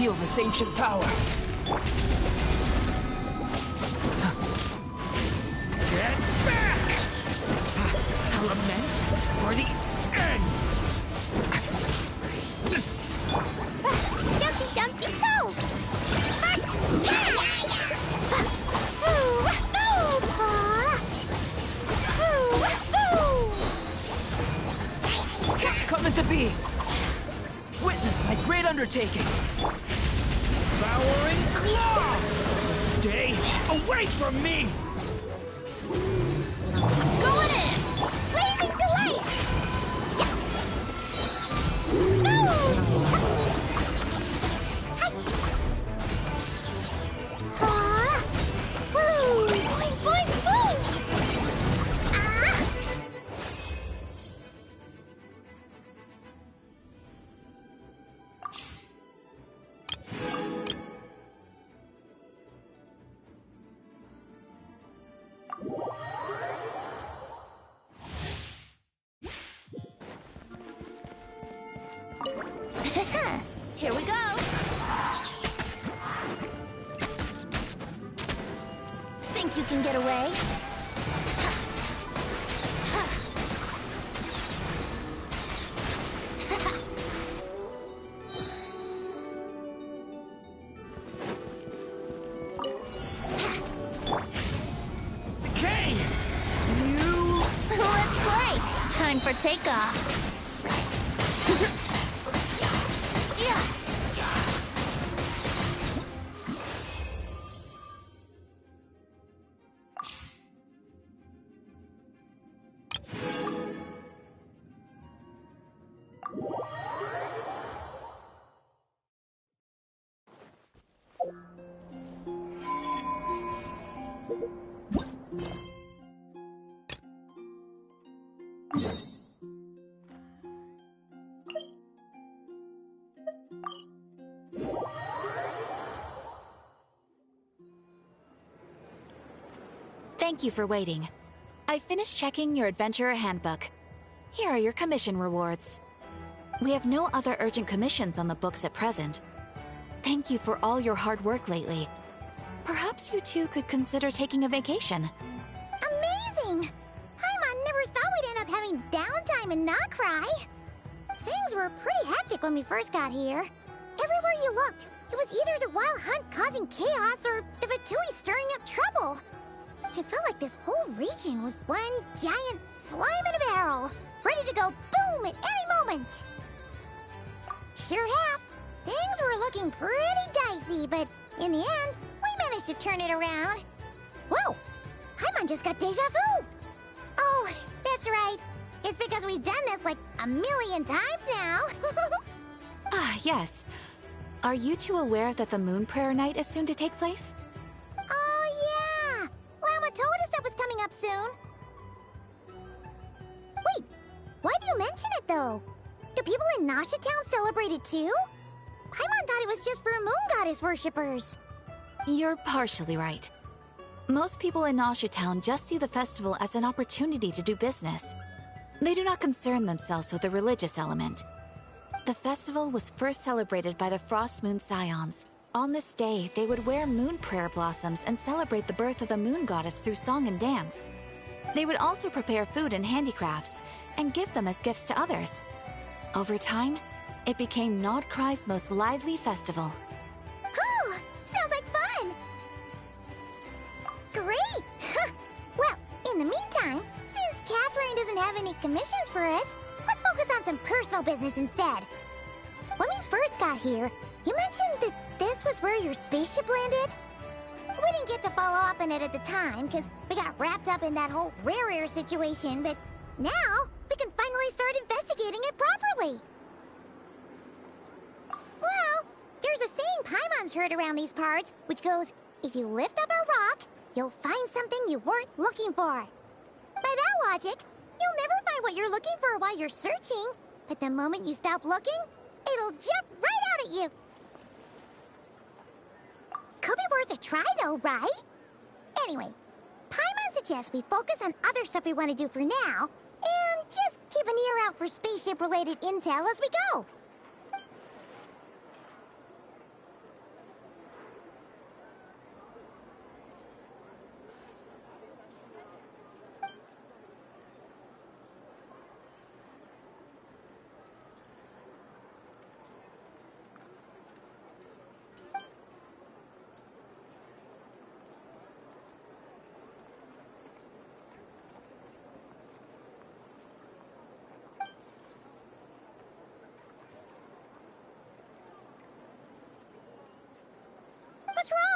feel this ancient power. Get back! Element for the end! Dumpty Dumpty Go! Coming to be! Witness my great undertaking! Devouring Claw! Stay away from me! Going in! Blazing Delight! Here we go! Think you can get away? Kane! You... Let's play! Time for takeoff! Thank you for waiting. I finished checking your Adventurer Handbook. Here are your commission rewards. We have no other urgent commissions on the books at present. Thank you for all your hard work lately. Perhaps you two could consider taking a vacation. Amazing! Paimon never thought we'd end up having downtime and not cry. Things were pretty hectic when we first got here. Everywhere you looked, it was either the Wild Hunt causing chaos or the Fatui stirring up trouble. It felt like this whole region was one giant slime in a barrel, ready to go boom at any moment. Sure have. Things were looking pretty dicey, but in the end, we managed to turn it around. Whoa! Paimon just got deja vu! Oh, that's right. It's because we've done this like a million times now. Ah, yes. Are you two aware that the Moon Prayer Night is soon to take place? Oh, yeah! Llama told us that was coming up soon. Wait, why do you mention it, though? Do people in Nasha Town celebrate it, too? Paimon thought it was just for Moon Goddess worshippers. You're partially right. Most people in Nasha Town just see the festival as an opportunity to do business. They do not concern themselves with the religious element. The festival was first celebrated by the Frost Moon Scions. On this day, they would wear moon prayer blossoms and celebrate the birth of the moon goddess through song and dance. They would also prepare food and handicrafts and give them as gifts to others. Over time, it became Nodcry's most lively festival. Oh, sounds like fun! Great! Well, in the meantime, since Catherine doesn't have any commissions for us, let's focus on some personal business instead. When we first got here, you mentioned that this was where your spaceship landed? We didn't get to follow up on it at the time, because we got wrapped up in that whole rare situation, but now we can finally start investigating it properly. Well, there's a saying Paimon's heard around these parts, which goes, if you lift up a rock, you'll find something you weren't looking for. By that logic, you'll never find what you're looking for while you're searching, but the moment you stop looking, it'll jump right out at you. Could be worth a try though, right? Anyway, Paimon suggests we focus on other stuff we want to do for now, and just keep an ear out for spaceship-related intel as we go.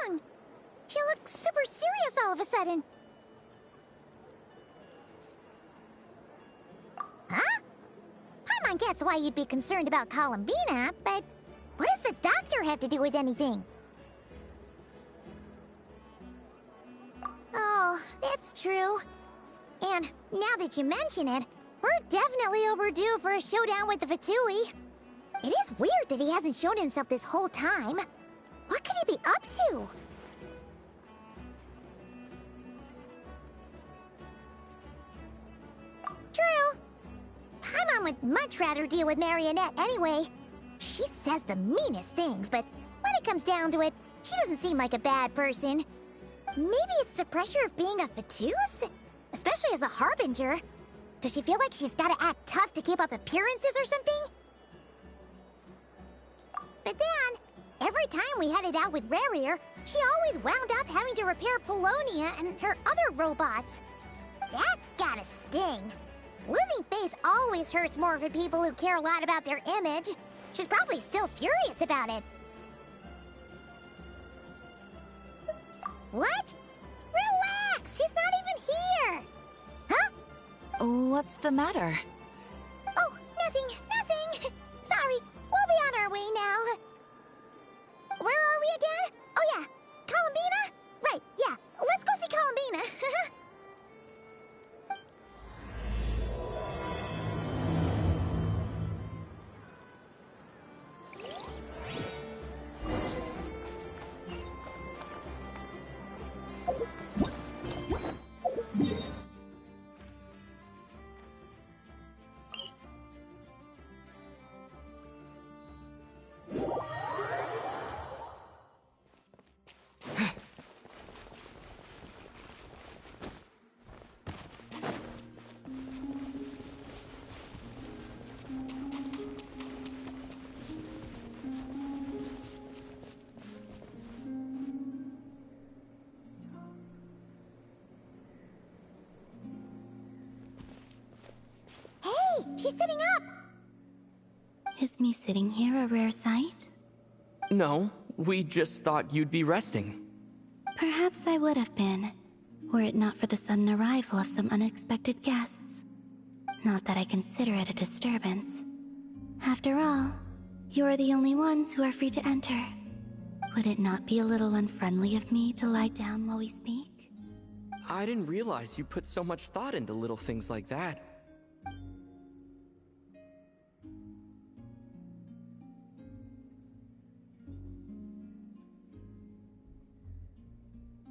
wrong? He looks super serious all of a sudden. Huh? Paimon gets why you'd be concerned about Columbina, but what does the doctor have to do with anything? Oh, that's true. And now that you mention it, we're definitely overdue for a showdown with the Fatui. It is weird that he hasn't shown himself this whole time. What could he be up to? True. Paimon would much rather deal with Marionette anyway. She says the meanest things, but when it comes down to it, she doesn't seem like a bad person. Maybe it's the pressure of being a Fatuse? Especially as a Harbinger. Does she feel like she's gotta act tough to keep up appearances or something? But then, every time we headed out with Rarier, she always wound up having to repair Polonia and her other robots. That's gotta sting. Losing face always hurts more for people who care a lot about their image. She's probably still furious about it. What? Relax! She's not even here! Huh? What's the matter? Oh, nothing. Sorry, we'll be on our way now. Where are we again? Oh yeah, Columbina? Right, yeah, let's go see Columbina. She's sitting up! Is me sitting here a rare sight? No, we just thought you'd be resting. Perhaps I would have been, were it not for the sudden arrival of some unexpected guests. Not that I consider it a disturbance. After all, you are the only ones who are free to enter. Would it not be a little unfriendly of me to lie down while we speak? I didn't realize you put so much thought into little things like that.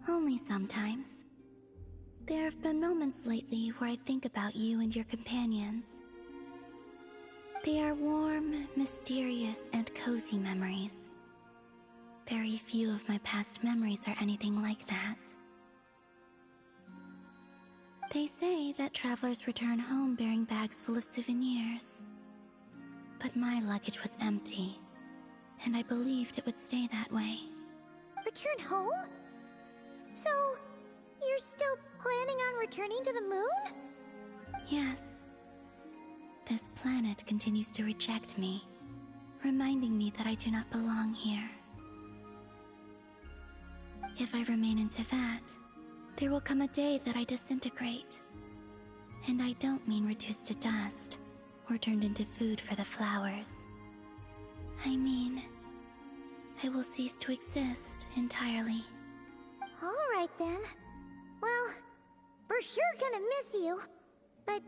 Only sometimes. There have been moments lately where I think about you and your companions. They are warm, mysterious, and cozy memories. Very few of my past memories are anything like that. They say that travelers return home bearing bags full of souvenirs. But my luggage was empty, and I believed it would stay that way. Return home? So, you're still planning on returning to the moon? Yes. This planet continues to reject me, reminding me that I do not belong here. If I remain in Teyvat, there will come a day that I disintegrate. And I don't mean reduced to dust, or turned into food for the flowers. I mean, I will cease to exist entirely. Alright then. Well, we're sure gonna miss you. But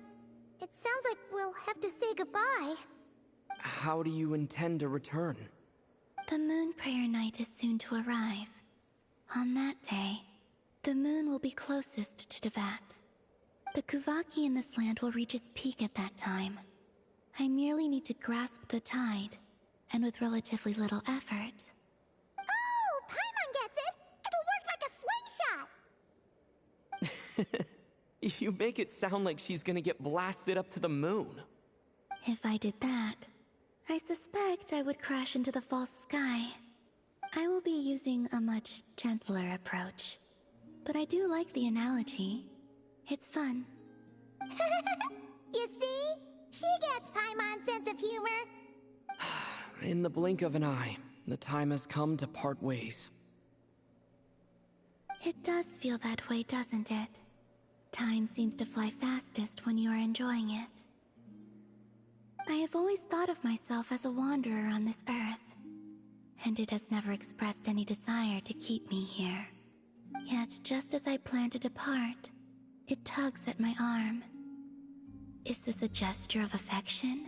it sounds like we'll have to say goodbye. How do you intend to return? The moon prayer night is soon to arrive. On that day, the moon will be closest to Teyvat. The Kuvaki in this land will reach its peak at that time. I merely need to grasp the tide, and with relatively little effort. Oh, Paimon gets it! It'll work like a slingshot! You make it sound like she's gonna get blasted up to the moon. If I did that, I suspect I would crash into the false sky. I will be using a much gentler approach. But I do like the analogy. It's fun. You see? She gets Paimon's sense of humor. In the blink of an eye, the time has come to part ways. It does feel that way, doesn't it? Time seems to fly fastest when you are enjoying it. I have always thought of myself as a wanderer on this earth, and it has never expressed any desire to keep me here. Yet, just as I plan to depart, it tugs at my arm. Is this a gesture of affection?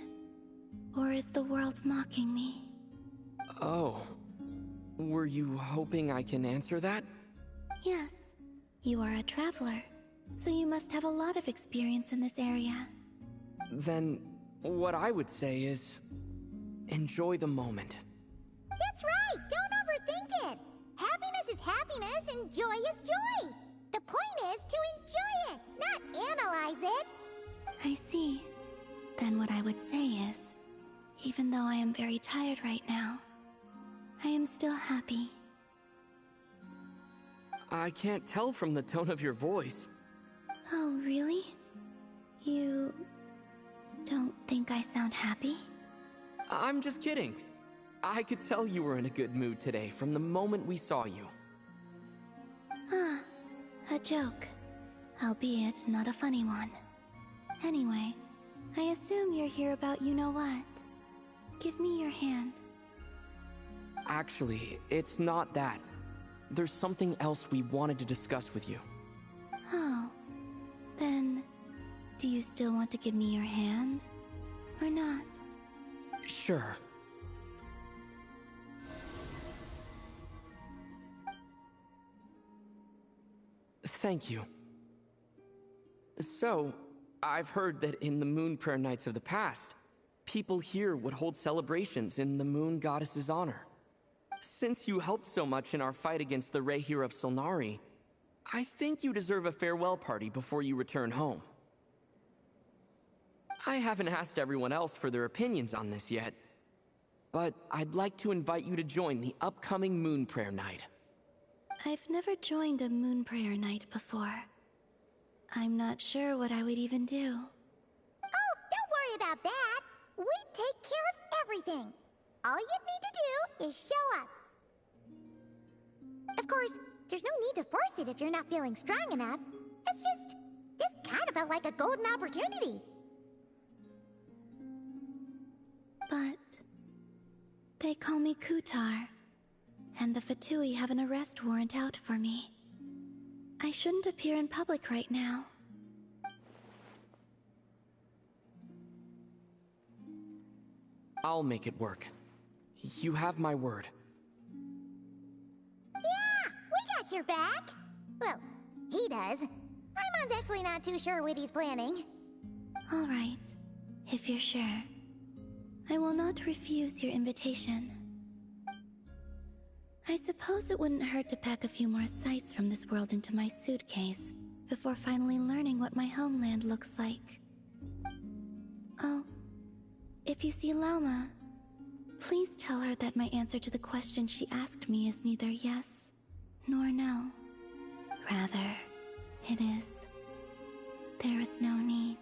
Or is the world mocking me? Oh. Were you hoping I can answer that? Yes. You are a traveler, so you must have a lot of experience in this area. Then, what I would say is... enjoy the moment. That's right! Don't overthink it! Happiness is happiness and joy is joy! The point is to enjoy it, not analyze it! I see. Then what I would say is, even though I am very tired right now, I am still happy. I can't tell from the tone of your voice. Oh, really? You don't think I sound happy? I'm just kidding. I could tell you were in a good mood today from the moment we saw you. Ah, a joke. Albeit not a funny one. Anyway, I assume you're here about you-know-what. Give me your hand. Actually, it's not that. There's something else we wanted to discuss with you. Oh. Then, do you still want to give me your hand? Or not? Sure. Thank you. So, I've heard that in the Moon Prayer Nights of the past, people here would hold celebrations in the Moon Goddess's honor. Since you helped so much in our fight against the Rehir of Solnari, I think you deserve a farewell party before you return home. I haven't asked everyone else for their opinions on this yet, but I'd like to invite you to join the upcoming Moon Prayer Night. I've never joined a Moon Prayer Night before. I'm not sure what I would even do. Oh, don't worry about that! We take care of everything! All you need to do is show up. Of course, there's no need to force it if you're not feeling strong enough. It's just, this kind of felt like a golden opportunity. But they call me Kutar, and the Fatui have an arrest warrant out for me. I shouldn't appear in public right now. I'll make it work. You have my word. Yeah, we got your back. Well, he does. Paimon's actually not too sure what he's planning. All right, if you're sure. I will not refuse your invitation. I suppose it wouldn't hurt to pack a few more sights from this world into my suitcase before finally learning what my homeland looks like. Oh, if you see Lauma, please tell her that my answer to the question she asked me is neither yes nor no. Rather, it is, there is no need.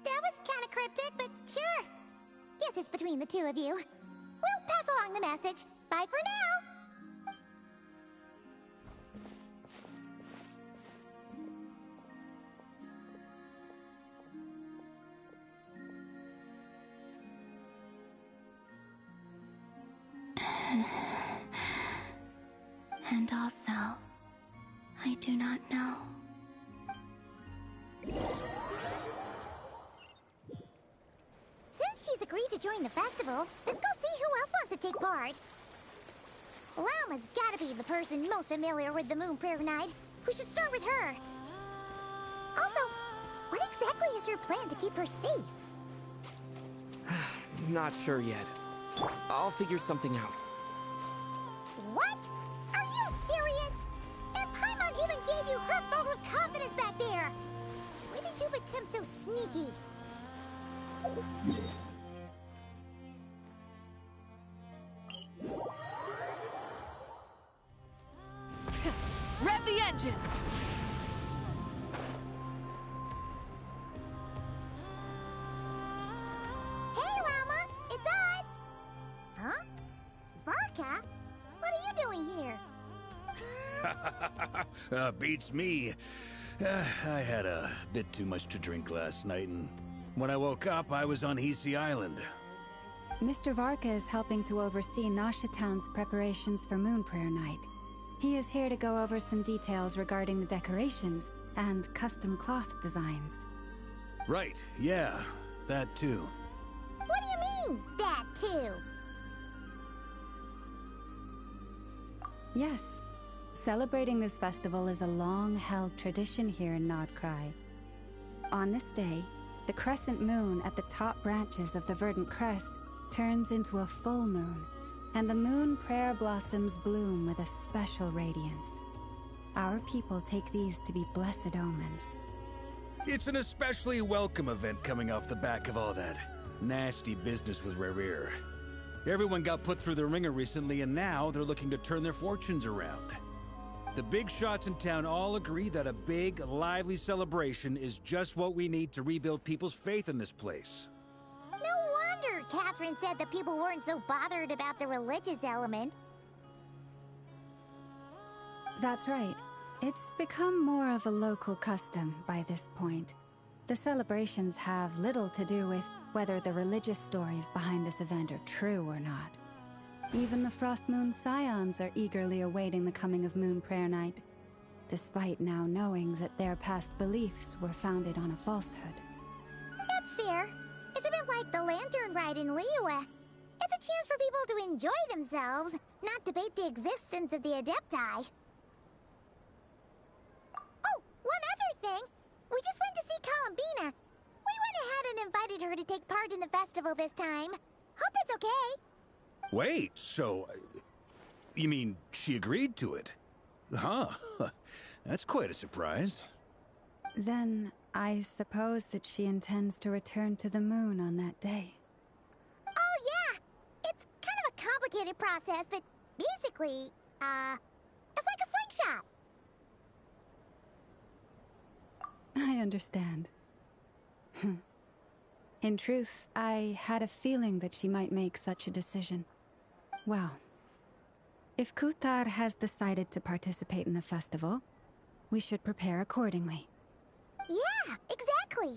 That was kinda cryptic, but sure. Guess it's between the two of you. We'll pass along the message. Bye for now! And also, I do not know. Since she's agreed to join the festival, let's go see who else wants to take part. Lauma's gotta be the person most familiar with the Moon Prayer Night. We should start with her. Also, what exactly is your plan to keep her safe? Not sure yet. I'll figure something out. What? Are you serious? And Paimon even gave you her vote of confidence back there! When did you become so sneaky? Rev the engines! Hey, Llama! It's us! Huh? Varka? What are you doing here? Beats me. I had a bit too much to drink last night, and when I woke up, I was on Hisi Island. Mr. Varka is helping to oversee Nasha Town's preparations for Moon Prayer Night. He is here to go over some details regarding the decorations and custom cloth designs. Right, yeah, that too. What do you mean, that too? Yes. Celebrating this festival is a long-held tradition here in Nodcry. On this day, the crescent moon at the top branches of the verdant crest turns into a full moon, and the moon prayer blossoms bloom with a special radiance. Our people take these to be blessed omens. It's an especially welcome event coming off the back of all that nasty business with Rare. Everyone got put through the ringer recently, and now they're looking to turn their fortunes around. The big shots in town all agree that a big, lively celebration is just what we need to rebuild people's faith in this place. No wonder Catherine said that people weren't so bothered about the religious element. That's right. It's become more of a local custom by this point. The celebrations have little to do with whether the religious stories behind this event are true or not. Even the Frost Moon Scions are eagerly awaiting the coming of Moon Prayer Night, despite now knowing that their past beliefs were founded on a falsehood. That's fair. It's a bit like the Lantern Ride in Liyue. It's a chance for people to enjoy themselves, not debate the existence of the Adepti. Oh, one other thing! We just went to see Columbina. We went ahead and invited her to take part in the festival this time. Hope it's okay. Wait, so... you mean she agreed to it? Huh. That's quite a surprise. Then, I suppose that she intends to return to the moon on that day. Oh, yeah! It's kind of a complicated process, but basically, it's like a slingshot. I understand. In truth, I had a feeling that she might make such a decision. Well, if Kuthar has decided to participate in the festival, we should prepare accordingly. Yeah, exactly.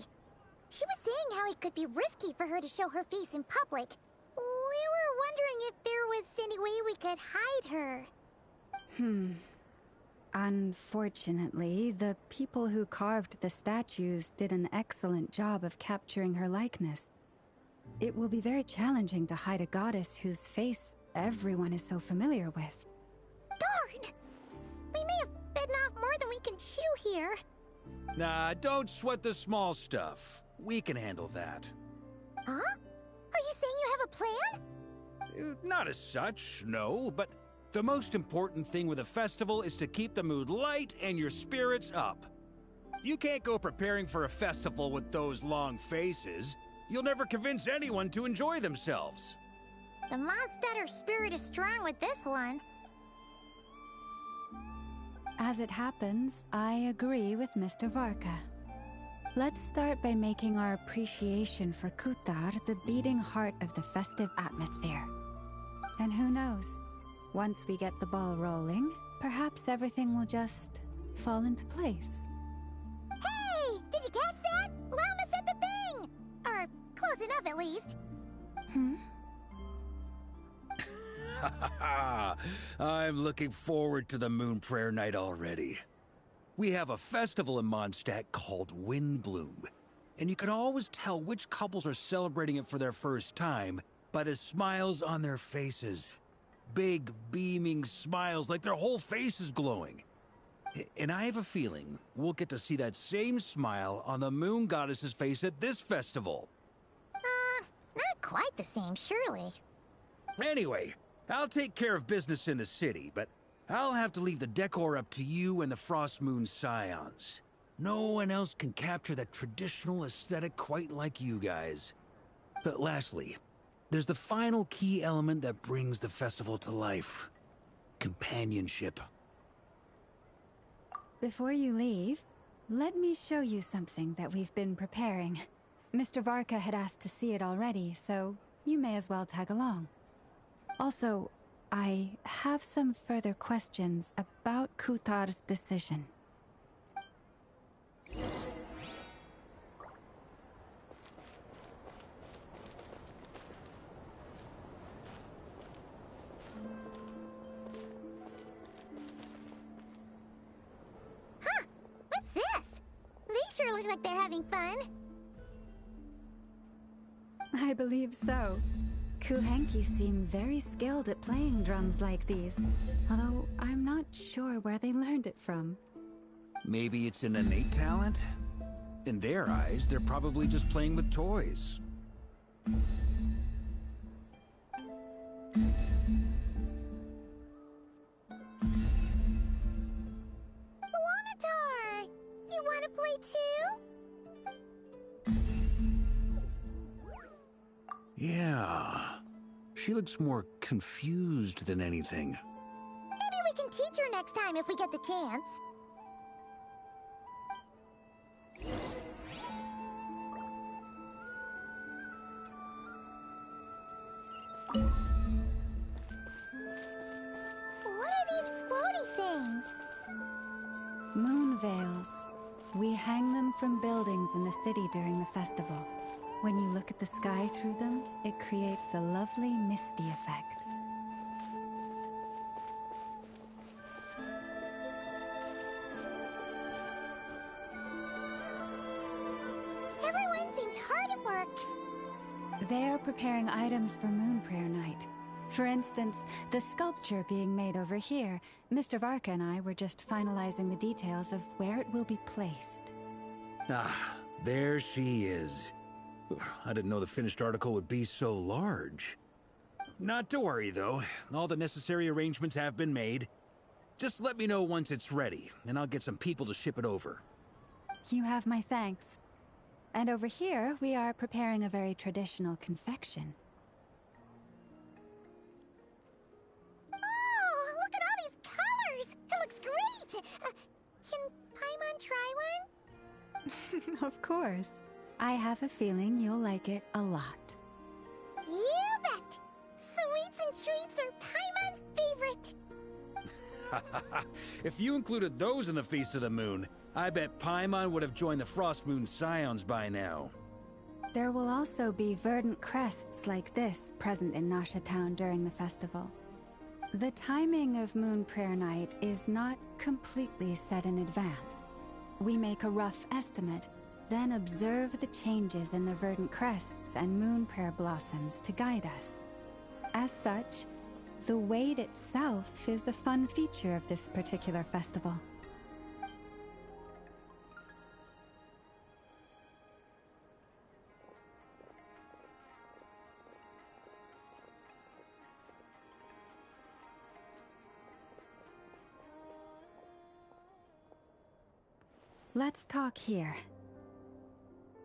She was saying how it could be risky for her to show her face in public. We were wondering if there was any way we could hide her. Unfortunately, the people who carved the statues did an excellent job of capturing her likeness. It will be very challenging to hide a goddess whose face everyone is so familiar with. Darn! We may have bitten off more than we can chew here. Nah, don't sweat the small stuff. We can handle that. Huh? Are you saying you have a plan? Not as such, no, but the most important thing with a festival is to keep the mood light and your spirits up. You can't go preparing for a festival with those long faces. You'll never convince anyone to enjoy themselves. The Mondstatter spirit is strong with this one. As it happens, I agree with Mr. Varka. Let's start by making our appreciation for Kuthar the beating heart of the festive atmosphere. And who knows? Once we get the ball rolling, perhaps everything will just fall into place. Hey! Did you catch that? Lama said the thing! Or close enough, at least. I'm looking forward to the Moon Prayer Night already. We have a festival in Mondstadt called Windbloom, and you can always tell which couples are celebrating it for their first time by the smiles on their faces. Big, beaming smiles like their whole face is glowing. And I have a feeling we'll get to see that same smile on the Moon Goddess's face at this festival. Not quite the same, surely. Anyway, I'll take care of business in the city, but I'll have to leave the decor up to you and the Frost Moon Scions. No one else can capture that traditional aesthetic quite like you guys. But lastly, there's the final key element that brings the festival to life. Companionship. Before you leave, let me show you something that we've been preparing. Mr. Varka had asked to see it already, so you may as well tag along. Also, I have some further questions about Kutar's decision. Huh! What's this? They sure look like they're having fun. I believe so. Kuhenki seem very skilled at playing drums like these, although I'm not sure where they learned it from. Maybe it's an innate talent? In their eyes, they're probably just playing with toys. Wanatar! You want to play too? Yeah. She looks more confused than anything. Maybe we can teach her next time if we get the chance. What are these floaty things? Moon veils. We hang them from buildings in the city during the festival. When you look at the sky through them, it creates a lovely misty effect. Everyone seems hard at work. They're preparing items for Moon Prayer Night. For instance, the sculpture being made over here. Mr. Varka and I were just finalizing the details of where it will be placed. Ah, there she is. I didn't know the finished article would be so large. Not to worry, though. All the necessary arrangements have been made. Just let me know once it's ready, and I'll get some people to ship it over. You have my thanks. And over here, we are preparing a very traditional confection. Oh, look at all these colors! It looks great! Can Paimon try one? Of course. I have a feeling you'll like it a lot. You bet! Sweets and treats are Paimon's favorite. If you included those in the Feast of the Moon, I bet Paimon would have joined the Frost Moon Scions by now. There will also be verdant crests like this present in Nasha Town during the festival. The timing of Moon Prayer Night is not completely set in advance. We make a rough estimate, then observe the changes in the verdant crests and moon prayer blossoms to guide us. As such, the wait itself is a fun feature of this particular festival. Let's talk here.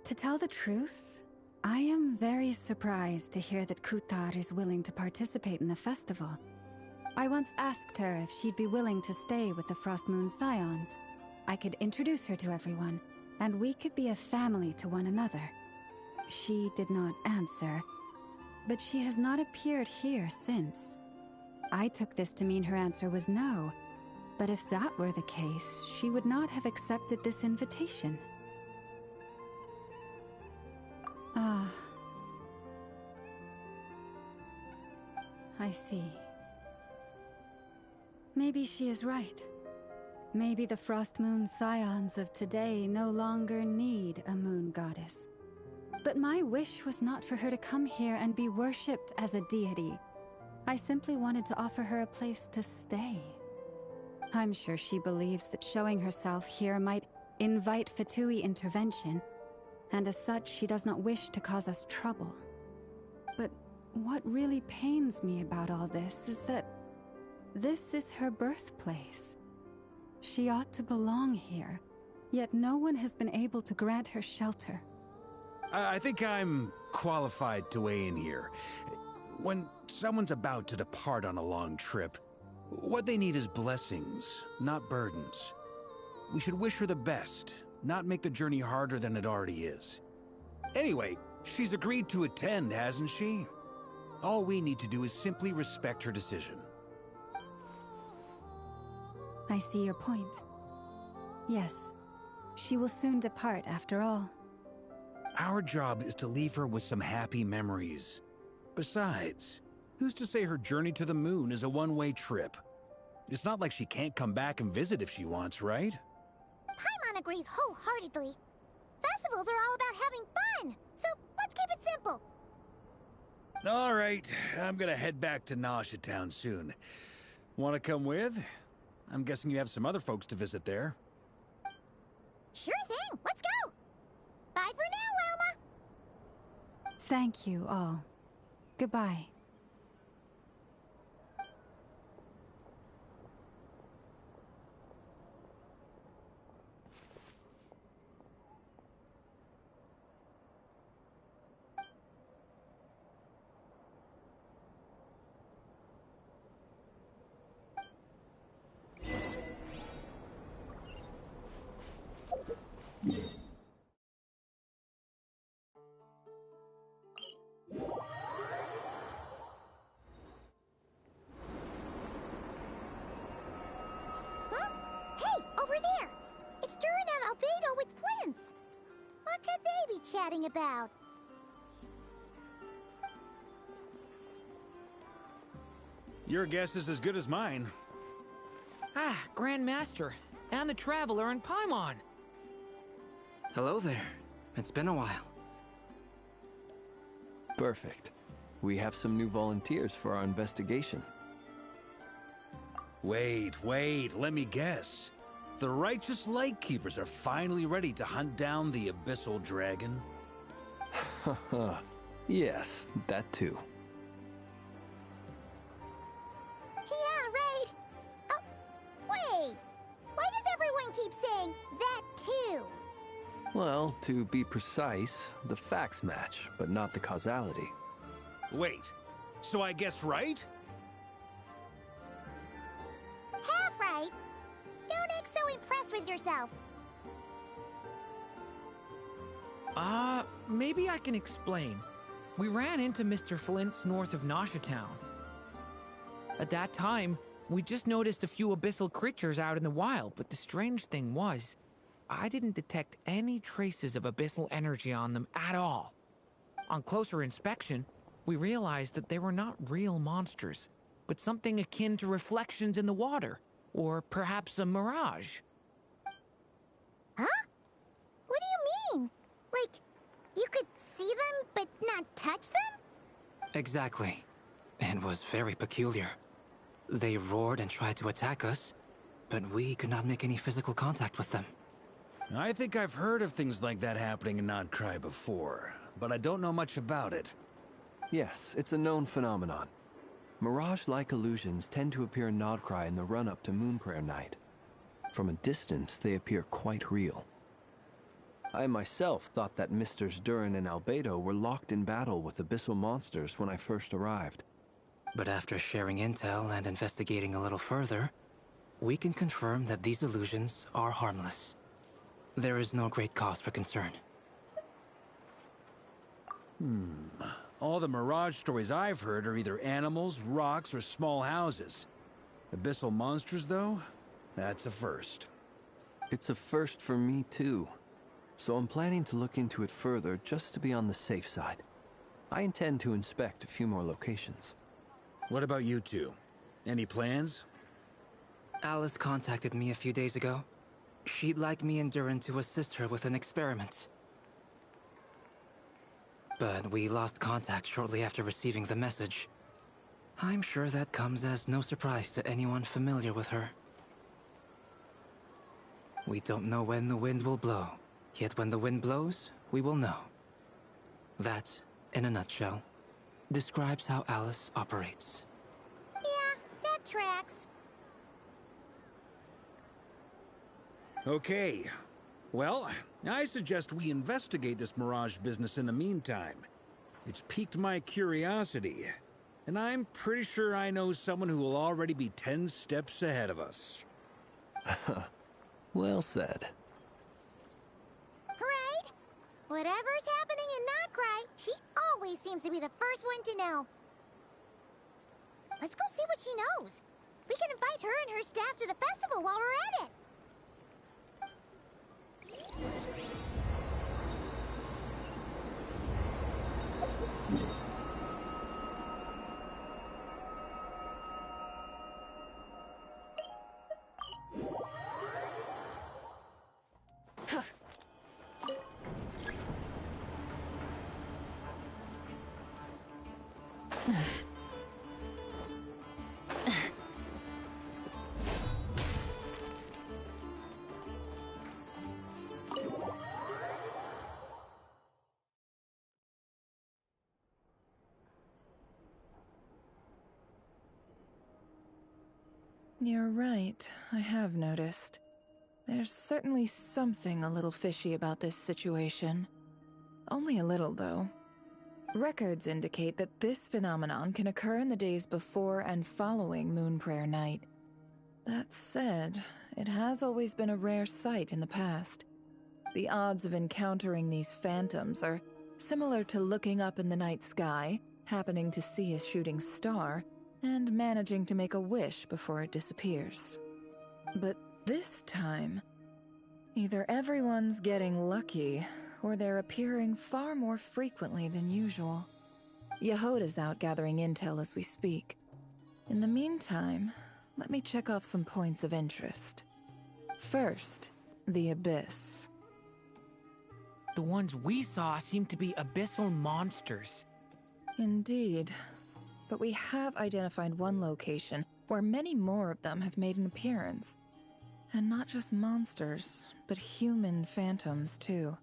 To tell the truth, I am very surprised to hear that Kutar is willing to participate in the festival. I once asked her if she'd be willing to stay with the Frost Moon Scions. I could introduce her to everyone, and we could be a family to one another. She did not answer, but she has not appeared here since. I took this to mean her answer was no, but if that were the case, she would not have accepted this invitation. Ah. I see. Maybe she is right. Maybe the Frost Moon Scions of today no longer need a moon goddess. But my wish was not for her to come here and be worshipped as a deity. I simply wanted to offer her a place to stay. I'm sure she believes that showing herself here might invite Fatui intervention, and as such, she does not wish to cause us trouble. But what really pains me about all this is that this is her birthplace. She ought to belong here, yet no one has been able to grant her shelter. I think I'm qualified to weigh in here. When someone's about to depart on a long trip, what they need is blessings, not burdens. We should wish her the best, not make the journey harder than it already is. Anyway, she's agreed to attend, hasn't she? All we need to do is simply respect her decision. I see your point. Yes, she will soon depart after all. Our job is to leave her with some happy memories. Besides, who's to say her journey to the moon is a one-way trip? It's not like she can't come back and visit if she wants, right? Paimon agrees wholeheartedly. Festivals are all about having fun, so let's keep it simple. All right, I'm gonna head back to Nausea Town soon. Want to come with? I'm guessing you have some other folks to visit there. Sure thing, let's go! Bye for now, Wilma! Thank you all. Goodbye. Huh? Hey, over there! It's Durin and Albedo with Flints! What could they be chatting about? Your guess is as good as mine. Ah, Grand Master, and the Traveler and Paimon. Hello there. It's been a while. Perfect. We have some new volunteers for our investigation. Wait, let me guess. The righteous Lightkeepers are finally ready to hunt down the Abyssal Dragon? Haha. Yes, that too. Yeah, right! Oh, wait! Why does everyone keep saying that too? Well, to be precise, the facts match, but not the causality. Wait, so I guessed right? Half right! Don't act so impressed with yourself. Maybe I can explain. We ran into Mr. Flint's north of Nausea Town. At that time, we just noticed a few abyssal creatures out in the wild, but the strange thing was, I didn't detect any traces of abyssal energy on them at all. On closer inspection, we realized that they were not real monsters, but something akin to reflections in the water, or perhaps a mirage. Huh? What do you mean? Like, you could see them, but not touch them? Exactly. It was very peculiar. They roared and tried to attack us, but we could not make any physical contact with them. I think I've heard of things like that happening in Notcry before, but I don't know much about it. Yes, it's a known phenomenon. Mirage-like illusions tend to appear in Nodcry in the run-up to Moonprayer Night. From a distance, they appear quite real. I myself thought that Misters Durin and Albedo were locked in battle with abyssal monsters when I first arrived. But after sharing intel and investigating a little further, we can confirm that these illusions are harmless. There is no great cause for concern. All the Mirage stories I've heard are either animals, rocks, or small houses. Abyssal monsters, though? That's a first. It's a first for me, too. So I'm planning to look into it further just to be on the safe side. I intend to inspect a few more locations. What about you two? Any plans? Alice contacted me a few days ago. She'd like me and Durin to assist her with an experiment. But we lost contact shortly after receiving the message. I'm sure that comes as no surprise to anyone familiar with her. We don't know when the wind will blow, yet when the wind blows, we will know. That, in a nutshell, describes how Alice operates. Yeah, that tracks. Okay. Well, I suggest we investigate this Mirage business in the meantime. It's piqued my curiosity, and I'm pretty sure I know someone who will already be 10 steps ahead of us. Well said. Right? Whatever's happening in Notcry, she always seems to be the first one to know. Let's go see what she knows. We can invite her and her staff to the festival while we're at it. You're right, I have noticed. There's certainly something a little fishy about this situation. Only a little, though. Records indicate that this phenomenon can occur in the days before and following Moon Prayer Night. That said, it has always been a rare sight in the past. The odds of encountering these phantoms are similar to looking up in the night sky, happening to see a shooting star, and managing to make a wish before it disappears. But this time, either everyone's getting lucky, or they're appearing far more frequently than usual. Yehoda's out gathering intel as we speak. In the meantime, let me check off some points of interest. First, the Abyss. The ones we saw seem to be abyssal monsters. Indeed. But we have identified one location where many more of them have made an appearance. And not just monsters, but human phantoms too.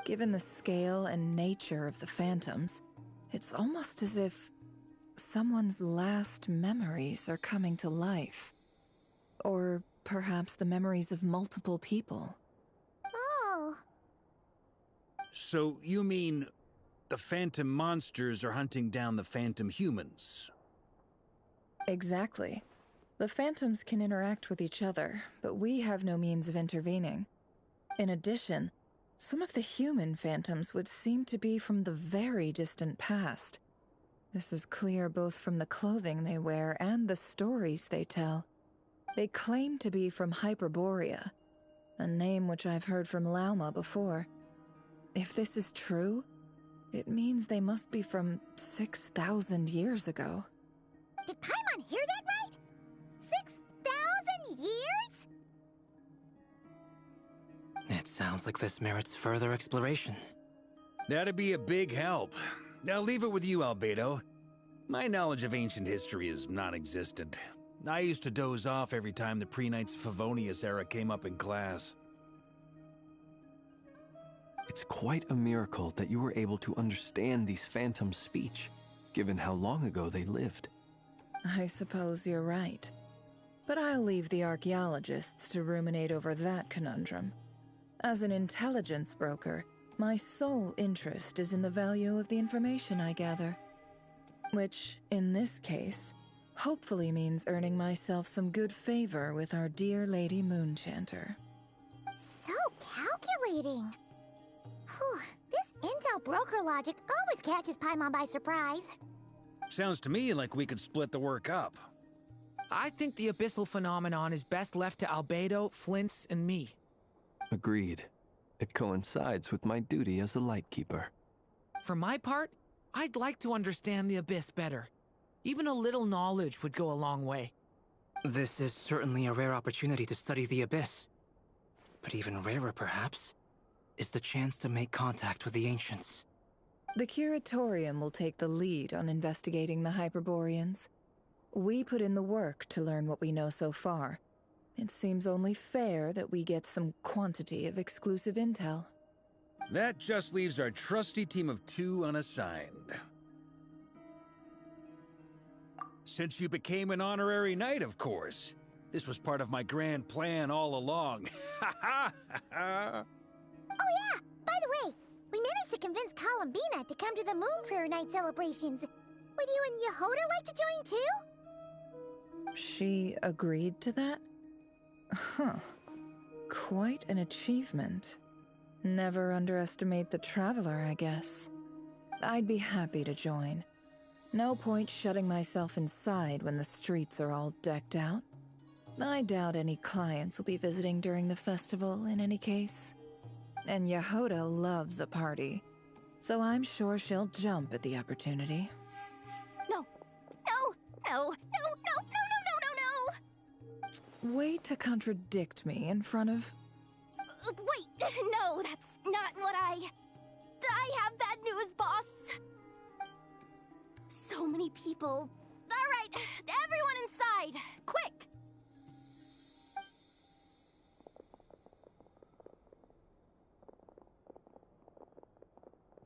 Given the scale and nature of the phantoms, it's almost as if someone's last memories are coming to life. Or perhaps the memories of multiple people. Oh. So you mean the phantom monsters are hunting down the phantom humans? Exactly. The phantoms can interact with each other, but we have no means of intervening. In addition, some of the human phantoms would seem to be from the very distant past. This is clear both from the clothing they wear and the stories they tell. They claim to be from Hyperborea, a name which I've heard from Lauma before. If this is true, it means they must be from 6,000 years ago. Did Paimon hear that right? 6,000 years? It sounds like this merits further exploration. That'd be a big help. I'll leave it with you, Albedo. My knowledge of ancient history is non-existent. I used to doze off every time the pre-Knights Favonius era came up in class. It's quite a miracle that you were able to understand these phantoms' speech, given how long ago they lived. I suppose you're right. But I'll leave the archaeologists to ruminate over that conundrum. As an intelligence broker, my sole interest is in the value of the information I gather. Which, in this case, hopefully means earning myself some good favor with our dear Lady Moonchanter. So calculating. Whew, this intel broker logic always catches Paimon by surprise. Sounds to me like we could split the work up. I think the abyssal phenomenon is best left to Albedo, Flints, and me. Agreed. It coincides with my duty as a lightkeeper. For my part, I'd like to understand the Abyss better. Even a little knowledge would go a long way. This is certainly a rare opportunity to study the Abyss. But even rarer, perhaps, is the chance to make contact with the Ancients. The Curatorium will take the lead on investigating the Hyperboreans. We put in the work to learn what we know so far. It seems only fair that we get some quantity of exclusive intel. That just leaves our trusty team of 2 unassigned. Since you became an honorary knight, of course. This was part of my grand plan all along. Ha ha ha! Oh yeah, by the way, we managed to convince Columbina to come to the Moon Prayer Night celebrations. Would you and Yehoda like to join too? She agreed to that? Huh. Quite an achievement. Never underestimate the traveler, I guess. I'd be happy to join. No point shutting myself inside when the streets are all decked out. I doubt any clients will be visiting during the festival in any case. And Yehoda loves a party, so I'm sure she'll jump at the opportunity. No. No. No. No. No. No. No. No. No. Way to contradict me in front of... Wait. No, that's not what I have bad news, boss. So many people. All right, everyone inside, quick.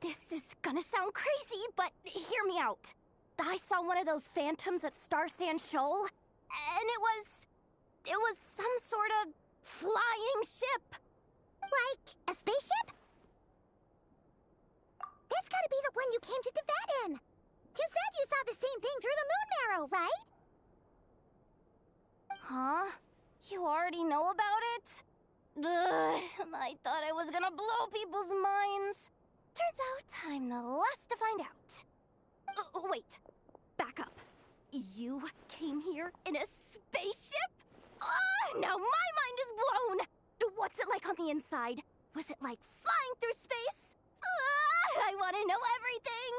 This is gonna sound crazy, but hear me out. I saw one of those phantoms at Star Sand Shoal, and it was some sort of flying ship. Like a spaceship? That's gotta be the one you came to Tibet in. You said you saw the same thing through the moon marrow, right? Huh? You already know about it? Ugh, I thought I was gonna blow people's minds. Turns out I'm the last to find out. Wait. Back up. You came here in a spaceship? Now my mind is blown! What's it like on the inside? Was it like flying through space? I want to know everything!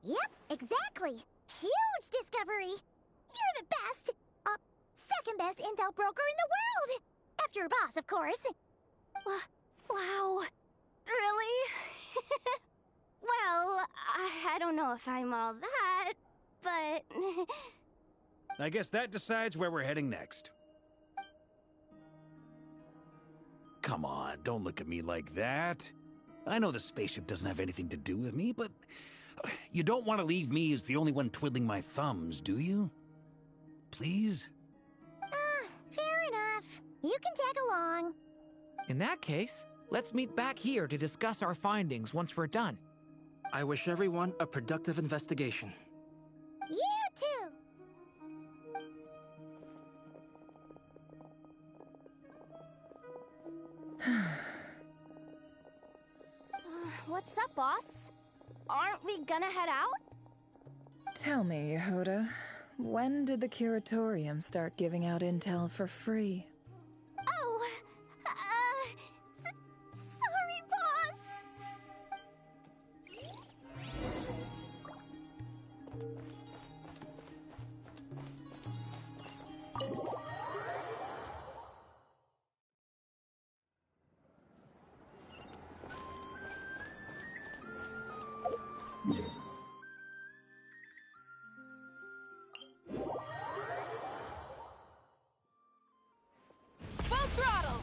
Yep, exactly. Huge discovery. You're the best. Second best intel broker in the world. After your boss, of course. Wow. Really? Well, I don't know if I'm all that, but... I guess that decides where we're heading next. Come on, don't look at me like that. I know the spaceship doesn't have anything to do with me, but you don't want to leave me as the only one twiddling my thumbs, do you? Please? Fair enough. You can tag along. In that case, let's meet back here to discuss our findings once we're done. I wish everyone a productive investigation. You too. What's up, boss? Aren't we gonna head out? Tell me, Yehoda, when did the Curatorium start giving out intel for free? Oh, sorry, boss. Full throttle!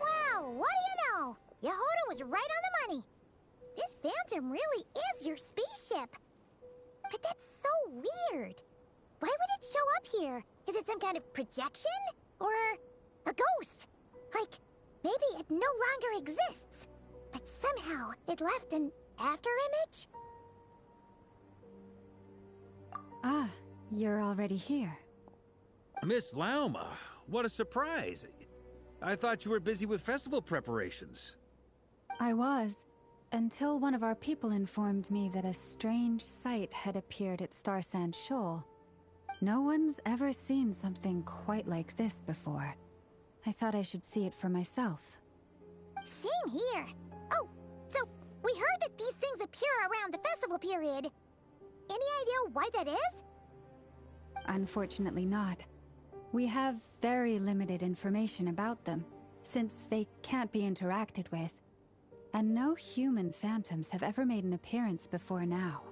Wow, what do you know? Yehoda was right on the money. This Phantom really is your spaceship. But that's so weird. Why would it show up here? Is it some kind of projection? Or a ghost? Like, maybe it no longer exists, but somehow it left an afterimage? Ah, you're already here. Miss Lauma, what a surprise. I thought you were busy with festival preparations. I was, until one of our people informed me that a strange sight had appeared at Star Sand Shoal. No one's ever seen something quite like this before. I thought I should see it for myself. Same here. Oh, so we heard that these things appear around the festival period. Any idea why that is? Unfortunately not. We have very limited information about them, since they can't be interacted with. And no human phantoms have ever made an appearance before now.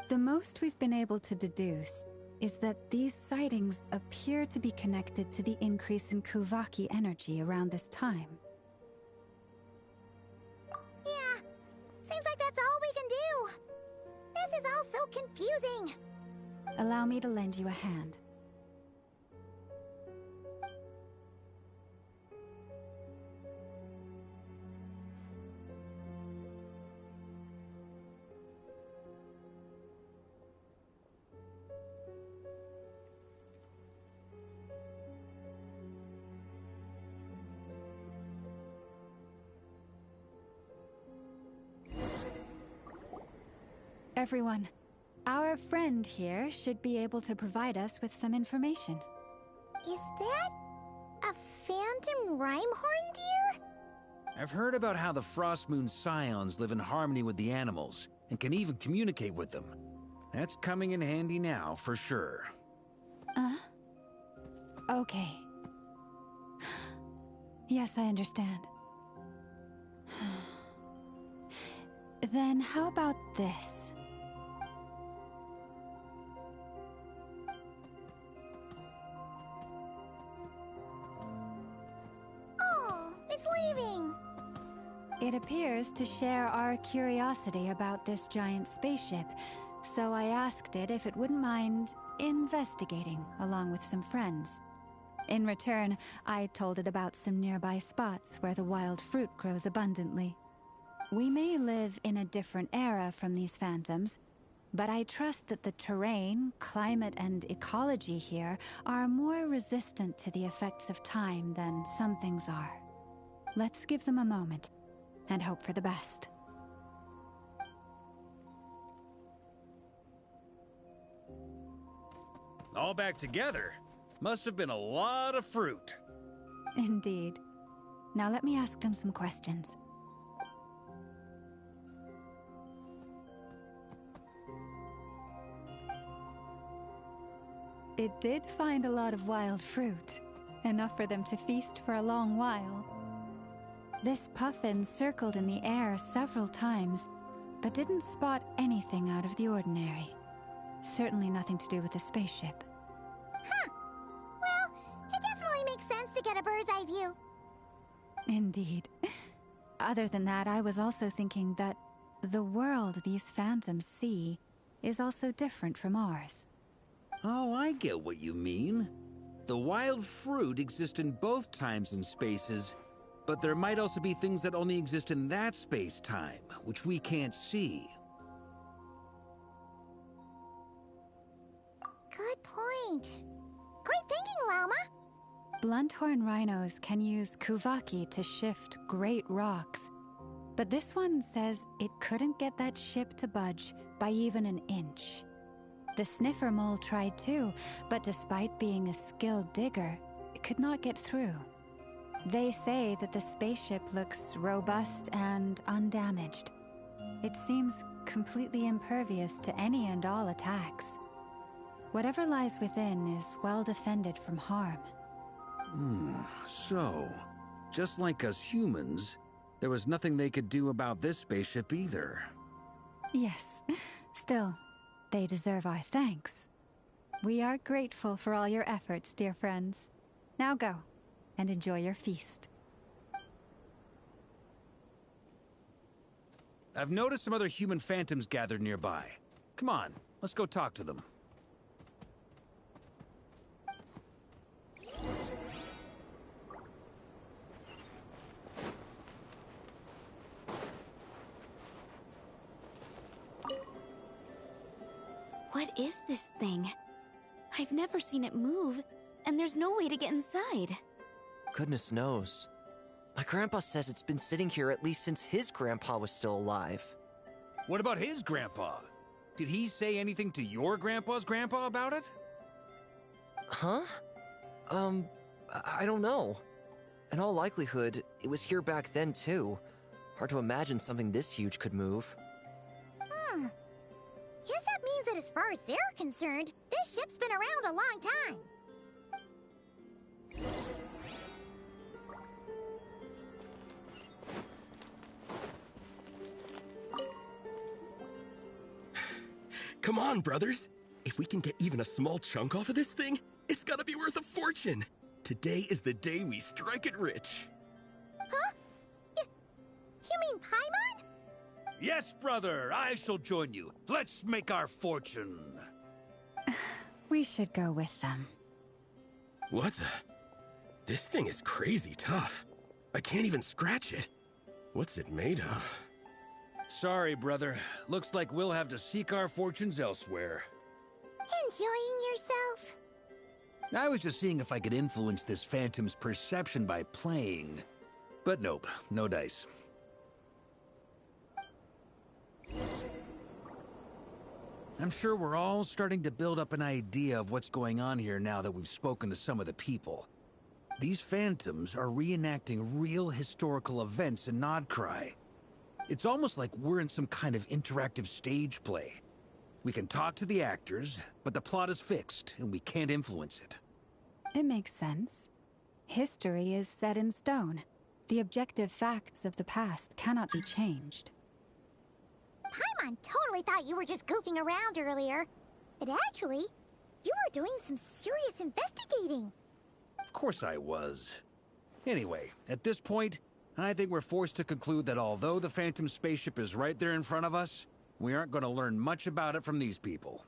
The most we've been able to deduce is that these sightings appear to be connected to the increase in Kuvaki energy around this time. Yeah, seems like that's all we can do. This is all so confusing. Allow me to lend you a hand. everyone. Our friend here should be able to provide us with some information. Is that a phantom Rhyme-horn deer? I've heard about how the Frostmoon Scions live in harmony with the animals, and can even communicate with them. That's coming in handy now, for sure. Okay. Yes, I understand. Then how about this? Oh, it's leaving. It appears to share our curiosity about this giant spaceship, so I asked it if it wouldn't mind investigating along with some friends. In return, I told it about some nearby spots where the wild fruit grows abundantly. We may live in a different era from these phantoms, but I trust that the terrain, climate, and ecology here are more resistant to the effects of time than some things are. Let's give them a moment and hope for the best. All back together? Must have been a lot of fruit. Indeed. Now let me ask them some questions. It did find a lot of wild fruit, enough for them to feast for a long while. This puffin circled in the air several times, but didn't spot anything out of the ordinary. Certainly nothing to do with the spaceship. Huh. Well, it definitely makes sense to get a bird's eye view. Indeed. Other than that, I was also thinking that the world these phantoms see is also different from ours. Oh, I get what you mean. The wild fruit exist in both times and spaces, but there might also be things that only exist in that space-time, which we can't see. Good point. Great thinking, Lauma. Blunthorn rhinos can use kuvaki to shift great rocks, but this one says it couldn't get that ship to budge by even an inch. The sniffer mole tried too, but despite being a skilled digger, it could not get through. They say that the spaceship looks robust and undamaged. It seems completely impervious to any and all attacks. Whatever lies within is well defended from harm. So, just like us humans, there was nothing they could do about this spaceship either. Yes, still, they deserve our thanks. We are grateful for all your efforts, dear friends. Now go, and enjoy your feast. I've noticed some other human phantoms gathered nearby. Come on, let's go talk to them. What is this thing? I've never seen it move, and there's no way to get inside. Goodness knows. My grandpa says it's been sitting here at least since his grandpa was still alive. What about his grandpa? Did he say anything to your grandpa's grandpa about it? Huh? I don't know. In all likelihood, it was here back then too. Hard to imagine something this huge could move. Guess that means that as far as they're concerned, this ship's been around a long time. Come on, brothers. If we can get even a small chunk off of this thing, it's gotta be worth a fortune. Today is the day we strike it rich. Huh? You mean Paimon? Yes, brother, I shall join you. Let's make our fortune. We should go with them. What the? This thing is crazy tough. I can't even scratch it. What's it made of? Sorry, brother. Looks like we'll have to seek our fortunes elsewhere. Enjoying yourself? I was just seeing if I could influence this phantom's perception by playing. But nope, no dice. I'm sure we're all starting to build up an idea of what's going on here now that we've spoken to some of the people. These phantoms are reenacting real historical events in Nodcry. It's almost like we're in some kind of interactive stage play. We can talk to the actors, but the plot is fixed, and we can't influence it. It makes sense. History is set in stone. The objective facts of the past cannot be changed. Paimon totally thought you were just goofing around earlier. But actually, you were doing some serious investigating. Of course I was. Anyway, at this point, I think we're forced to conclude that although the Phantom spaceship is right there in front of us, we aren't going to learn much about it from these people.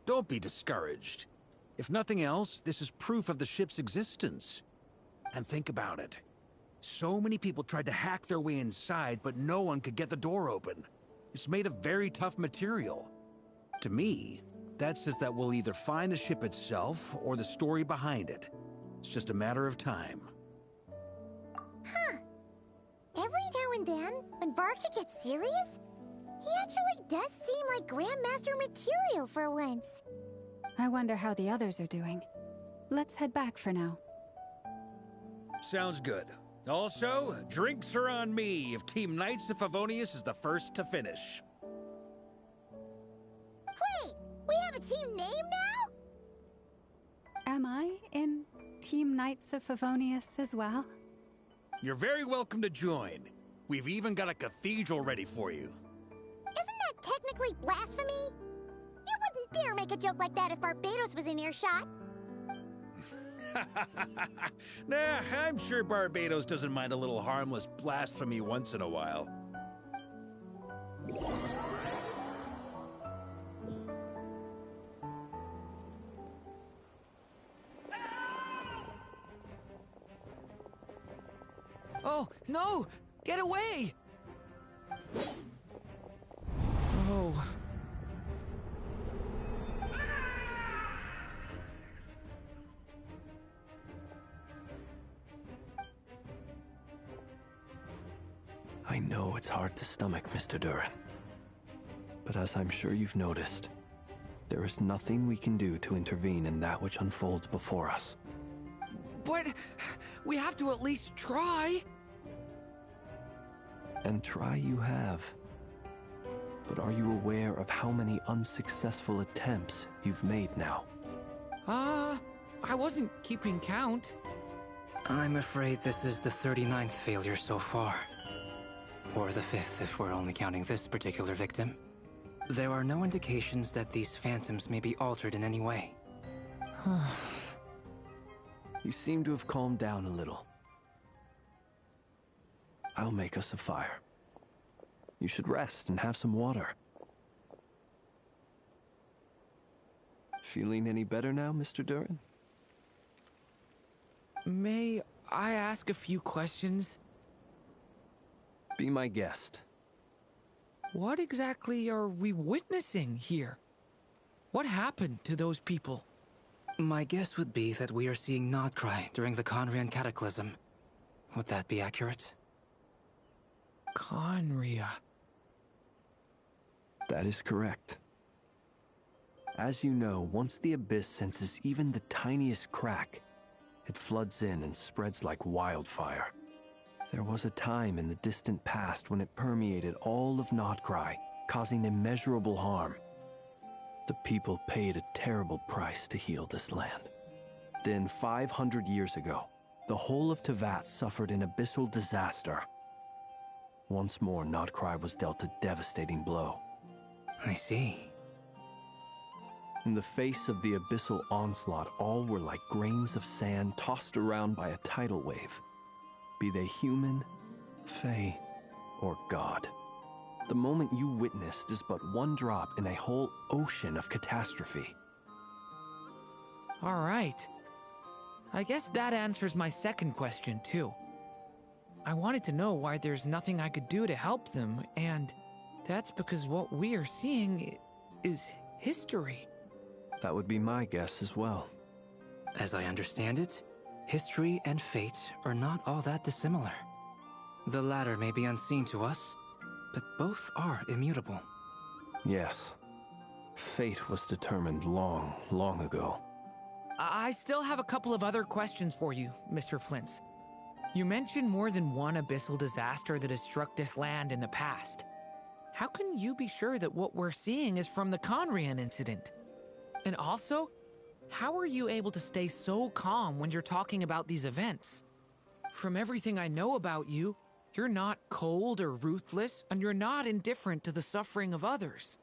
Don't be discouraged. If nothing else, this is proof of the ship's existence. And think about it. So many people tried to hack their way inside, but no one could get the door open. It's made of very tough material. To me, that says that we'll either find the ship itself or the story behind it. It's just a matter of time. Huh. Every now and then, when Varka gets serious, he actually does seem like Grandmaster material for once. I wonder how the others are doing. Let's head back for now. Sounds good. Also, drinks are on me if Team Knights of Favonius is the first to finish. Wait, we have a team name now? Am I in Team Knights of Favonius as well? You're very welcome to join. We've even got a cathedral ready for you. Isn't that technically blasphemy? You wouldn't dare make a joke like that if Barbados was in earshot. Nah, I'm sure Barbados doesn't mind a little harmless blasphemy once in a while. Oh, no! Get away! Oh. I know it's hard to stomach, Mr. Duran. But as I'm sure you've noticed, there is nothing we can do to intervene in that which unfolds before us. But we have to at least try. And try you have. But are you aware of how many unsuccessful attempts you've made now? I wasn't keeping count. I'm afraid this is the 39th failure so far. Or the 5th if we're only counting this particular victim. There are no indications that these phantoms may be altered in any way. You seem to have calmed down a little. I'll make us a fire. You should rest and have some water. Feeling any better now, Mr. Duran? May I ask a few questions? Be my guest. What exactly are we witnessing here? What happened to those people? My guess would be that we are seeing Nodcry during the Conrian Cataclysm. Would that be accurate? Conria. That is correct. As you know, once the Abyss senses even the tiniest crack, it floods in and spreads like wildfire. There was a time in the distant past when it permeated all of Nodcry, causing immeasurable harm. The people paid a terrible price to heal this land. Then, 500 years ago, the whole of Teyvat suffered an abyssal disaster. Once more, Nodcry was dealt a devastating blow. I see. In the face of the abyssal onslaught, all were like grains of sand tossed around by a tidal wave. Be they human, fae, or god. The moment you witnessed is but one drop in a whole ocean of catastrophe. All right. I guess that answers my second question, too. I wanted to know why there's nothing I could do to help them, and that's because what we are seeing is history. That would be my guess as well. As I understand it, history and fate are not all that dissimilar. The latter may be unseen to us, but both are immutable. Yes. Fate was determined long, long ago. I still have a couple of other questions for you, Mr. Flint's. You mentioned more than one abyssal disaster that has struck this land in the past. How can you be sure that what we're seeing is from the Conrian incident? And also, how are you able to stay so calm when you're talking about these events? From everything I know about you, you're not cold or ruthless, and you're not indifferent to the suffering of others.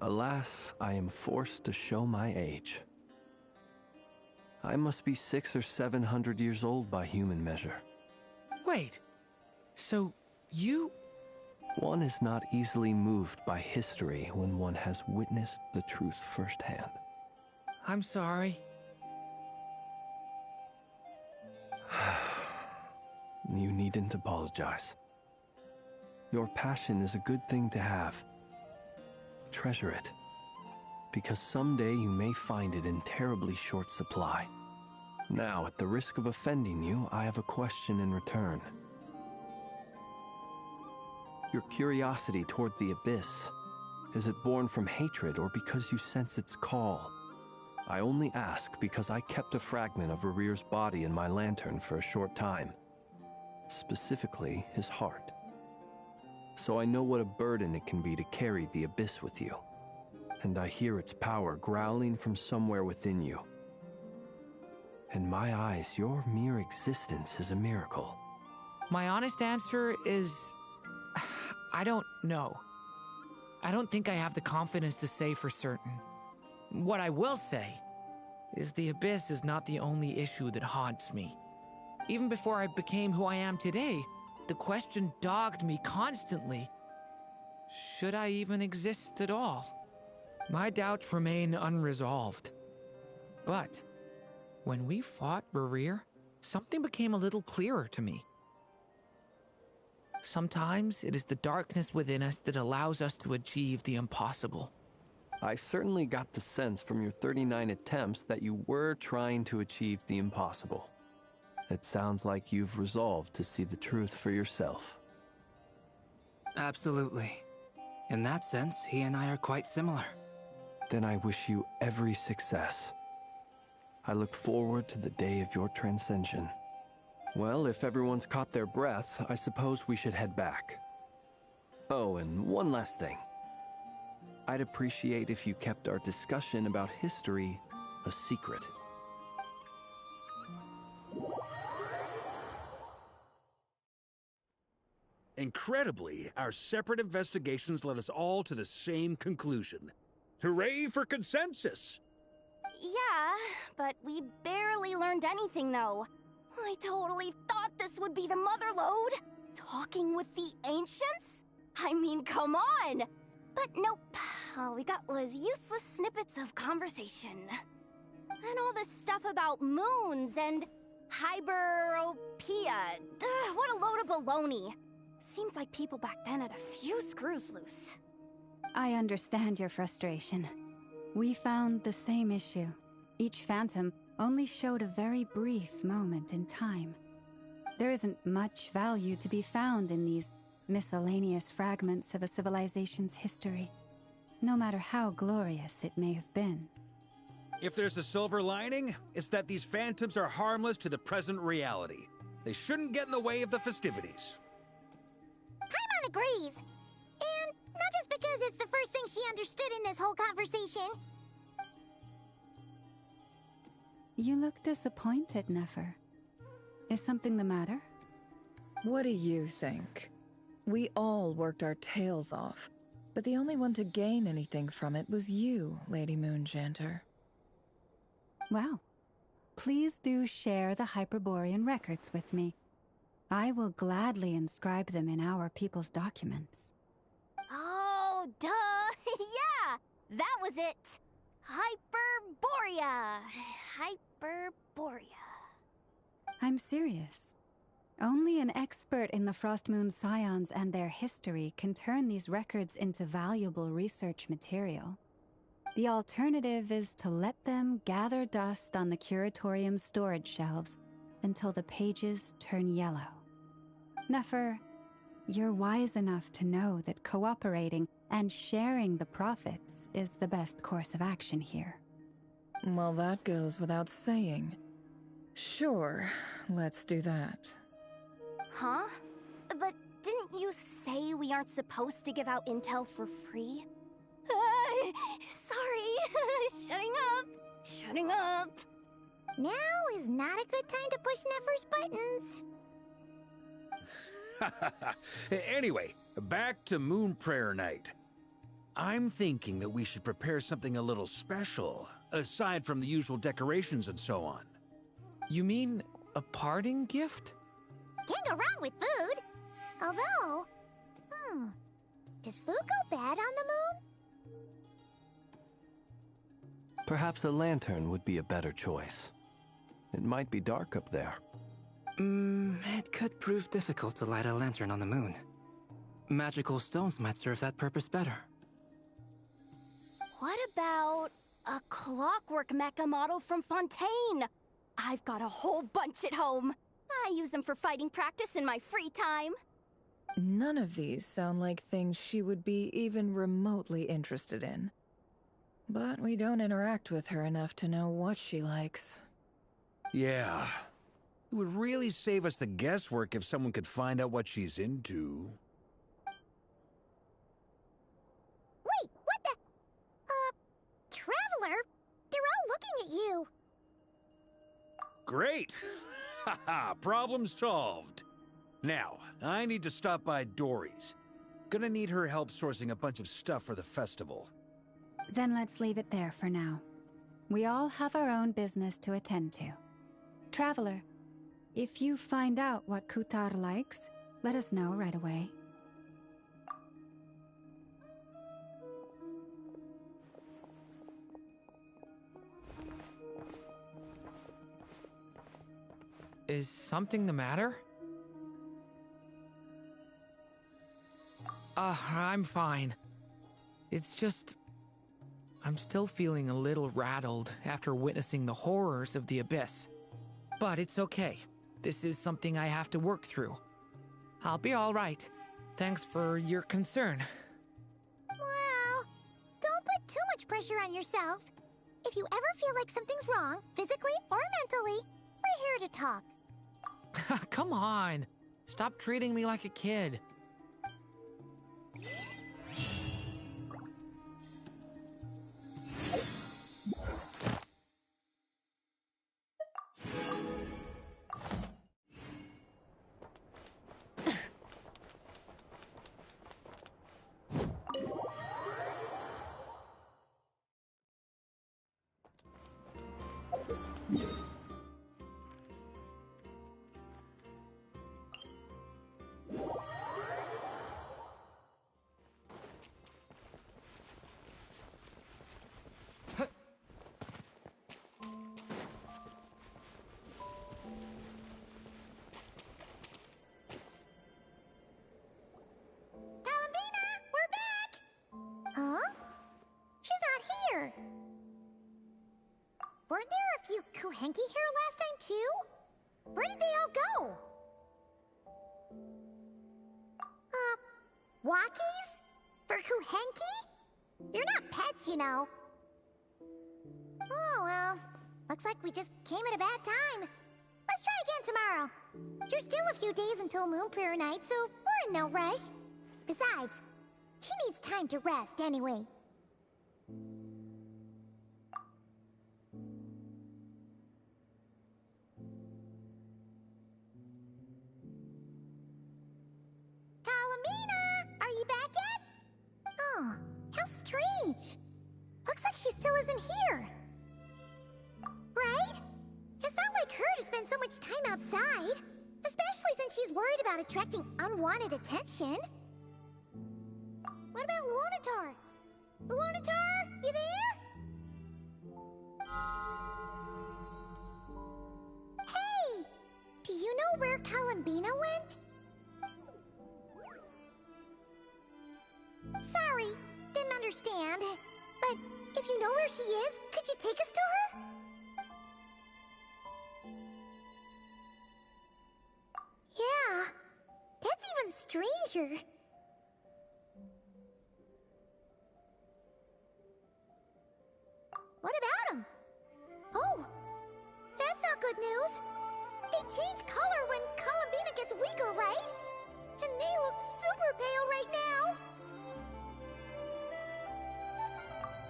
Alas, I am forced to show my age. I must be 600 or 700 years old by human measure. Wait, so you... One is not easily moved by history when one has witnessed the truth firsthand. I'm sorry. You needn't apologize. Your passion is a good thing to have. Treasure it, because someday you may find it in terribly short supply. Now, at the risk of offending you, I have a question in return. Your curiosity toward the Abyss, is it born from hatred or because you sense its call? I only ask because I kept a fragment of Rere's body in my lantern for a short time. Specifically, his heart. So I know what a burden it can be to carry the Abyss with you. And I hear its power growling from somewhere within you. In my eyes, your mere existence is a miracle. My honest answer is... I don't know. I don't think I have the confidence to say for certain. What I will say is the Abyss is not the only issue that haunts me. Even before I became who I am today, the question dogged me constantly. Should I even exist at all? My doubts remain unresolved. But when we fought Rerir, something became a little clearer to me. Sometimes it is the darkness within us that allows us to achieve the impossible. I certainly got the sense from your 39 attempts that you were trying to achieve the impossible. It sounds like you've resolved to see the truth for yourself. Absolutely. In that sense, he and I are quite similar. Then I wish you every success. I look forward to the day of your transcension. Well, if everyone's caught their breath, I suppose we should head back. Oh, and one last thing. I'd appreciate if you kept our discussion about history a secret. Incredibly, our separate investigations led us all to the same conclusion. Hooray for consensus! Yeah, but we barely learned anything, though. I totally thought this would be the mother lode. Talking with the ancients? I mean, come on! But nope. All we got was useless snippets of conversation. And all this stuff about moons and hyperopia. What a load of baloney. Seems like people back then had a few screws loose. I understand your frustration. We found the same issue. Each phantom only showed a very brief moment in time. There isn't much value to be found in these miscellaneous fragments of a civilization's history, no matter how glorious it may have been. If there's a silver lining, it's that these phantoms are harmless to the present reality. They shouldn't get in the way of the festivities. Paimon agrees. And not just because it's the first thing she understood in this whole conversation. You look disappointed, Nefer. Is something the matter? What do you think? We all worked our tails off, but the only one to gain anything from it was you, Lady Moonjanter. Well, please do share the Hyperborean records with me. I will gladly inscribe them in our people's documents. Oh, duh! Yeah! That was it! Hyperborea. Hyperborea. I'm serious. Only an expert in the Frostmoon Scions and their history can turn these records into valuable research material. The alternative is to let them gather dust on the Curatorium's storage shelves until the pages turn yellow. Nefer, you're wise enough to know that cooperating and sharing the profits is the best course of action here. Well, that goes without saying. Sure, let's do that. Huh? But didn't you say we aren't supposed to give out intel for free? Sorry. Shutting up. Now is not a good time to push Nefer's buttons. Anyway, back to Moon Prayer Night. I'm thinking that we should prepare something a little special, aside from the usual decorations and so on. You mean a parting gift? Can't go wrong with food. Although, does food go bad on the moon? Perhaps a lantern would be a better choice. It might be dark up there. It could prove difficult to light a lantern on the moon. Magical stones might serve that purpose better. What about a clockwork mecha model from Fontaine? I've got a whole bunch at home. I use them for fighting practice in my free time. None of these sound like things she would be even remotely interested in. But we don't interact with her enough to know what she likes. Yeah. It would really save us the guesswork if someone could find out what she's into. Wait, what the? Traveler? They're all looking at you. Great! Haha, problem solved. Now, I need to stop by Dory's. Gonna need her help sourcing a bunch of stuff for the festival. Then let's leave it there for now. We all have our own business to attend to. Traveler, if you find out what Kutar likes, let us know right away. Is something the matter? I'm fine. It's just... I'm still feeling a little rattled after witnessing the horrors of the Abyss. But it's okay. This is something I have to work through. I'll be all right. Thanks for your concern. Well, don't put too much pressure on yourself. If you ever feel like something's wrong, physically or mentally, we're here to talk. Come on. Stop treating me like a kid. Weren't there a few Kuhenki here last time, too? Where did they all go? Walkies? For Kuhenki? You're not pets, you know. Oh, well. Looks like we just came at a bad time. Let's try again tomorrow. There's still a few days until Moon Prayer Night, so we're in no rush. Besides, she needs time to rest anyway. Kalamina! Are you back yet? Oh, how strange. Looks like she still isn't here. Right? It's not like her to spend so much time outside. Especially since she's worried about attracting unwanted attention. What about Luonatar? Luonatar, you there? Hey! Do you know where Columbina went? Sorry, didn't understand. But if you know where she is, could you take us to her? Yeah, that's even stranger. What about him? Oh, that's not good news. They change color when Columbina gets weaker, right? And they look super pale right now.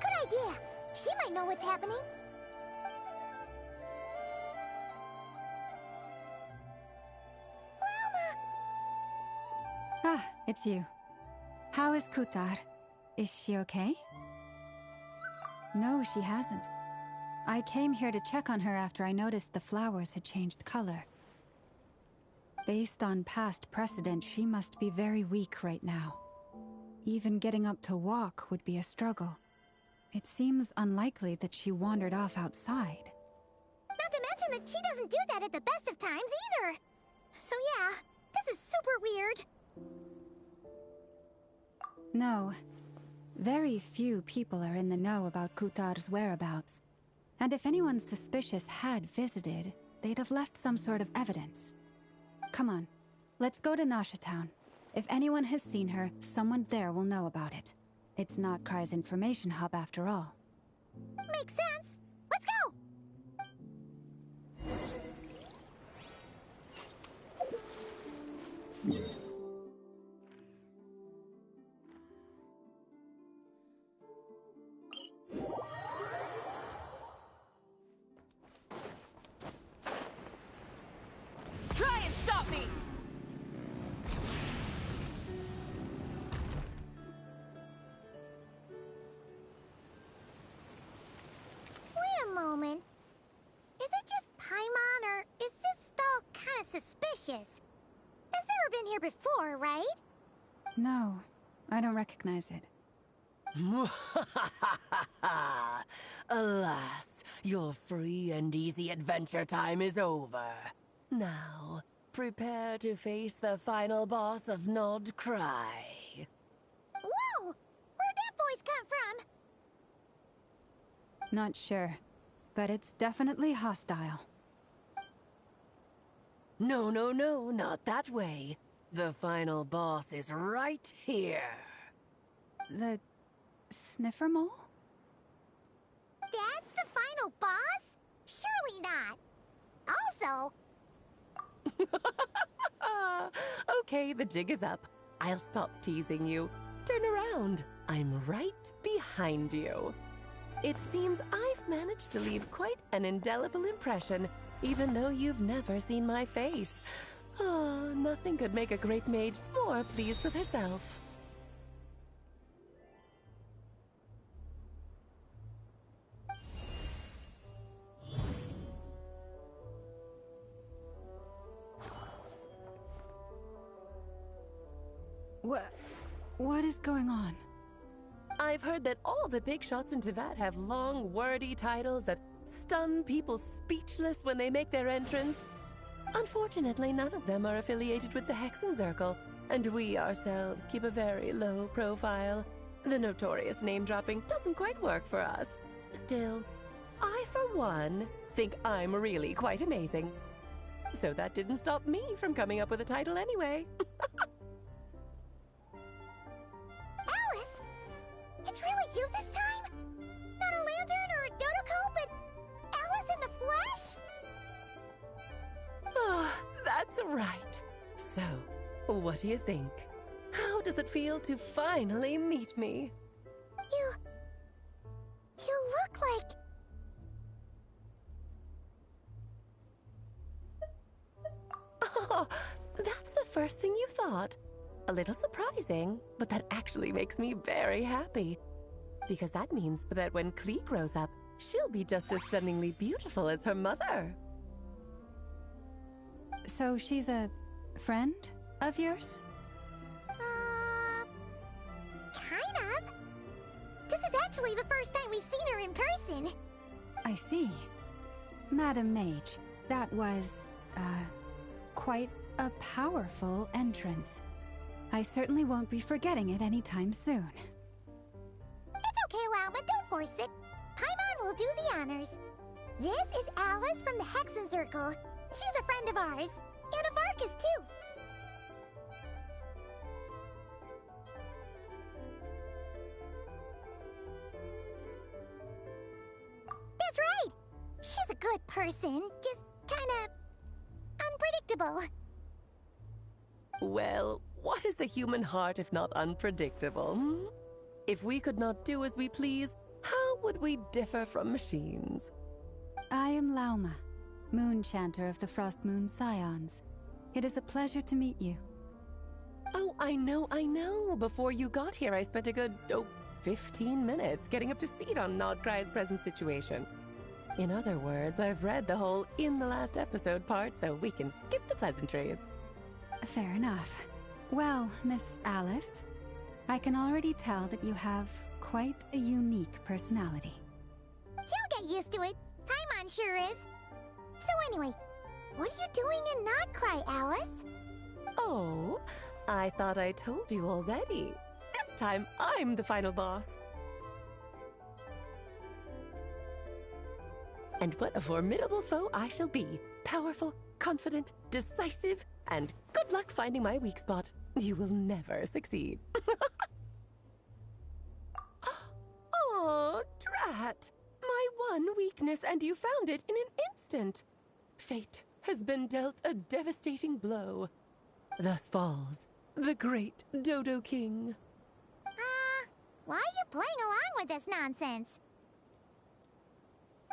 Good idea. She might know what's happening. Ah, it's you. How is Kutar? Is she okay? No, she hasn't. I came here to check on her after I noticed the flowers had changed color. Based on past precedent, she must be very weak right now. Even getting up to walk would be a struggle. It seems unlikely that she wandered off outside. Not to mention that she doesn't do that at the best of times either. So yeah, this is super weird. No. Very few people are in the know about Kutar's whereabouts. And if anyone suspicious had visited, they'd have left some sort of evidence. Come on, let's go to Nasha Town. If anyone has seen her, someone there will know about it. It's not Cry's information hub after all. Makes sense. Let's go! Try and stop me! Wait a moment. Is it just Paimon, or is this stall kind of suspicious? It's never been here before, right? No, I don't recognize it. Alas, your free and easy adventure time is over. Now, prepare to face the final boss of Nod Cry. Whoa! Where'd that voice come from? Not sure, but it's definitely hostile. No, no, no, not that way. The final boss is right here. The sniffer mole? That's the final boss? Surely not. Also... Okay, the jig is up. I'll stop teasing you. Turn around. I'm right behind you. It seems I've managed to leave quite an indelible impression, even though you've never seen my face. Oh, nothing could make a great mage more pleased with herself. What is going on? I've heard that all the big shots in Teyvat have long, wordy titles that stun people speechless when they make their entrance. Unfortunately, none of them are affiliated with the Hexenzirkel, and we ourselves keep a very low profile. The notorious name-dropping doesn't quite work for us. Still, I, for one, think I'm really quite amazing. So that didn't stop me from coming up with a title anyway. Alice! It's really you this time? Not a lantern or a Dodoko, but Alice in the flesh? Oh, that's right. So, what do you think? How does it feel to finally meet me? You look like... Oh, that's the first thing you thought. A little surprising, but that actually makes me very happy. Because that means that when Klee grows up, she'll be just as stunningly beautiful as her mother. So she's a friend of yours? Kind of. This is actually the first time we've seen her in person. I see. Madam Mage, that was, quite a powerful entrance. I certainly won't be forgetting it anytime soon. It's okay, Lauma, don't force it. Paimon will do the honors. This is Alice from the Hexen Circle. She's a friend of ours. And of Arcus, too. That's right. She's a good person, just kinda unpredictable. Well, what is the human heart if not unpredictable? Hmm? If we could not do as we please, how would we differ from machines? I am Lauma, Moon Chanter of the Frost Moon Scions. It is a pleasure to meet you. Oh, I know. Before you got here, I spent a good, 15 minutes getting up to speed on Nodcry's present situation. In other words, I've read the whole in the last episode part, so we can skip the pleasantries. Fair enough. Well, Miss Alice, I can already tell that you have quite a unique personality. He'll get used to it. Paimon sure is. So anyway, what are you doing in Nodcry, Alice? Oh, I thought I told you already. This time, I'm the final boss. And what a formidable foe I shall be. Powerful, confident, decisive, and good luck finding my weak spot. You will never succeed. Oh, drat! My one weakness, and you found it in an instant. Fate has been dealt a devastating blow. Thus falls the great Dodo King. Why are you playing along with this nonsense?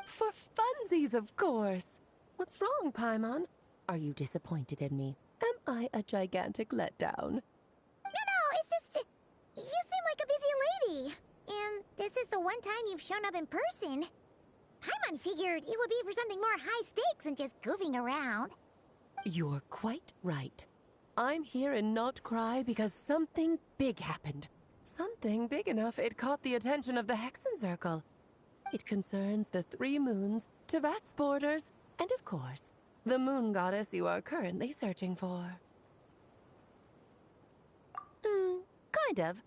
For funsies, of course. What's wrong, Paimon? Are you disappointed in me? Am I a gigantic letdown? No, it's just... You seem like a busy lady. And this is the one time you've shown up in person. Paimon figured it would be for something more high stakes than just goofing around. You're quite right. I'm here in Nodcry because something big happened. Something big enough it caught the attention of the Hexen Circle. It concerns the 3 moons, Tevat's borders, and of course, the moon goddess you are currently searching for. Kind of.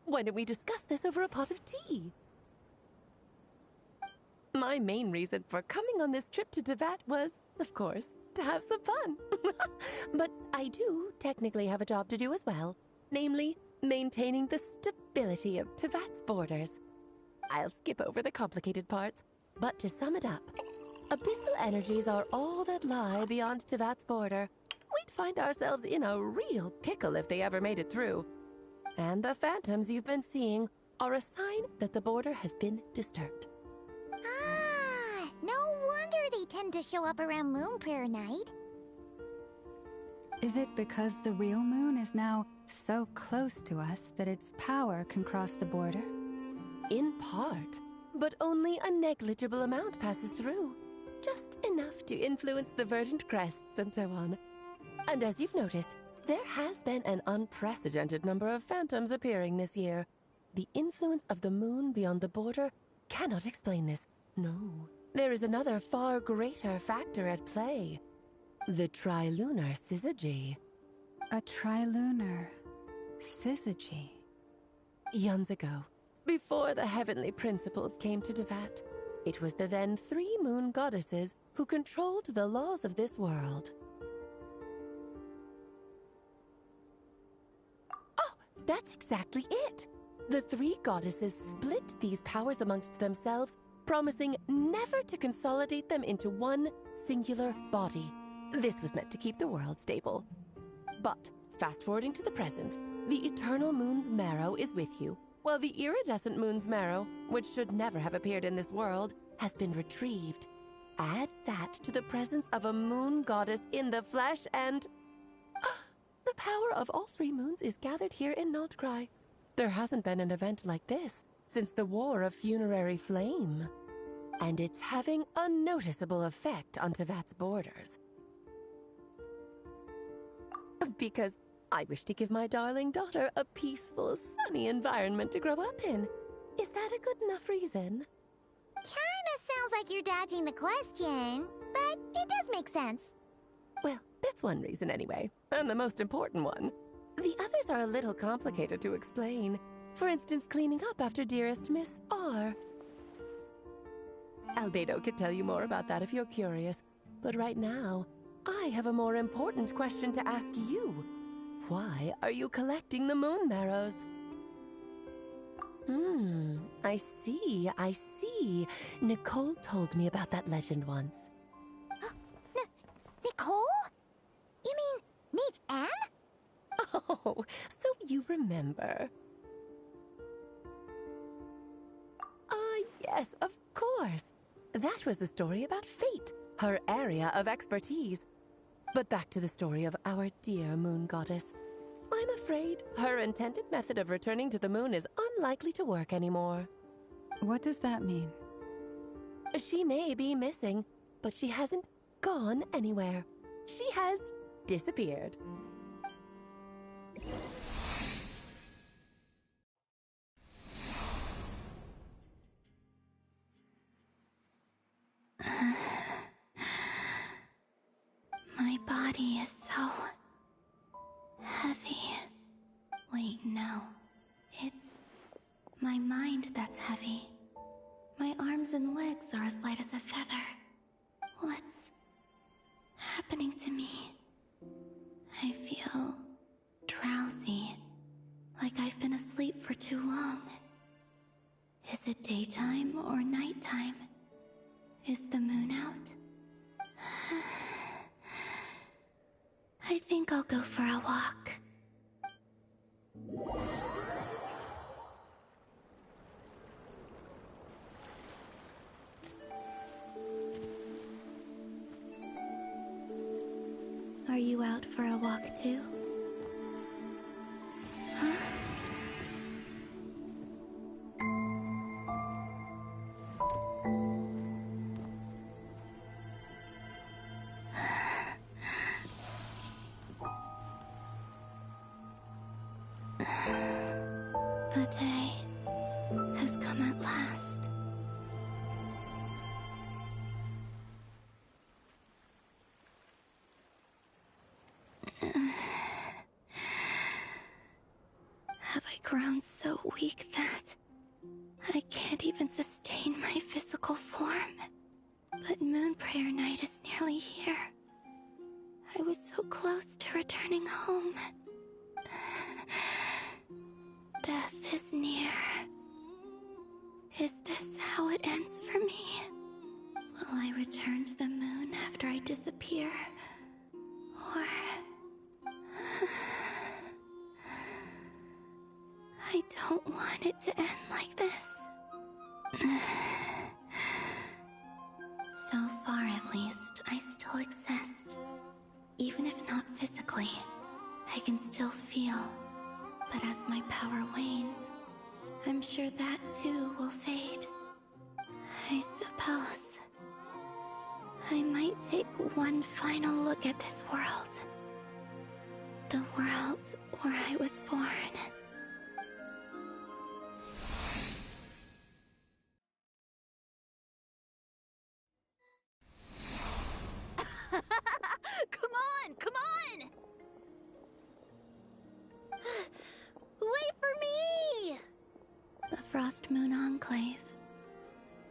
Why don't we discuss this over a pot of tea? My main reason for coming on this trip to Tevat was, of course, to have some fun. But I do technically have a job to do as well, namely, maintaining the stability of Tevat's borders. I'll skip over the complicated parts, but to sum it up, abyssal energies are all that lie beyond Tevat's border. We'd find ourselves in a real pickle if they ever made it through. And the phantoms you've been seeing are a sign that the border has been disturbed. No wonder they tend to show up around Moon Prayer Night. Is it because the real moon is now so close to us that its power can cross the border? In part, but only a negligible amount passes through. Just enough to influence the verdant crests and so on. And as you've noticed, there has been an unprecedented number of phantoms appearing this year. The influence of the moon beyond the border cannot explain this. No, there is another far greater factor at play. The trilunar syzygy. A trilunar syzygy? Eons ago, before the heavenly principles came to Tevat, it was the then 3 moon goddesses who controlled the laws of this world. Oh, that's exactly it! The 3 goddesses split these powers amongst themselves, promising never to consolidate them into one singular body. This was meant to keep the world stable. But, fast-forwarding to the present, the eternal moon's marrow is with you, while the iridescent moon's marrow, which should never have appeared in this world, has been retrieved. Add that to the presence of a moon goddess in the flesh and... the power of all 3 moons is gathered here in Nodcry. There hasn't been an event like this since the War of Funerary Flame. And it's having a noticeable effect on Tevat's borders. Because I wish to give my darling daughter a peaceful, sunny environment to grow up in. Is that a good enough reason? Kinda Sounds like you're dodging the question, but it does make sense. Well, that's one reason anyway, and the most important one. The others are a little complicated to explain. For instance, cleaning up after dearest Miss R. Albedo could tell you more about that if you're curious, but right now, I have a more important question to ask you. Why are you collecting the moon marrows? I see. Nicole told me about that legend once. Nicole? You mean Mage Anne? Oh, so you remember. Yes, of course. That was a story about fate, her area of expertise. But back to the story of our dear moon goddess. I'm afraid her intended method of returning to the moon is unlikely to work anymore. What does that mean? She may be missing, but she hasn't gone anywhere. She has disappeared. My body is so heavy. Wait, no. It's my mind that's heavy. My arms and legs are as light as a feather. What's happening to me? I feel drowsy, like I've been asleep for too long. Is it daytime or nighttime? Is the moon out? I think I'll go for a walk. Are you out for a walk too? Huh? The day has come at last. Have I grown so weak that I can't even sustain my physical form? But Moon Prayer Night is nearly here. I was so close to returning home. Death is near. Is this how it ends for me? Will I return to the moon after I disappear? Or... I don't want it to end like this. So far, at least, I still exist. Even if not physically, I can still feel. But as my power wanes, I'm sure that too will fade. I suppose I might take one final look at this world. The world where I was born. Come on! Wait for me! The Frost Moon Enclave.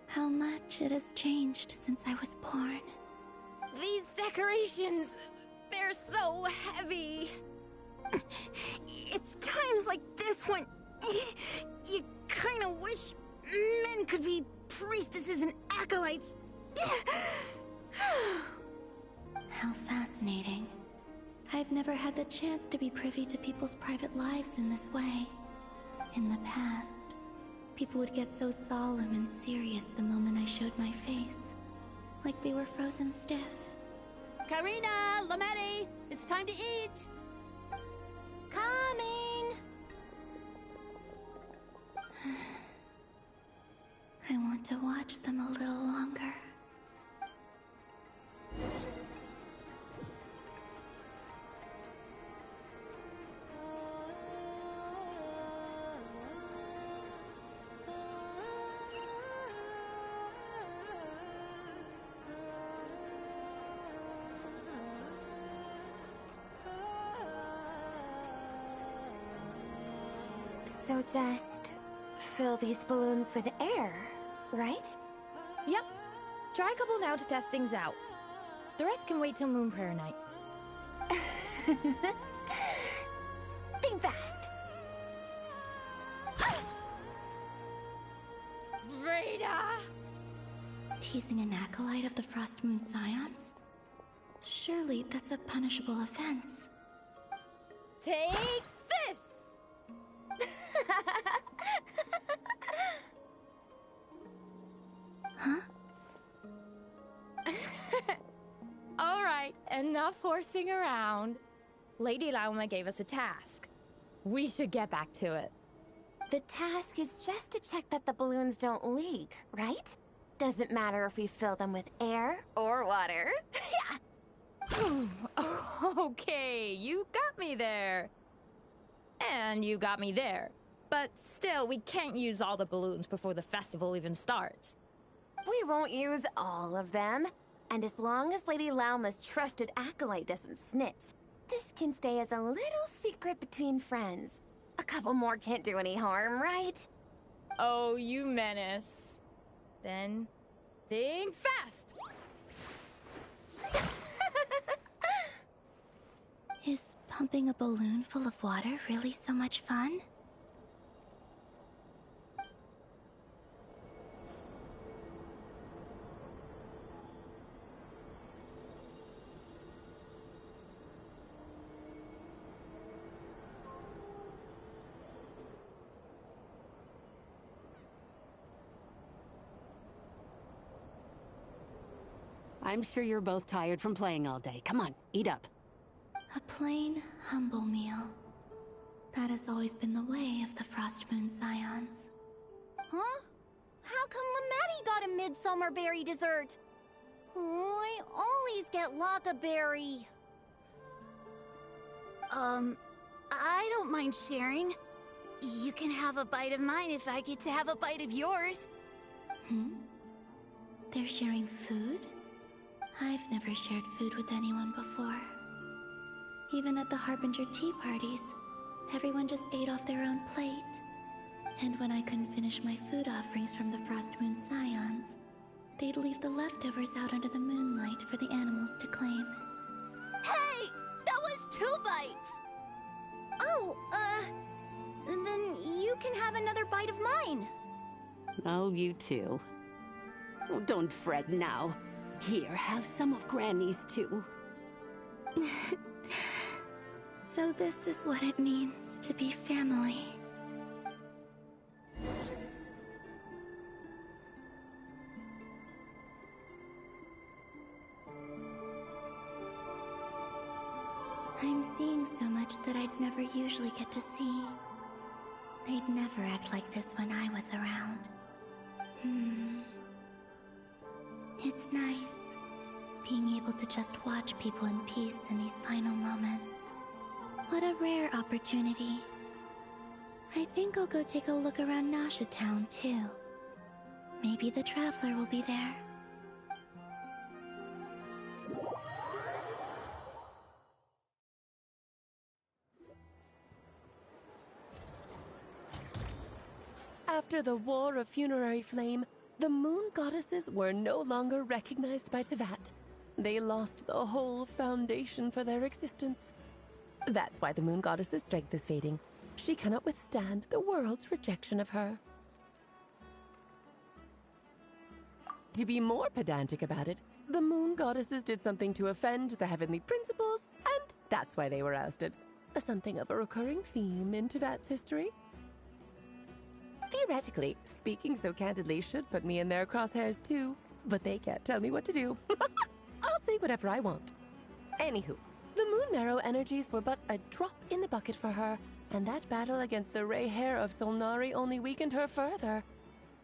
How much it has changed since I was born. These decorations, they're so heavy. It's times like this when you kind of wish men could be priestesses and acolytes. How fascinating. I've never had the chance to be privy to people's private lives in this way. In the past, people would get so solemn and serious the moment I showed my face. Like they were frozen stiff. Karina, Lametti, it's time to eat. Coming! I want to watch them a little longer. So just fill these balloons with air, right? Yep. Try a couple now to test things out. The rest can wait till Moon Prayer night. Think fast. Rita! Teasing an acolyte of the Frost Moon Scions? Surely that's a punishable offense. Take this! Huh? Alright, enough horsing around. Lady Lauma gave us a task. We should get back to it. The task is just to check that the balloons don't leak, right? Doesn't matter if we fill them with air or water. Okay, you got me there. And you got me there. But still, we can't use all the balloons before the festival even starts. We won't use all of them. And as long as Lady Lauma's trusted acolyte doesn't snitch, this can stay as a little secret between friends. A couple more can't do any harm, right? Oh, you menace. Then, think fast! Is pumping a balloon full of water really so much fun? I'm sure you're both tired from playing all day. Come on, eat up. A plain, humble meal. That has always been the way of the Frost Moon Scions. Huh? How come Lametti got a midsummer berry dessert? I always get Lockaberry. I don't mind sharing. You can have a bite of mine if I get to have a bite of yours. They're sharing food? I've never shared food with anyone before. Even at the Harbinger tea parties, everyone just ate off their own plate. And when I couldn't finish my food offerings from the Frost Moon Scions, they'd leave the leftovers out under the moonlight for the animals to claim. Hey! That was 2 bites! Oh, then you can have another bite of mine. Oh, you too. Oh, don't fret now. Here, have some of Granny's too. So this is what it means to be family. I'm seeing so much that I'd never usually get to see. They'd never act like this when I was around. It's nice, being able to just watch people in peace in these final moments. What a rare opportunity. I think I'll go take a look around Nasha Town, too. Maybe the Traveler will be there. After the War of Funerary Flame, the Moon Goddesses were no longer recognized by Tevat. They lost the whole foundation for their existence. That's why the Moon Goddess's strength is fading. She cannot withstand the world's rejection of her. To be more pedantic about it, the Moon Goddesses did something to offend the heavenly principles, and that's why they were ousted. Something of a recurring theme in Tevat's history. Theoretically, speaking so candidly should put me in their crosshairs too, but they can't tell me what to do. I'll say whatever I want. Anywho, the Moon Marrow energies were but a drop in the bucket for her, and that battle against the Ray Hair of Solnari only weakened her further.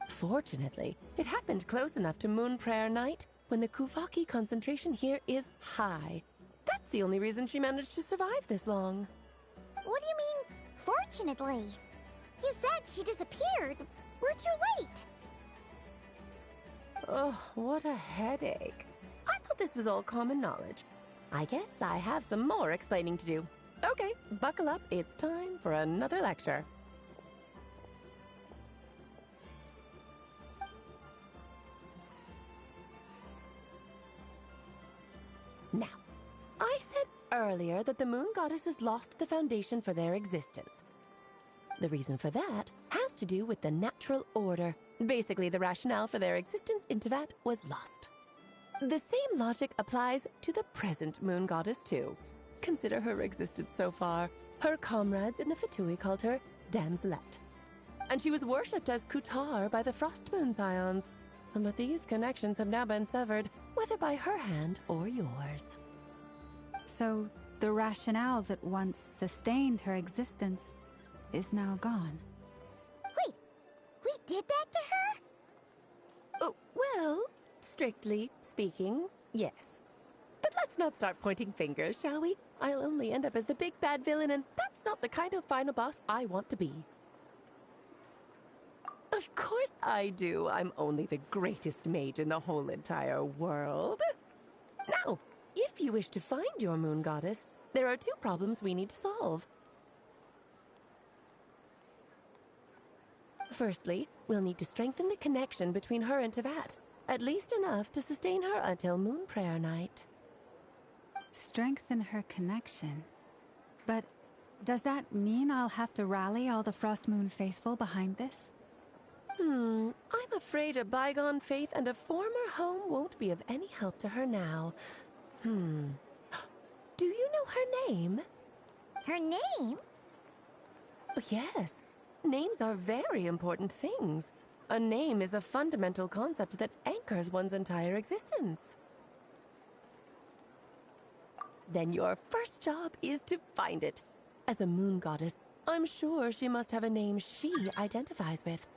Fortunately, it happened close enough to Moon Prayer Night, when the Kuvaki concentration here is high. That's the only reason she managed to survive this long. What do you mean, fortunately? You said she disappeared. We're too late. Oh, what a headache. I thought this was all common knowledge. I guess I have some more explaining to do. Okay, buckle up. It's time for another lecture. earlier that the moon goddesses lost the foundation for their existence. The reason for that has to do with the natural order. Basically, the rationale for their existence in Tevat was lost. The same logic applies to the present moon goddess, too. Consider her existence so far. Her comrades in the Fatui called her Damselette. And she was worshipped as Kutar by the Frost Moon Scions. But these connections have now been severed, whether by her hand or yours. So, the rationale that once sustained her existence is now gone. Wait, we did that to her? Oh, well, strictly speaking, yes. But let's not start pointing fingers, shall we? I'll only end up as the big bad villain, and that's not the kind of final boss I want to be. Of course I do. I'm only the greatest mage in the whole entire world. Now, if you wish to find your moon goddess, there are two problems we need to solve. Firstly, we'll need to strengthen the connection between her and Tevat, at least enough to sustain her until Moon Prayer Night. Strengthen her connection? But does that mean I'll have to rally all the Frost Moon faithful behind this? I'm afraid a bygone faith and a former home won't be of any help to her now. Do you know her name? Her name? Oh, yes. Names are very important things. A name is a fundamental concept that anchors one's entire existence. Then your first job is to find it. As a moon goddess, I'm sure she must have a name she identifies with.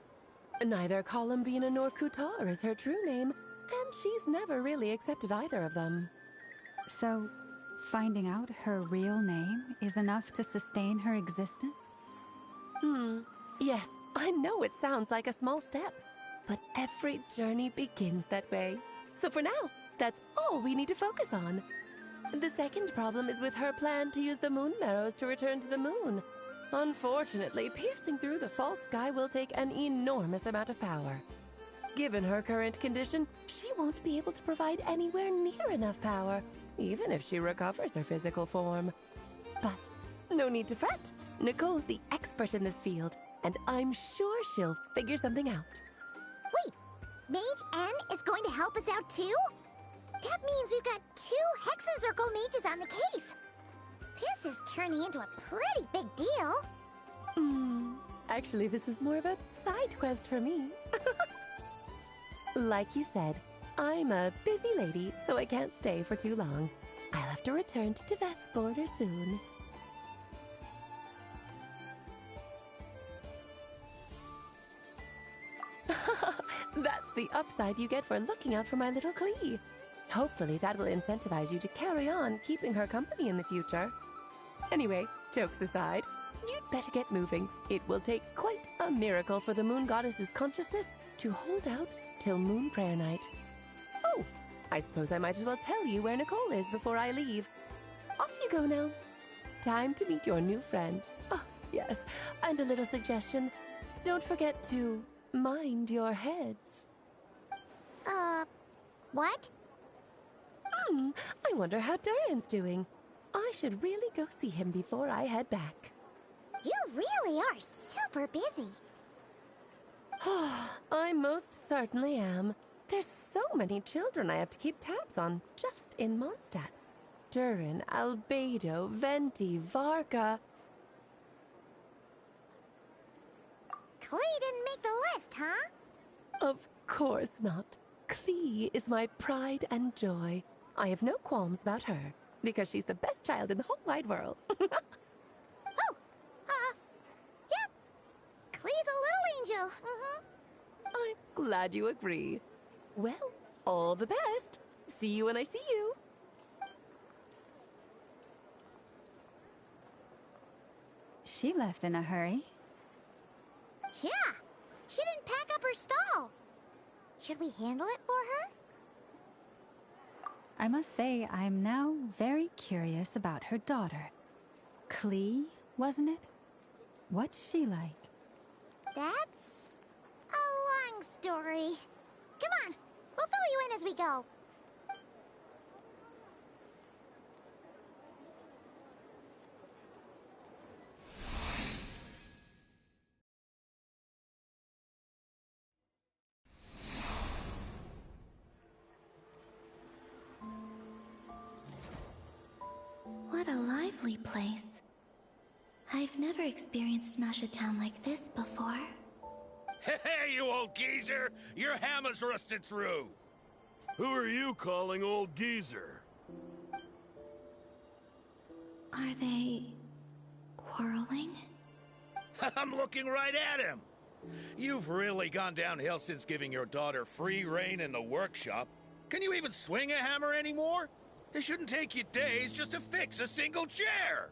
Neither Columbina nor Kutar is her true name, and she's never really accepted either of them. So, finding out her real name is enough to sustain her existence? Yes, I know it sounds like a small step, but every journey begins that way. So for now, that's all we need to focus on. The second problem is with her plan to use the moon marrows to return to the moon. Unfortunately, piercing through the false sky will take an enormous amount of power. Given her current condition, she won't be able to provide anywhere near enough power, even if she recovers her physical form. But no need to fret. Nicole's the expert in this field, and I'm sure she'll figure something out. Wait, Mage N is going to help us out too? That means we've got 2 Hexen Circle mages on the case. This is turning into a pretty big deal. Actually, this is more of a side quest for me. Like you said, I'm a busy lady, so I can't stay for too long. I'll have to return to Tevat's border soon. That's the upside you get for looking out for my little Klee. Hopefully that will incentivize you to carry on keeping her company in the future. Anyway, jokes aside, you'd better get moving. It will take quite a miracle for the moon goddess's consciousness to hold out till Moon Prayer Night. Oh, I suppose I might as well tell you where Nicole is before I leave. Off you go now. Time to meet your new friend. Oh, yes, and a little suggestion. Don't forget to mind your heads. What? I wonder how Durin's doing. I should really go see him before I head back. You really are super busy. I most certainly am. There's so many children I have to keep tabs on just in Mondstadt. Durin, Albedo, Venti, Varka. Klee didn't make the list, huh? Of course not. Klee is my pride and joy. I have no qualms about her, because she's the best child in the whole wide world. Yep. Klee's a little angel. I'm glad you agree. Well, all the best. See you when I see you. She left in a hurry. Yeah, she didn't pack up her stall. Should we handle it for her? I must say, I'm now very curious about her daughter. Klee, wasn't it? What's she like? That's a long story. Come on, we'll fill you in as we go. I've never experienced Nasha Town like this before. Hey, you old geezer! Your hammer's rusted through! Who are you calling old geezer? Are they quarreling? I'm looking right at him! You've really gone downhill since giving your daughter free rein in the workshop. Can you even swing a hammer anymore? It shouldn't take you days just to fix a single chair!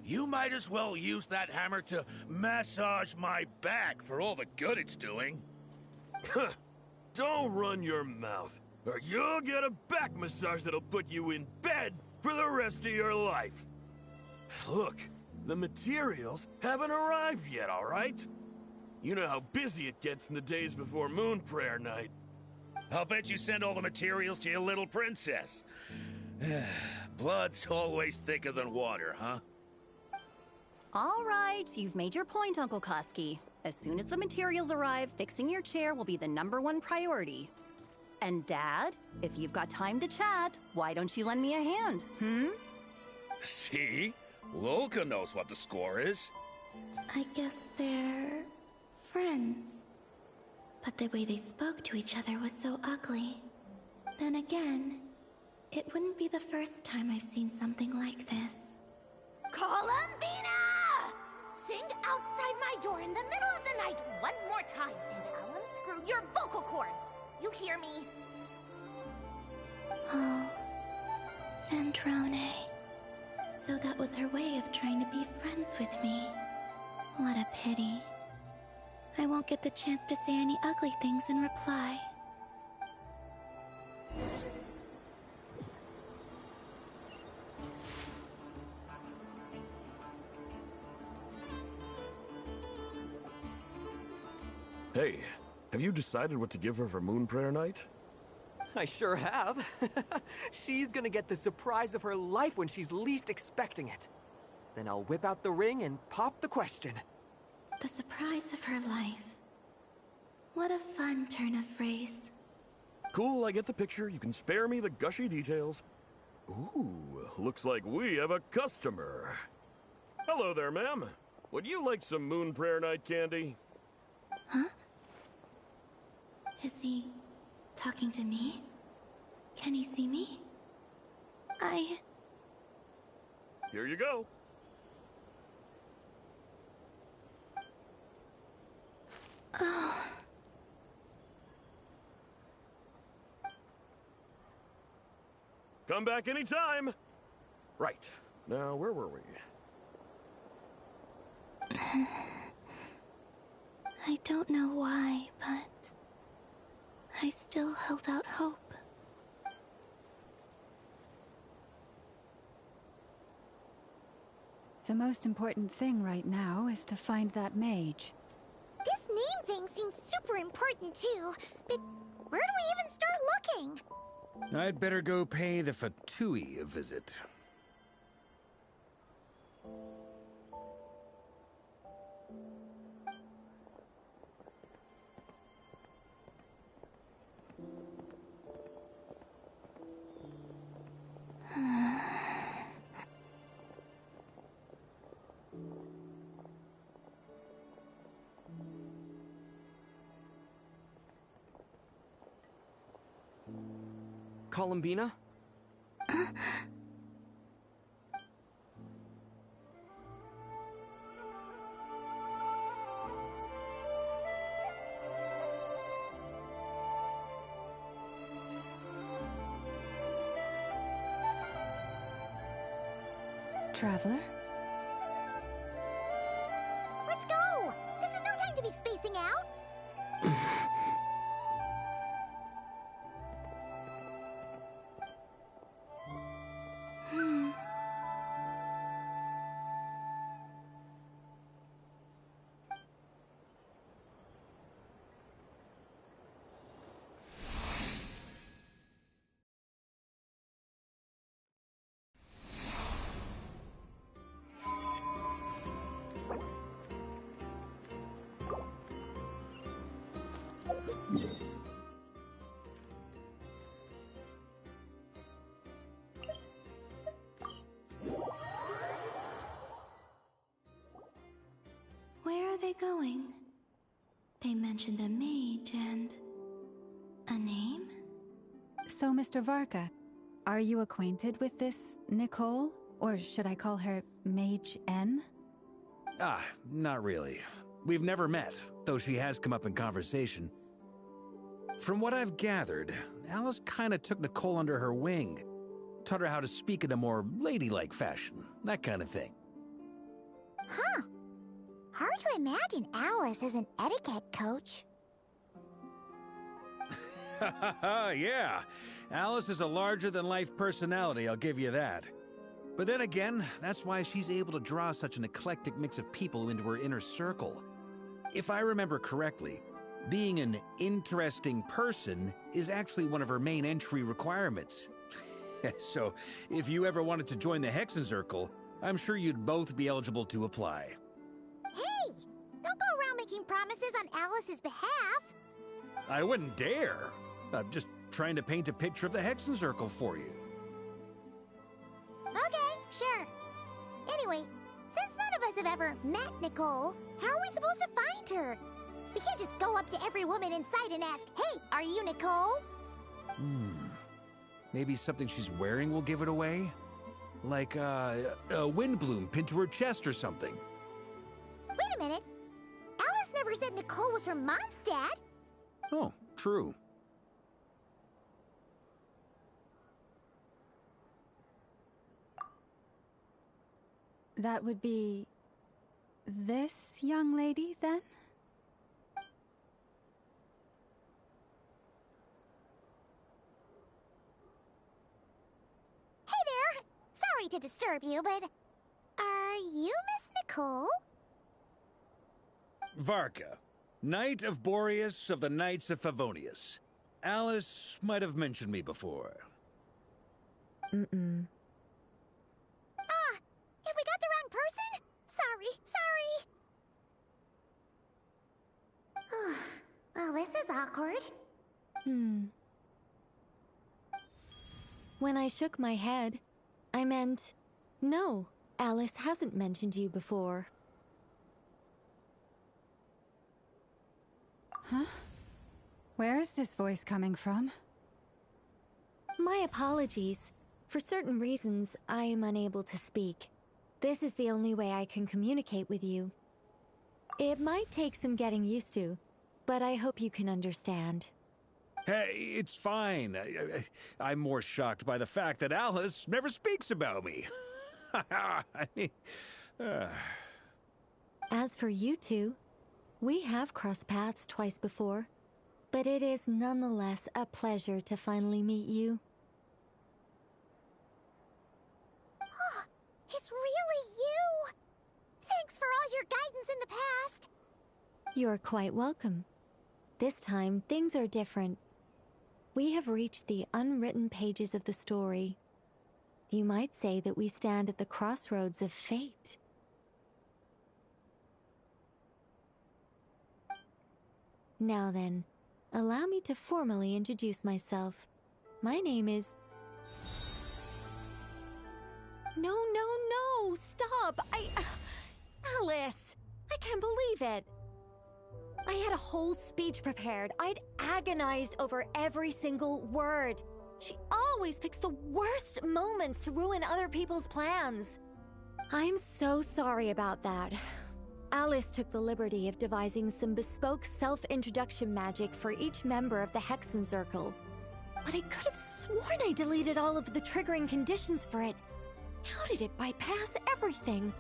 You might as well use that hammer to massage my back for all the good it's doing. Don't run your mouth, or you'll get a back massage that'll put you in bed for the rest of your life. Look, the materials haven't arrived yet, all right? You know how busy it gets in the days before Moon Prayer Night. I'll bet you send all the materials to your little princess. Blood's always thicker than water, huh? All right, you've made your point, Uncle Koski. As soon as the materials arrive, fixing your chair will be the #1 priority. And Dad, if you've got time to chat, why don't you lend me a hand, See? Lolka knows what the score is. I guess they're friends. But the way they spoke to each other was so ugly. Then again, it wouldn't be the first time I've seen something like this. Columbina! Sing outside my door in the middle of the night one more time, and I'll unscrew your vocal cords. You hear me? Oh, Zandrone. So that was her way of trying to be friends with me. What a pity. I won't get the chance to say any ugly things in reply. Hey, have you decided what to give her for Moon Prayer Night? I sure have. She's gonna get the surprise of her life when she's least expecting it. Then I'll whip out the ring and pop the question. The surprise of her life. What a fun turn of phrase. Cool, I get the picture. You can spare me the gushy details. Ooh, looks like we have a customer. Hello there, ma'am. Would you like some Moon Prayer Night candy? Huh? Is he talking to me? Can he see me? Here you go. Oh. Come back anytime. Right. Now, where were we? I don't know why, but I still held out hope. The most important thing right now is to find that mage. This name thing seems super important too, but where do we even start looking? I'd better go pay the Fatui a visit. Columbina? Traveler? Let's go! This is no time to be spacing out! Where are they going? They mentioned a mage and... a name? So, Mr. Varka, are you acquainted with this Nicole? Or should I call her Mage N? Not really. We've never met, though she has come up in conversation. From what I've gathered, Alice kinda took Nicole under her wing. Taught her how to speak in a more ladylike fashion, that kind of thing. Huh. Hard to imagine Alice as an etiquette coach. Yeah, Alice is a larger-than-life personality, I'll give you that. But then again, that's why she's able to draw such an eclectic mix of people into her inner circle. If I remember correctly, being an interesting person is actually one of her main entry requirements. So, if you ever wanted to join the Hexenzirkel, I'm sure you'd both be eligible to apply. Hey! Don't go around making promises on Alice's behalf! I wouldn't dare. I'm just trying to paint a picture of the Hexenzirkel for you. Okay, sure. Anyway, since none of us have ever met Nicole, how are we supposed to find her? We can't just go up to every woman in sight and ask, "Hey, are you Nicole?" Maybe something she's wearing will give it away? Like, a windbloom pinned to her chest or something. Wait a minute. Alice never said Nicole was from Mondstadt. Oh, true. That would be... this young lady, then? Hey there! Sorry to disturb you, but... are you Miss Nicole? Varka, Knight of Boreas of the Knights of Favonius. Alice might have mentioned me before. Mm-mm. Have we got the wrong person? Sorry. Well, this is awkward. When I shook my head, I meant, no, Alice hasn't mentioned you before. Huh? Where is this voice coming from? My apologies. For certain reasons, I am unable to speak. This is the only way I can communicate with you. It might take some getting used to, but I hope you can understand. Hey, it's fine. I'm more shocked by the fact that Alice never speaks about me. I mean... As for you two, we have crossed paths twice before, but it is nonetheless a pleasure to finally meet you. It's really you! Thanks for all your guidance in the past! You're quite welcome. This time, things are different. We have reached the unwritten pages of the story. You might say that we stand at the crossroads of fate. Now then, allow me to formally introduce myself. My name is... No, stop! Alice! I can't believe it! I had a whole speech prepared. I'd agonized over every single word. She always picks the worst moments to ruin other people's plans. I'm so sorry about that. Alice took the liberty of devising some bespoke self-introduction magic for each member of the Hexenzirkel. But I could have sworn I deleted all of the triggering conditions for it. How did it bypass everything?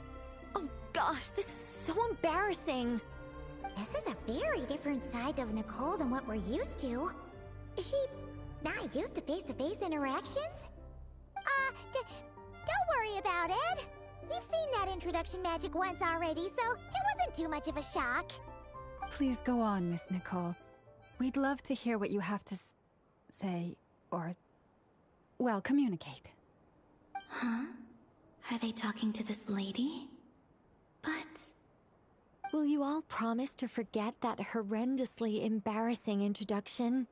Oh gosh, this is so embarrassing. This is a very different side of Nicole than what we're used to. Is she not used to face-to-face interactions? Don't worry about it. We've seen that introduction magic once already, so it wasn't too much of a shock. Please go on, Miss Nicole. We'd love to hear what you have to say, or... well, communicate. Huh? Are they talking to this lady? But... will you all promise to forget that horrendously embarrassing introduction?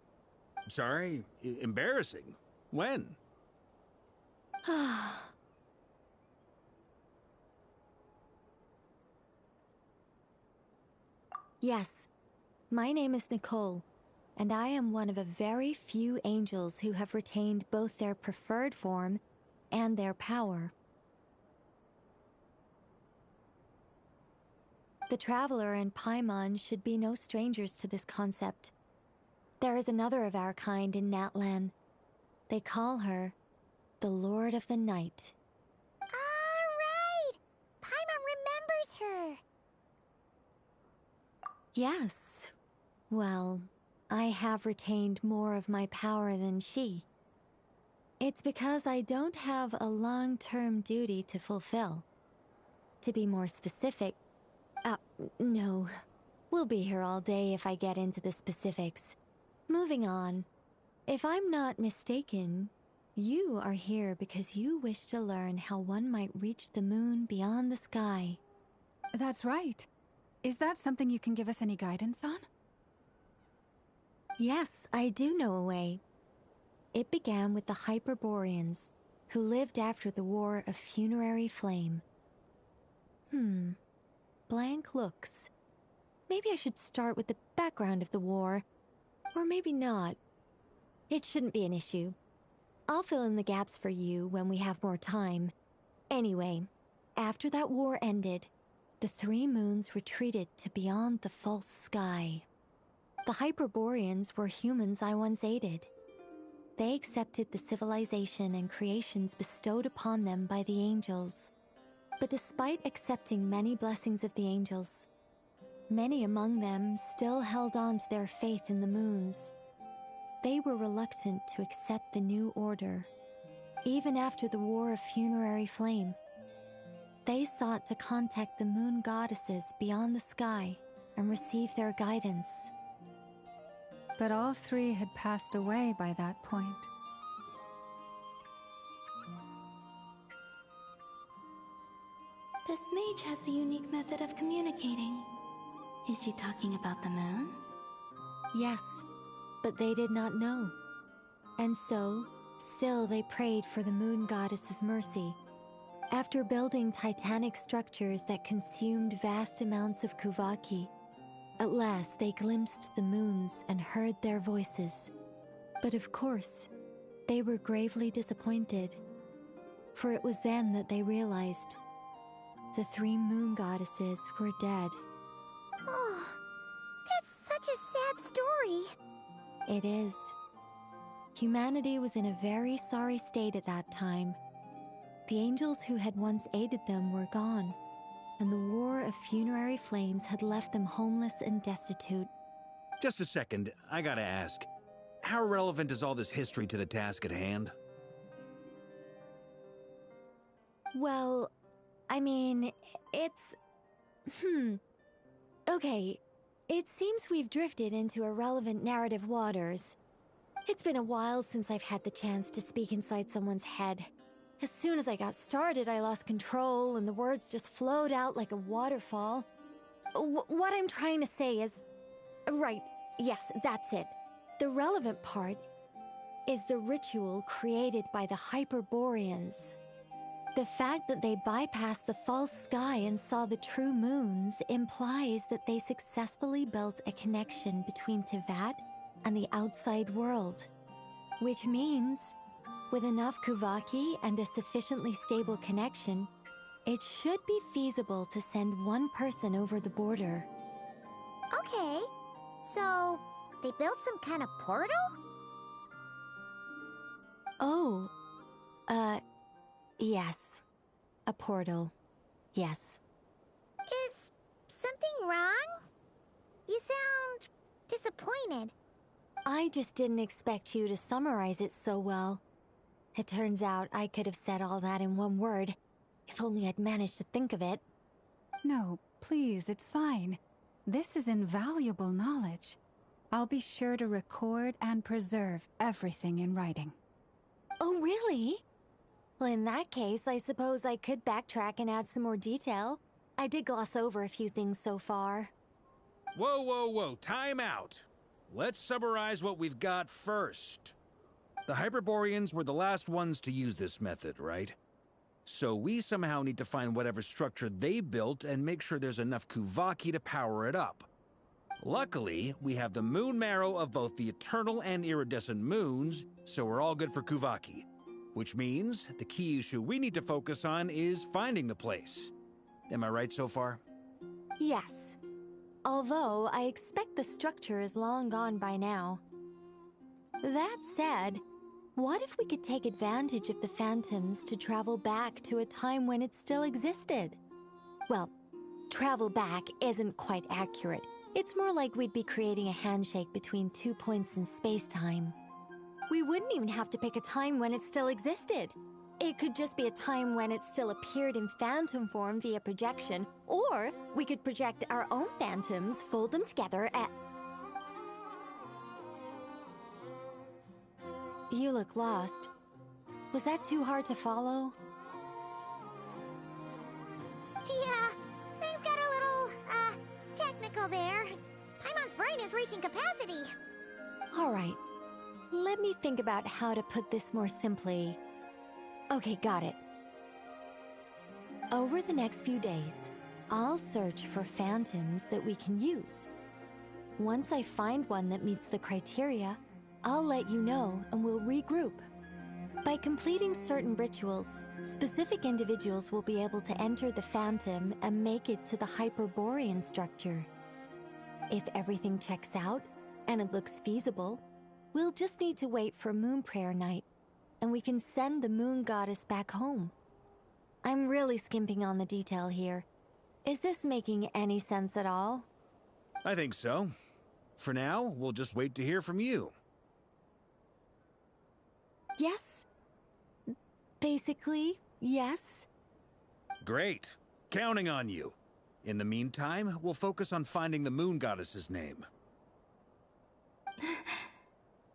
Sorry? Embarrassing? When? Yes. My name is Nicole, and I am one of a very few angels who have retained both their preferred form and their power. The Traveler and Paimon should be no strangers to this concept. There is another of our kind in Natlan. They call her the Lord of the Night. Right! Paimon remembers her! Yes. Well, I have retained more of my power than she. It's because I don't have a long-term duty to fulfill. To be more specific, no. We'll be here all day if I get into the specifics. Moving on. If I'm not mistaken, you are here because you wish to learn how one might reach the moon beyond the sky. That's right. Is that something you can give us any guidance on? Yes, I do know a way. It began with the Hyperboreans, who lived after the War of Funerary Flame. Blank looks. Maybe I should start with the background of the war. Or maybe not. It shouldn't be an issue. I'll fill in the gaps for you when we have more time. Anyway, after that war ended, the three moons retreated to beyond the false sky. The Hyperboreans were humans I once aided. They accepted the civilization and creations bestowed upon them by the angels. But despite accepting many blessings of the angels, many among them still held on to their faith in the moons. They were reluctant to accept the new order, even after the War of Funerary Flame. They sought to contact the moon goddesses beyond the sky and receive their guidance. But all three had passed away by that point. This mage has a unique method of communicating. Is she talking about the moons? Yes, but they did not know. And so, still they prayed for the moon goddess's mercy. After building titanic structures that consumed vast amounts of Kuvaki, at last they glimpsed the moons and heard their voices. But of course, they were gravely disappointed. For it was then that they realized the three moon goddesses were dead. Oh, that's such a sad story. It is. Humanity was in a very sorry state at that time. The angels who had once aided them were gone, and the War of Funerary Flames had left them homeless and destitute. Just a second, I gotta ask. How relevant is all this history to the task at hand? Well, I mean, it's... Okay, it seems we've drifted into irrelevant narrative waters. It's been a while since I've had the chance to speak inside someone's head. As soon as I got started, I lost control, and the words just flowed out like a waterfall. What I'm trying to say is... Right, yes, that's it. The relevant part is the ritual created by the Hyperboreans. The fact that they bypassed the false sky and saw the true moons implies that they successfully built a connection between Teyvat and the outside world. Which means, with enough Kuvaki and a sufficiently stable connection, it should be feasible to send one person over the border. Okay, so they built some kind of portal? Oh, yes. A portal. Yes. Is something wrong? You sound disappointed. I just didn't expect you to summarize it so well. It turns out I could have said all that in one word, if only I'd managed to think of it. No, please, it's fine. This is invaluable knowledge. I'll be sure to record and preserve everything in writing. Oh, really? Well, in that case, I suppose I could backtrack and add some more detail. I did gloss over a few things so far. Whoa, time out. Let's summarize what we've got first. The Hyperboreans were the last ones to use this method, right? So we somehow need to find whatever structure they built and make sure there's enough Kuvaki to power it up. Luckily, we have the moon marrow of both the eternal and iridescent moons, so we're all good for Kuvaki. Which means the key issue we need to focus on is finding the place. Am I right so far? Yes. Although I expect the structure is long gone by now. That said, what if we could take advantage of the phantoms to travel back to a time when it still existed? Well, travel back isn't quite accurate. It's more like we'd be creating a handshake between 2 points in space-time. We wouldn't even have to pick a time when it still existed. It could just be a time when it still appeared in phantom form via projection, or we could project our own phantoms, fold them together, and... You look lost. Was that too hard to follow? Yeah, things got a little, technical there. Paimon's brain is reaching capacity. Alright. Let me think about how to put this more simply. Okay, got it. Over the next few days, I'll search for phantoms that we can use. Once I find one that meets the criteria, I'll let you know and we'll regroup. By completing certain rituals, specific individuals will be able to enter the phantom and make it to the Hyperborean structure. If everything checks out, and it looks feasible, we'll just need to wait for Moon Prayer Night, and we can send the Moon Goddess back home. I'm really skimping on the detail here. Is this making any sense at all? I think so. For now, we'll just wait to hear from you. Yes. Basically, yes. Great. Counting on you. In the meantime, we'll focus on finding the Moon Goddess's name.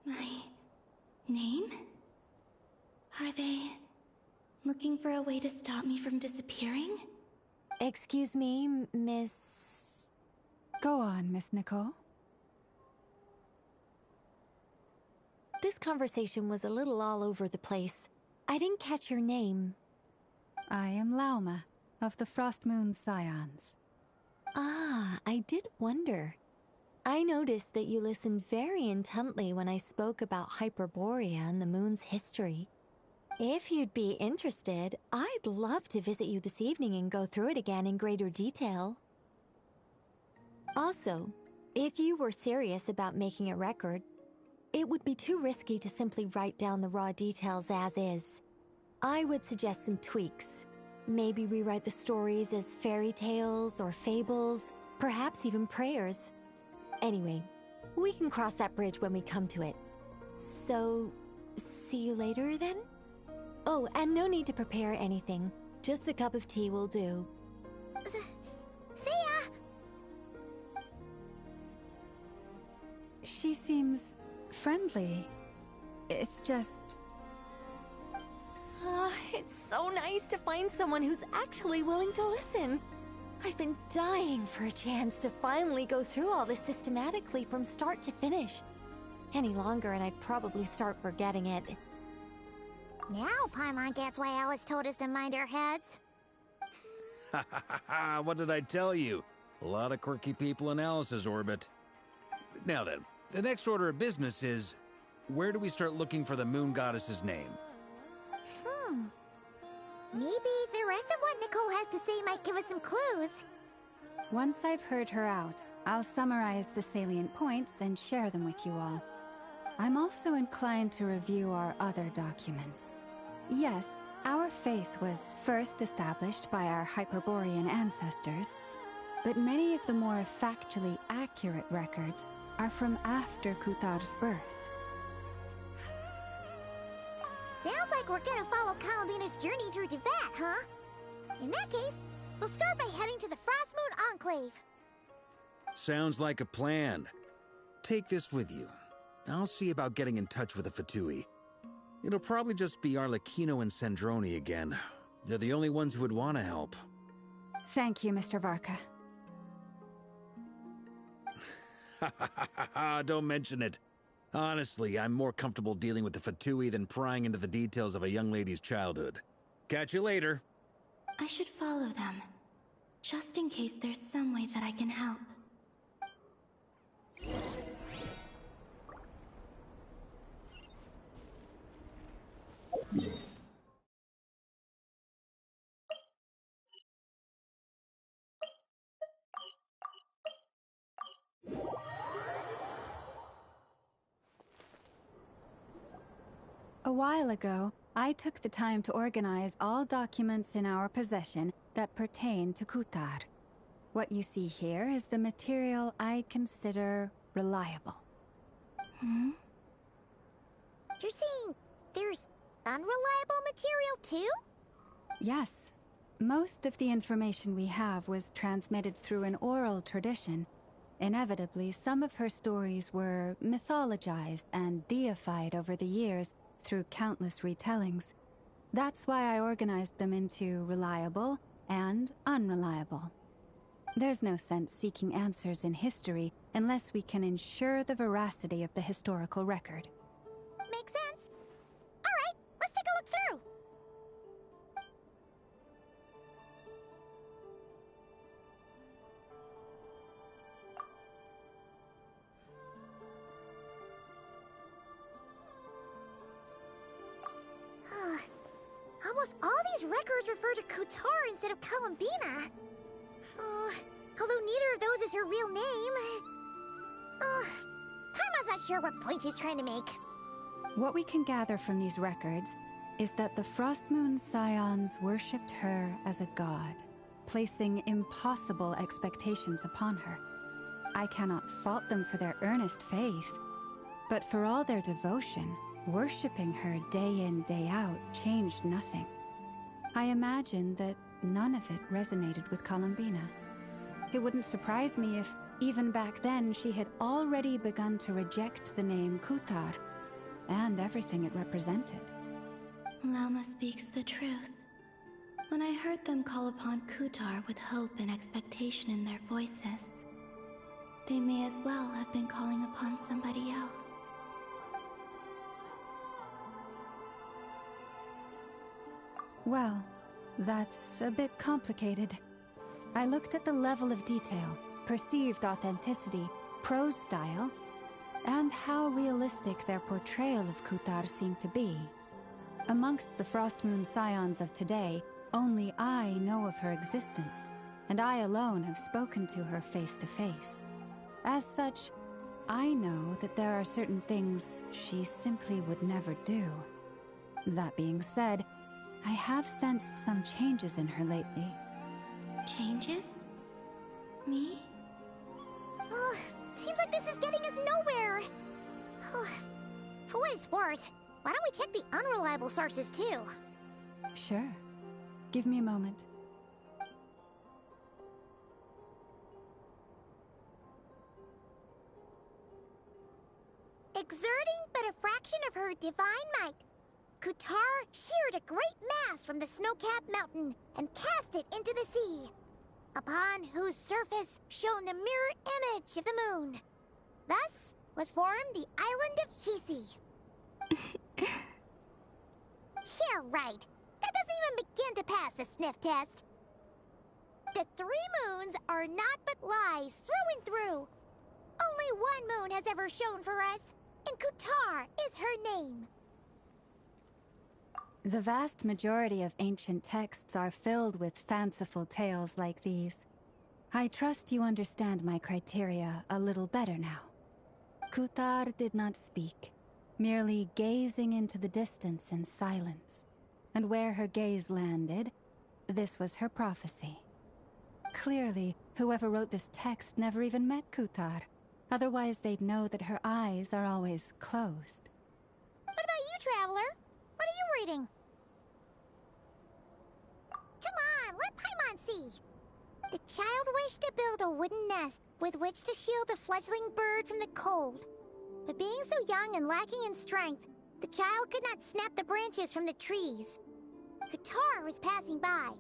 My name? Are they looking for a way to stop me from disappearing? Excuse me, Miss... Go on, Miss Nicole. This conversation was a little all over the place. I didn't catch your name. I am Lauma, of the Frost Moon Scions. Ah, I did wonder. I noticed that you listened very intently when I spoke about Hyperborea and the moon's history. If you'd be interested, I'd love to visit you this evening and go through it again in greater detail. Also, if you were serious about making a record, it would be too risky to simply write down the raw details as is. I would suggest some tweaks. Maybe rewrite the stories as fairy tales or fables, perhaps even prayers. Anyway, we can cross that bridge when we come to it. So, see you later then? Oh, and no need to prepare anything. Just a cup of tea will do. See ya! She seems friendly. It's just... It's so nice to find someone who's actually willing to listen. I've been dying for a chance to finally go through all this systematically from start to finish. Any longer and I'd probably start forgetting it. Now Paimon gets why Alice told us to mind our heads. Ha ha ha ha! What did I tell you? A lot of quirky people in Alice's orbit. Now then, the next order of business is... where do we start looking for the Moon Goddess's name? Maybe the rest of what Nicole has to say might give us some clues. Once I've heard her out, I'll summarize the salient points and share them with you all. I'm also inclined to review our other documents. Yes, our faith was first established by our Hyperborean ancestors, but many of the more factually accurate records are from after Kuthar's birth. Sounds like we're gonna follow Columbina's journey through Teyvat, huh? In that case, we'll start by heading to the Frost Moon Enclave. Sounds like a plan. Take this with you. I'll see about getting in touch with the Fatui. It'll probably just be Arlecchino and Sandroni again. They're the only ones who would want to help. Thank you, Mr. Varka. Don't mention it. Honestly, I'm more comfortable dealing with the Fatui than prying into the details of a young lady's childhood. Catch you later. I should follow them, just in case there's some way that I can help. A while ago, I took the time to organize all documents in our possession that pertain to Kutar. What you see here is the material I consider reliable. Hmm? You're saying there's unreliable material too? Yes. Most of the information we have was transmitted through an oral tradition. Inevitably, some of her stories were mythologized and deified over the years through countless retellings. That's why I organized them into reliable and unreliable. There's no sense seeking answers in history unless we can ensure the veracity of the historical record. Makes sense. All right, let's take a look through. Almost all these records refer to Kutar instead of Columbina. Although neither of those is her real name. Paimon's not sure what point she's trying to make. What we can gather from these records is that the Frostmoon Scions worshipped her as a god, placing impossible expectations upon her. I cannot fault them for their earnest faith, but for all their devotion, worshipping her day in, day out changed nothing. I imagine that none of it resonated with Columbina. It wouldn't surprise me if, even back then, she had already begun to reject the name Kutar and everything it represented. Lauma speaks the truth. When I heard them call upon Kutar with hope and expectation in their voices, they may as well have been calling upon somebody else. Well, that's a bit complicated. I looked at the level of detail, perceived authenticity, prose style, and how realistic their portrayal of Kutar seemed to be. Amongst the Frostmoon Scions of today, only I know of her existence, and I alone have spoken to her face to face. As such, I know that there are certain things she simply would never do. That being said, I have sensed some changes in her lately. Changes? Me? Seems like this is getting us nowhere. For what it's worth, why don't we check the unreliable sources too? Sure. Give me a moment. Exerting but a fraction of her divine might, Kutar sheared a great mass from the snow-capped mountain and cast it into the sea, upon whose surface shone the mirror image of the moon. Thus was formed the island of Hisi. Yeah, right. That doesn't even begin to pass the sniff test. The 3 moons are naught but lies through and through. Only one moon has ever shone for us, and Kutar is her name. The vast majority of ancient texts are filled with fanciful tales like these. I trust you understand my criteria a little better now. Kutar did not speak, merely gazing into the distance in silence. And where her gaze landed, this was her prophecy. Clearly, whoever wrote this text never even met Kutar. Otherwise, they'd know that her eyes are always closed. What about you, Traveler? What are you reading? Come on, let Paimon see. The child wished to build a wooden nest with which to shield a fledgling bird from the cold. But being so young and lacking in strength, the child could not snap the branches from the trees. Kutar was passing by.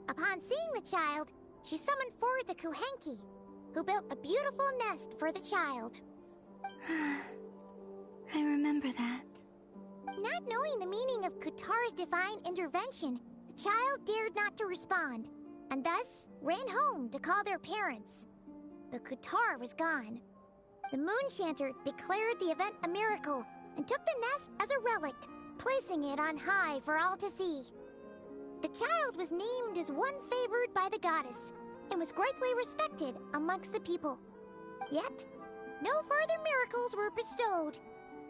Upon seeing the child, she summoned forth a Kuhenki, who built a beautiful nest for the child. I remember that. Not knowing the meaning of Kutar's divine intervention, the child dared not to respond, and thus ran home to call their parents. But Kutar was gone. The Moonchanter declared the event a miracle and took the nest as a relic, placing it on high for all to see. The child was named as one favored by the goddess and was greatly respected amongst the people. Yet, no further miracles were bestowed.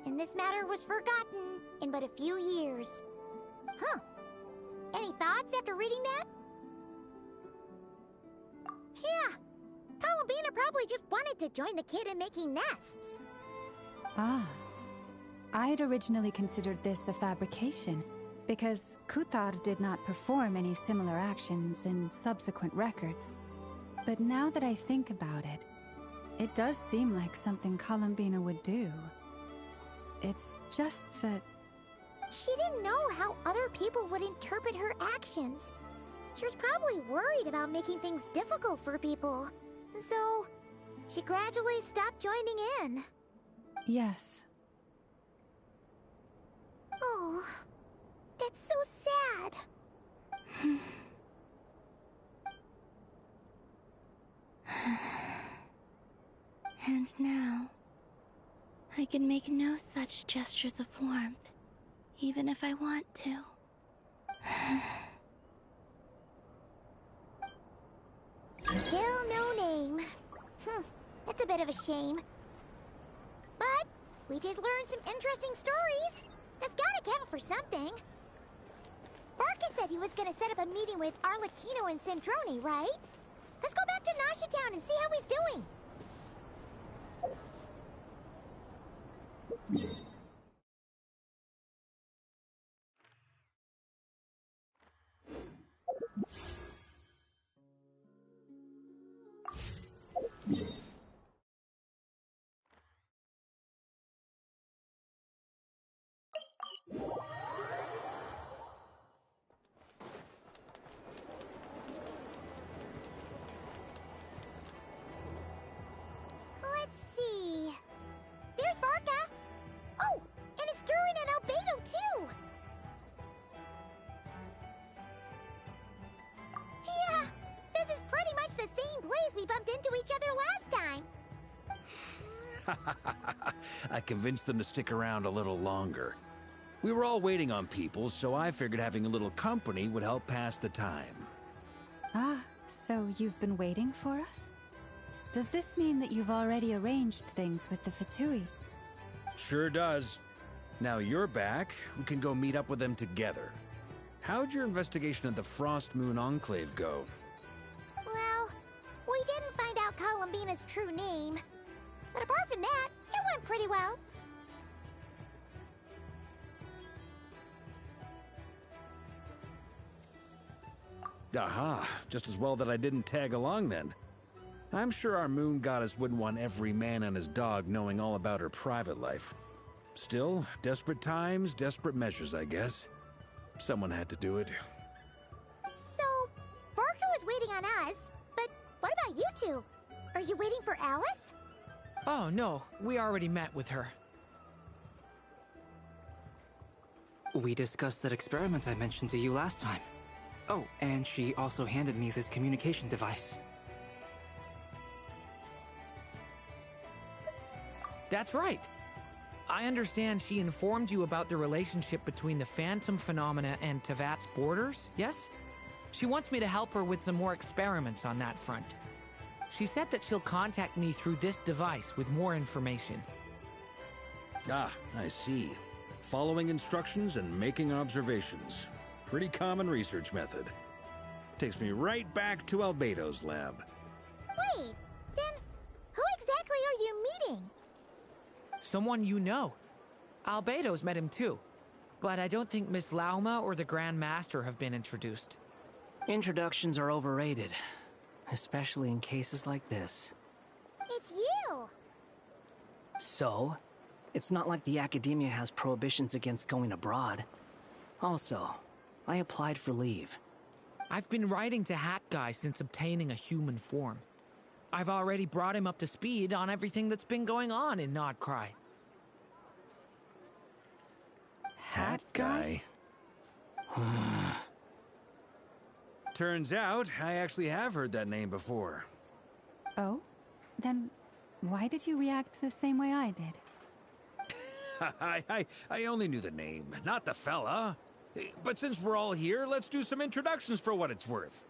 and this matter was forgotten in but a few years. Huh. Any thoughts after reading that? Yeah. Columbina probably just wanted to join the kid in making nests. Ah. I'd originally considered this a fabrication, because Kuthar did not perform any similar actions in subsequent records. But now that I think about it, it does seem like something Columbina would do. It's just that... She didn't know how other people would interpret her actions. She was probably worried about making things difficult for people. So, she gradually stopped joining in. Yes. Oh, that's so sad. And now, I can make no such gestures of warmth, even if I want to. Still no name. That's a bit of a shame. But we did learn some interesting stories. That's gotta count for something. Barca said he was gonna set up a meeting with Arlecchino and Centrone, right? Let's go back to Nasha Town and see how he's doing. Let's see. There's Barca. Oh, and it's Durin and Albedo too. Yeah, this is pretty much the same place we bumped into each other last time. I convinced them to stick around a little longer. We were all waiting on people, so I figured having a little company would help pass the time. Ah, so you've been waiting for us? Does this mean that you've already arranged things with the Fatui? Sure does. Now you're back, we can go meet up with them together. How'd your investigation of the Frost Moon Enclave go? Well, we didn't find out Columbina's true name. But apart from that, it went pretty well. Aha, just as well that I didn't tag along then. I'm sure our moon goddess wouldn't want every man and his dog knowing all about her private life. Still, desperate times, desperate measures, I guess. Someone had to do it. So, Varka was waiting on us, but what about you two? Are you waiting for Alice? Oh, no. We already met with her. We discussed that experiment I mentioned to you last time. Oh, and she also handed me this communication device. That's right. I understand she informed you about the relationship between the phantom phenomena and Tevat's borders, yes? She wants me to help her with some more experiments on that front. She said that she'll contact me through this device with more information. Ah, I see. Following instructions and making observations. Pretty common research method. Takes me right back to Albedo's lab. Wait, then who exactly are you meeting? Someone you know. Albedo's met him too. But I don't think Miss Lauma or the Grand Master have been introduced. Introductions are overrated. Especially in cases like this. It's you! So? It's not like the Academia has prohibitions against going abroad. Also, I applied for leave. I've been writing to Hat Guy since obtaining a human form. I've already brought him up to speed on everything that's been going on in Nodcry. Hat Guy? Turns out, I actually have heard that name before. Oh? Then why did you react the same way I did? I only knew the name, not the fella. But since we're all here, let's do some introductions for what it's worth.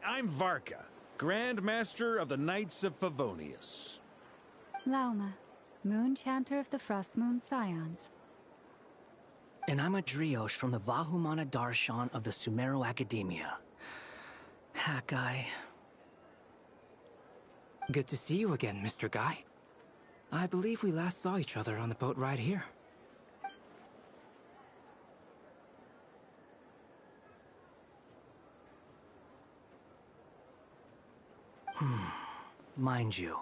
I'm Varka, Grand Master of the Knights of Favonius. Lauma, Moon Chanter of the Frost Moon Scions. And I'm a Drioche from the Vahumana Darshan of the Sumeru Academia. Hat guy. Good to see you again, Mr. Guy. I believe we last saw each other on the boat ride here. Mind you,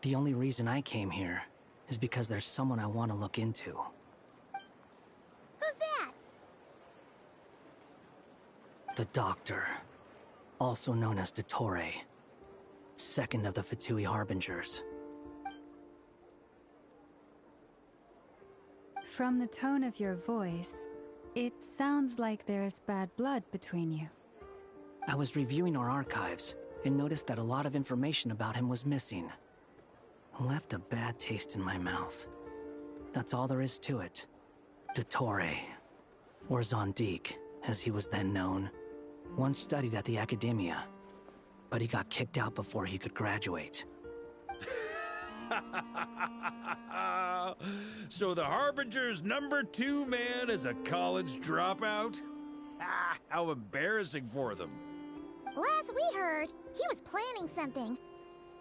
the only reason I came here is because there's someone I want to look into. Who's that? The Doctor, also known as Dottore, second of the Fatui Harbingers. From the tone of your voice, it sounds like there's bad blood between you. I was reviewing our archives and noticed that a lot of information about him was missing. Left a bad taste in my mouth. That's all there is to it. Dottore, or Zondique, as he was then known, once studied at the Academia, but he got kicked out before he could graduate. So the Harbinger's #2 man is a college dropout? How embarrassing for them. Last we heard, he was planning something.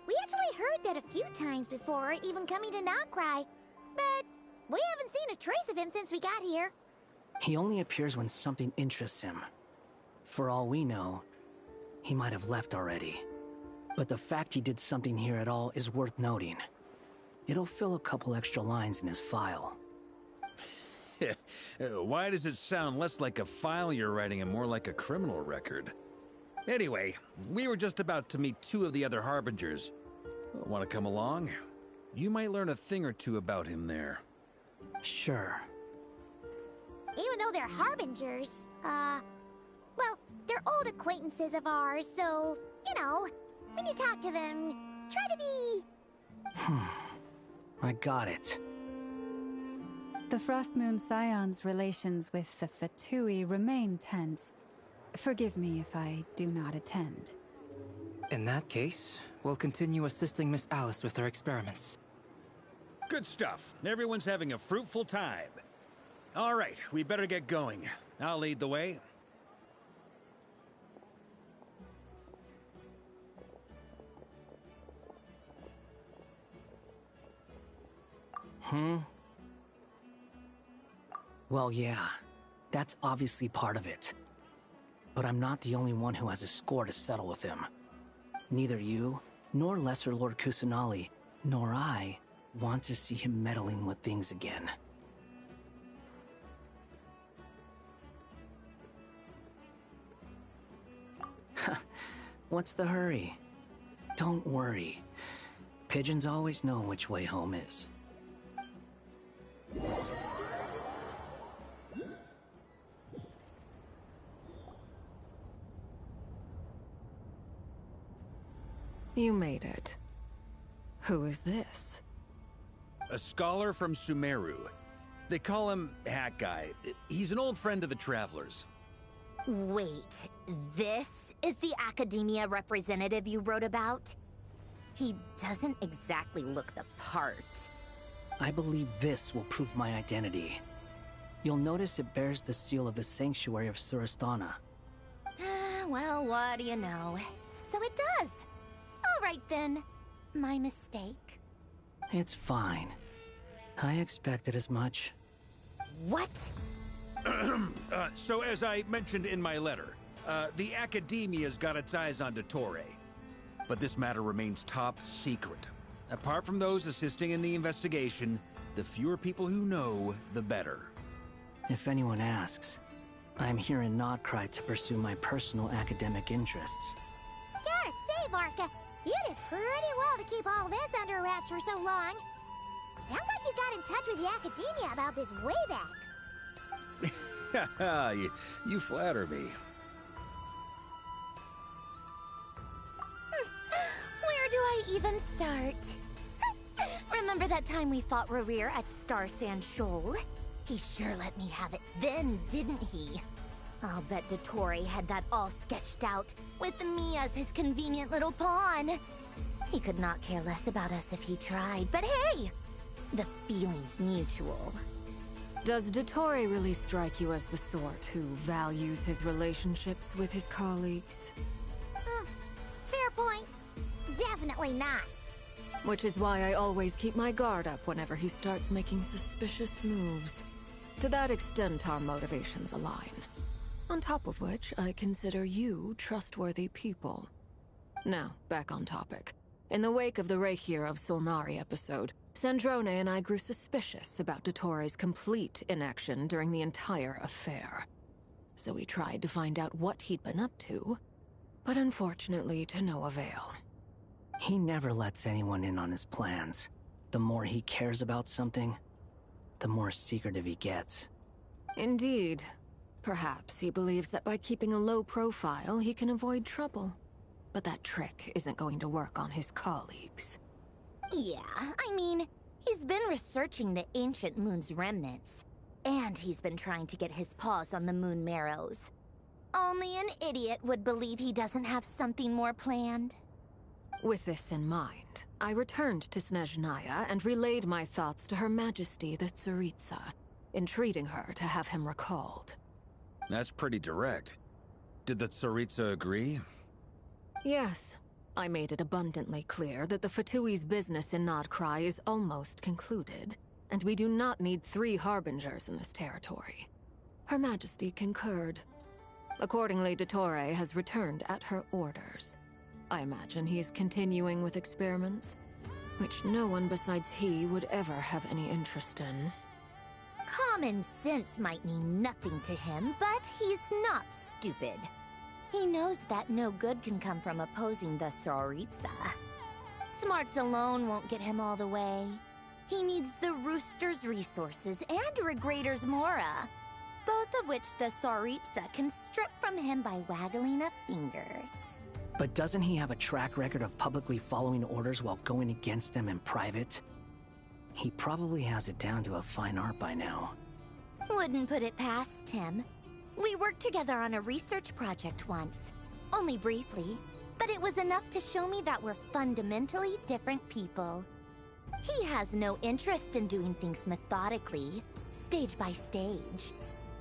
We actually heard that a few times before, even coming to Notcry, but we haven't seen a trace of him since we got here. He only appears when something interests him. For all we know, he might have left already. But the fact he did something here at all is worth noting. It'll fill a couple extra lines in his file. Why does it sound less like a file you're writing and more like a criminal record? Anyway, we were just about to meet 2 of the other Harbingers. Want to come along? You might learn a thing or two about him there. Sure. Even though they're Harbingers, well, they're old acquaintances of ours, so, you know, when you talk to them, try to be... I got it. The Frost Moon Scion's relations with the Fatui remain tense. Forgive me if I do not attend. In that case, we'll continue assisting Miss Alice with her experiments. Good stuff. Everyone's having a fruitful time. All right, we better get going. I'll lead the way. Well, yeah, that's obviously part of it. But I'm not the only one who has a score to settle with him. Neither you, nor Lesser Lord Kusanali, nor I want to see him meddling with things again. What's the hurry? Don't worry. Pigeons always know which way home is. You made it. Who is this? A scholar from Sumeru. They call him Hat Guy. He's an old friend of the Travelers. Wait, this is the Academia representative you wrote about? He doesn't exactly look the part. I believe this will prove my identity. You'll notice it bears the seal of the Sanctuary of Surasthana. Well, what do you know? So it does. All right then. My mistake. It's fine. I expected as much. What? So as I mentioned in my letter, the Academia's got its eyes on Dottore. But this matter remains top secret. Apart from those assisting in the investigation, the fewer people who know, the better. If anyone asks, I'm here in Notcry to pursue my personal academic interests. Gotta say, Varka, you did pretty well to keep all this under wraps for so long. Sounds like you got in touch with the Academia about this way back. You flatter me. Where do I even start? Remember that time we fought Rerir at Star Sand Shoal? He sure let me have it then, didn't he? I'll bet Dottore had that all sketched out, with me as his convenient little pawn. He could not care less about us if he tried, but hey! The feeling's mutual. Does Dottore really strike you as the sort who values his relationships with his colleagues? Fair point. Definitely not. Which is why I always keep my guard up whenever he starts making suspicious moves. To that extent, our motivations align. On top of which, I consider you trustworthy people. Now, back on topic. In the wake of the Reikir of Solnari episode, Sandrone and I grew suspicious about Dottore's complete inaction during the entire affair. So we tried to find out what he'd been up to, but unfortunately to no avail. He never lets anyone in on his plans. The more he cares about something, the more secretive he gets. Indeed. Perhaps he believes that by keeping a low profile, he can avoid trouble. But that trick isn't going to work on his colleagues. Yeah, I mean, he's been researching the ancient moon's remnants. And he's been trying to get his paws on the moon marrows. Only an idiot would believe he doesn't have something more planned. With this in mind, I returned to Snezhnaya and relayed my thoughts to Her Majesty the Tsaritsa, entreating her to have him recalled. That's pretty direct. Did the Tsaritsa agree? Yes. I made it abundantly clear that the Fatui's business in Nodcry is almost concluded, and we do not need 3 harbingers in this territory. Her Majesty concurred. Accordingly, Dottore has returned at her orders. I imagine he is continuing with experiments, which no one besides he would ever have any interest in. Common sense might mean nothing to him, but he's not stupid. He knows that no good can come from opposing the Tsaritsa. Smarts alone won't get him all the way. He needs the Rooster's resources and Regrator's Mora, both of which the Tsaritsa can strip from him by waggling a finger. But doesn't he have a track record of publicly following orders while going against them in private? He probably has it down to a fine art by now. Wouldn't put it past him. We worked together on a research project once. Only briefly, but it was enough to show me that we're fundamentally different people. He has no interest in doing things methodically, stage by stage.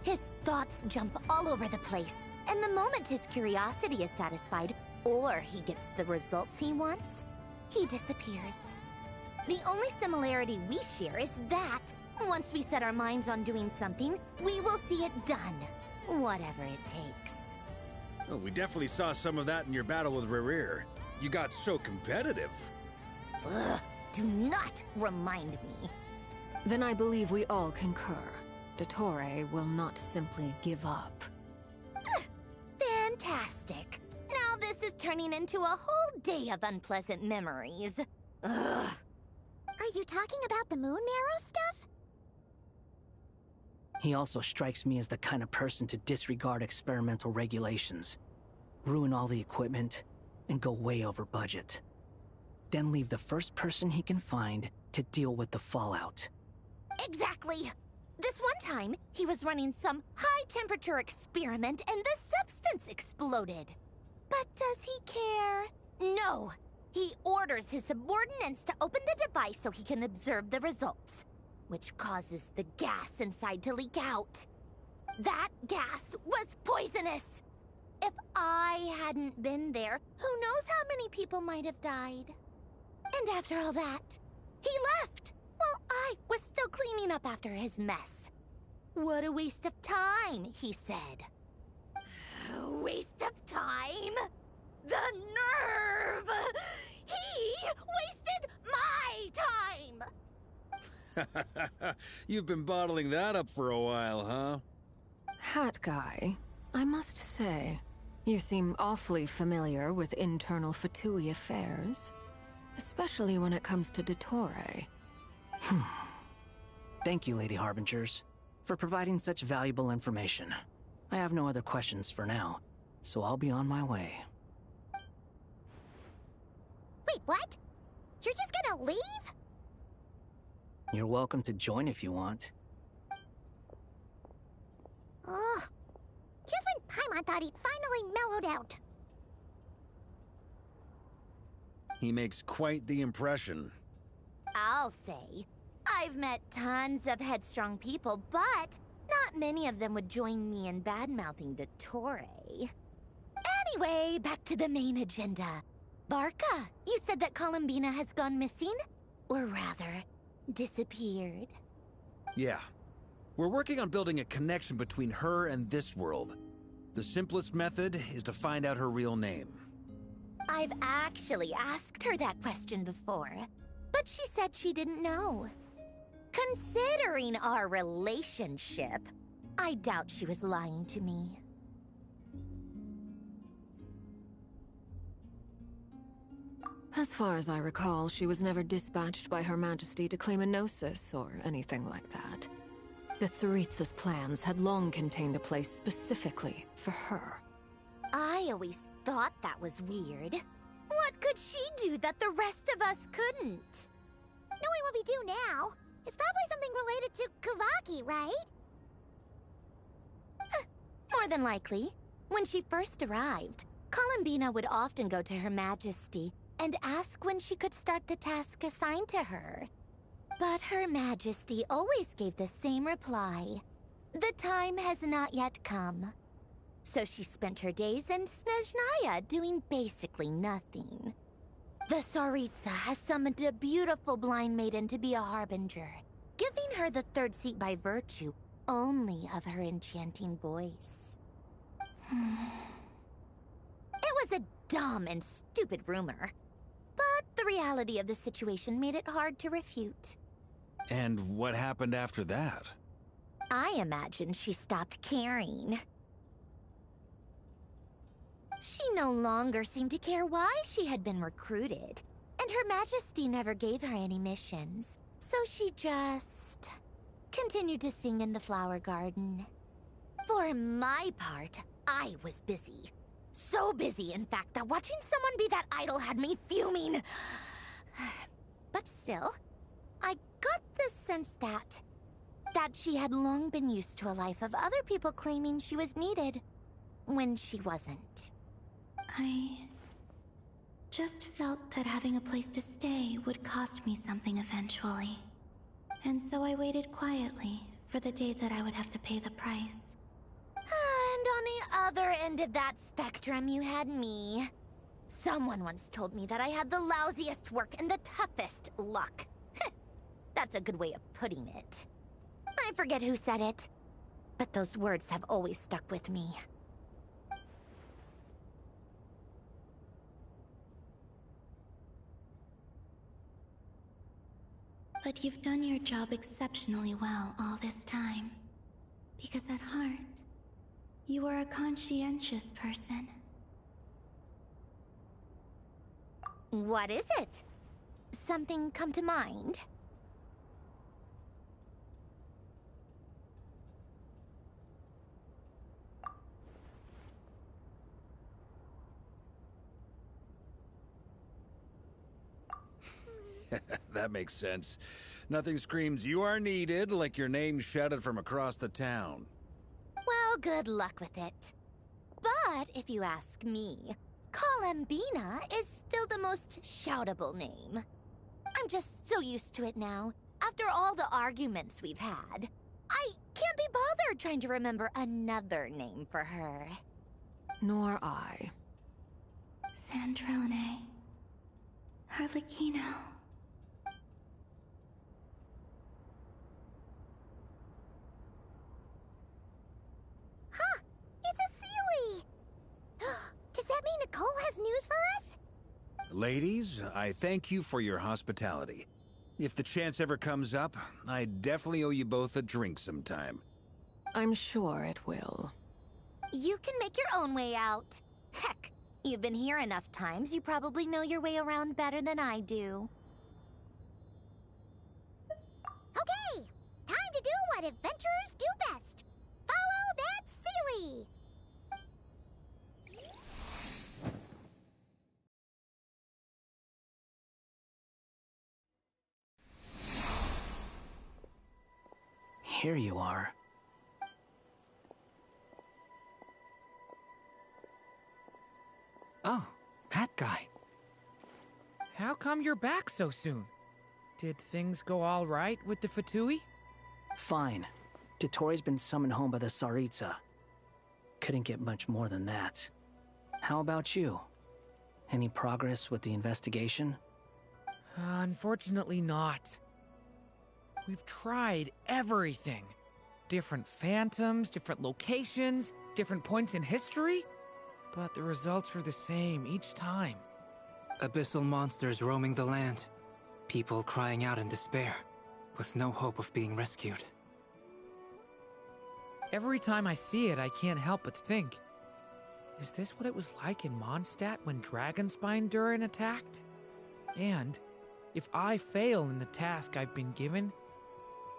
His thoughts jump all over the place, and the moment his curiosity is satisfied, or he gets the results he wants, he disappears. The only similarity we share is that, once we set our minds on doing something, we will see it done. Whatever it takes. Well, we definitely saw some of that in your battle with Rerir. You got so competitive. Ugh, do not remind me. Then I believe we all concur. Dottore will not simply give up. Fantastic. Now this is turning into a whole day of unpleasant memories. Ugh. Are you talking about the moon marrow stuff? He also strikes me as the kind of person to disregard experimental regulations, ruin all the equipment, and go way over budget. Then leave the first person he can find to deal with the fallout. Exactly. This one time, he was running some high-temperature experiment and the substance exploded. But does he care? No. He orders his subordinates to open the device so he can observe the results, which causes the gas inside to leak out. That gas was poisonous! If I hadn't been there, who knows how many people might have died. And after all that, he left, while I was still cleaning up after his mess. What a waste of time, he said. Waste of time? The nerve! He wasted my time! You've been bottling that up for a while, huh? Hat guy, I must say, you seem awfully familiar with internal Fatui affairs. Especially when it comes to Dottore. Thank you, Lady Harbingers, for providing such valuable information. I have no other questions for now, so I'll be on my way. Wait, what? You're just gonna leave? You're welcome to join if you want. Ugh. Just when Paimon thought he'd finally mellowed out. He makes quite the impression. I'll say, I've met tons of headstrong people, but not many of them would join me in bad-mouthing the Torre. Anyway, back to the main agenda. Barca, you said that Columbina has gone missing? Or rather, disappeared. Yeah. We're working on building a connection between her and this world. The simplest method is to find out her real name. I've actually asked her that question before, but she said she didn't know. Considering our relationship, I doubt she was lying to me. As far as I recall, she was never dispatched by Her Majesty to claim a gnosis or anything like that. The Tsaritsa's plans had long contained a place specifically for her. I always thought that was weird. What could she do that the rest of us couldn't? Knowing what we do now, it's probably something related to Kavaki, right? More than likely. When she first arrived, Columbina would often go to Her Majesty and ask when she could start the task assigned to her. But Her Majesty always gave the same reply. The time has not yet come. So she spent her days in Snezhnaya doing basically nothing. The Tsaritsa has summoned a beautiful blind maiden to be a harbinger, giving her the third seat by virtue only of her enchanting voice. It was a dumb and stupid rumor, but the reality of the situation made it hard to refute. And what happened after that? I imagine she stopped caring. She no longer seemed to care why she had been recruited, and Her Majesty never gave her any missions, so she just continued to sing in the flower garden. For my part, I was busy. So busy, in fact, that watching someone be that idol had me fuming. But still, I got the sense that she had long been used to a life of other people claiming she was needed when she wasn't. I just felt that having a place to stay would cost me something eventually. And so I waited quietly for the day that I would have to pay the price. And on the other end of that spectrum, you had me. Someone once told me that I had the lousiest work and the toughest luck. That's a good way of putting it. I forget who said it, but those words have always stuck with me. But you've done your job exceptionally well all this time. Because at heart, you are a conscientious person. What is it? Something come to mind? That makes sense. Nothing screams you are needed like your name shouted from across the town. Well, good luck with it. But if you ask me, Columbina is still the most shoutable name. I'm just so used to it now, after all the arguments we've had. I can't be bothered trying to remember another name for her. Nor I. Sandrone. Harlequino. Huh! It's a Sealy! Does that mean Nicole has news for us? Ladies, I thank you for your hospitality. If the chance ever comes up, I definitely owe you both a drink sometime. I'm sure it will. You can make your own way out. Heck, you've been here enough times, you probably know your way around better than I do. Okay! Time to do what adventurers do best. Follow that Sealy! Here you are. Oh, Hat Guy. How come you're back so soon? Did things go all right with the Fatui? Fine. Dotori's been summoned home by the Tsaritsa. Couldn't get much more than that. How about you? Any progress with the investigation? Unfortunately not. We've tried everything. Different phantoms, different locations, different points in history. But the results are the same each time. Abyssal monsters roaming the land. People crying out in despair, with no hope of being rescued. Every time I see it, I can't help but think, is this what it was like in Mondstadt when Dragonspine Durin attacked? And if I fail in the task I've been given,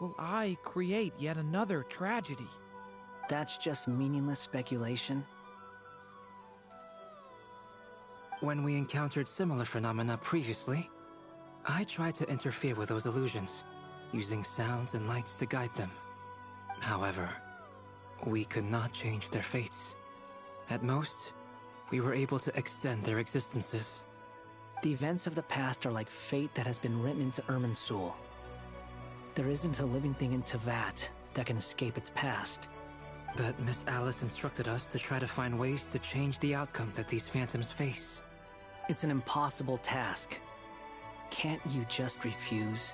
will I create yet another tragedy? That's just meaningless speculation. When we encountered similar phenomena previously, I tried to interfere with those illusions, using sounds and lights to guide them. However, we could not change their fates. At most, we were able to extend their existences. The events of the past are like fate that has been written into Irminsul. There isn't a living thing in Teyvat that can escape its past. But Miss Alice instructed us to try to find ways to change the outcome that these phantoms face. It's an impossible task. Can't you just refuse?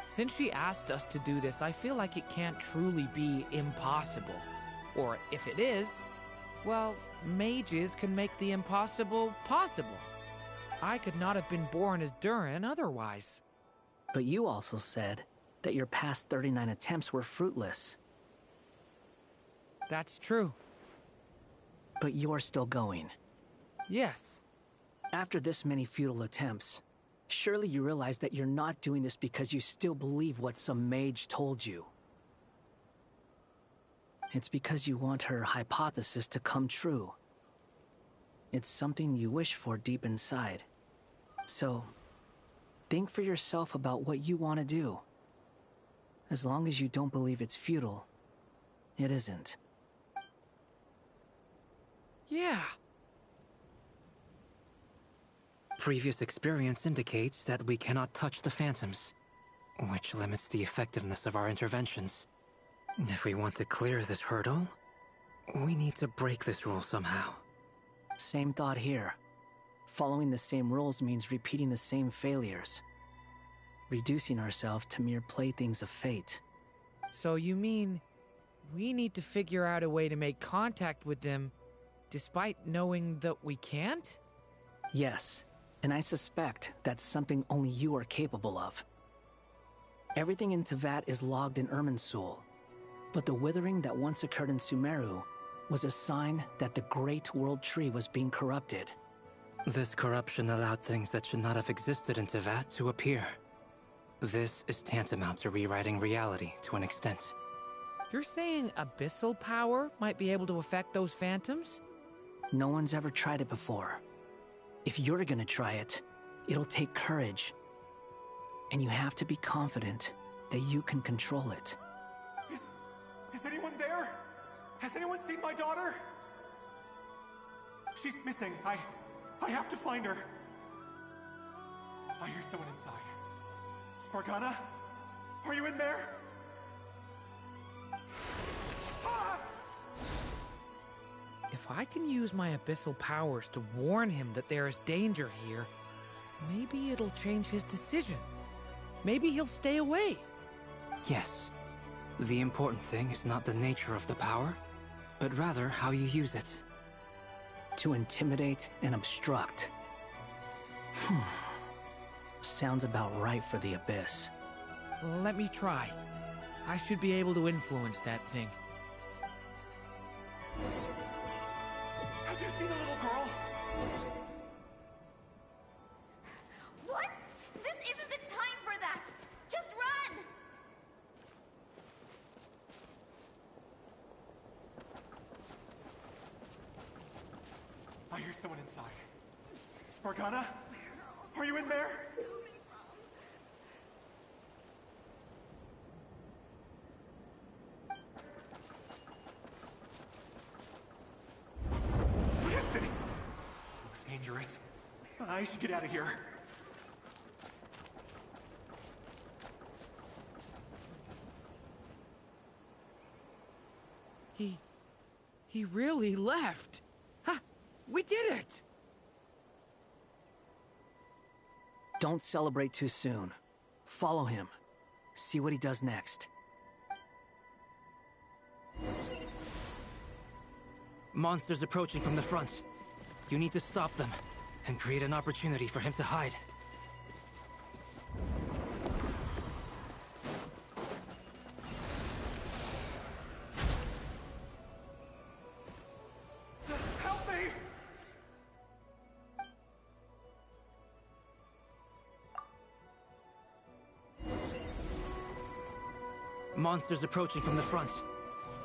Since she asked us to do this, I feel like it can't truly be impossible. Or if it is, well, mages can make the impossible possible. I could not have been born as Durin otherwise. But you also said that your past 39 attempts were fruitless. That's true. But you're still going. Yes. After this many futile attempts, surely you realize that you're not doing this because you still believe what some mage told you. It's because you want her hypothesis to come true. It's something you wish for deep inside. So, think for yourself about what you want to do. As long as you don't believe it's futile, it isn't. Yeah. Previous experience indicates that we cannot touch the phantoms, which limits the effectiveness of our interventions. If we want to clear this hurdle, we need to break this rule somehow. Same thought here. Following the same rules means repeating the same failures. Reducing ourselves to mere playthings of fate. So you mean we need to figure out a way to make contact with them despite knowing that we can't? Yes, and I suspect that's something only you are capable of. Everything in Teyvat is logged in Irminsul, but the withering that once occurred in Sumeru was a sign that the Great World Tree was being corrupted. This corruption allowed things that should not have existed in Teyvat to appear. This is tantamount to rewriting reality to an extent. You're saying abyssal power might be able to affect those phantoms? No one's ever tried it before. If you're gonna try it, it'll take courage. And you have to be confident that you can control it. Is anyone there? Has anyone seen my daughter? She's missing. I have to find her. I hear someone inside. Spargana? Are you in there? Ah! If I can use my abyssal powers to warn him that there is danger here, maybe it'll change his decision. Maybe he'll stay away. Yes. The important thing is not the nature of the power, but rather how you use it. To intimidate and obstruct. Sounds about right for the Abyss. Let me try. I should be able to influence that thing. Have you seen a little girl? What? This isn't the time for that! Just run! I hear someone inside. Spargana? Are you in there? What is this? Looks dangerous. I should get out of here. He really left. Ha! We did it! Don't celebrate too soon. Follow him. See what he does next. Monsters approaching from the front. You need to stop them and create an opportunity for him to hide. Help me! Monsters approaching from the front.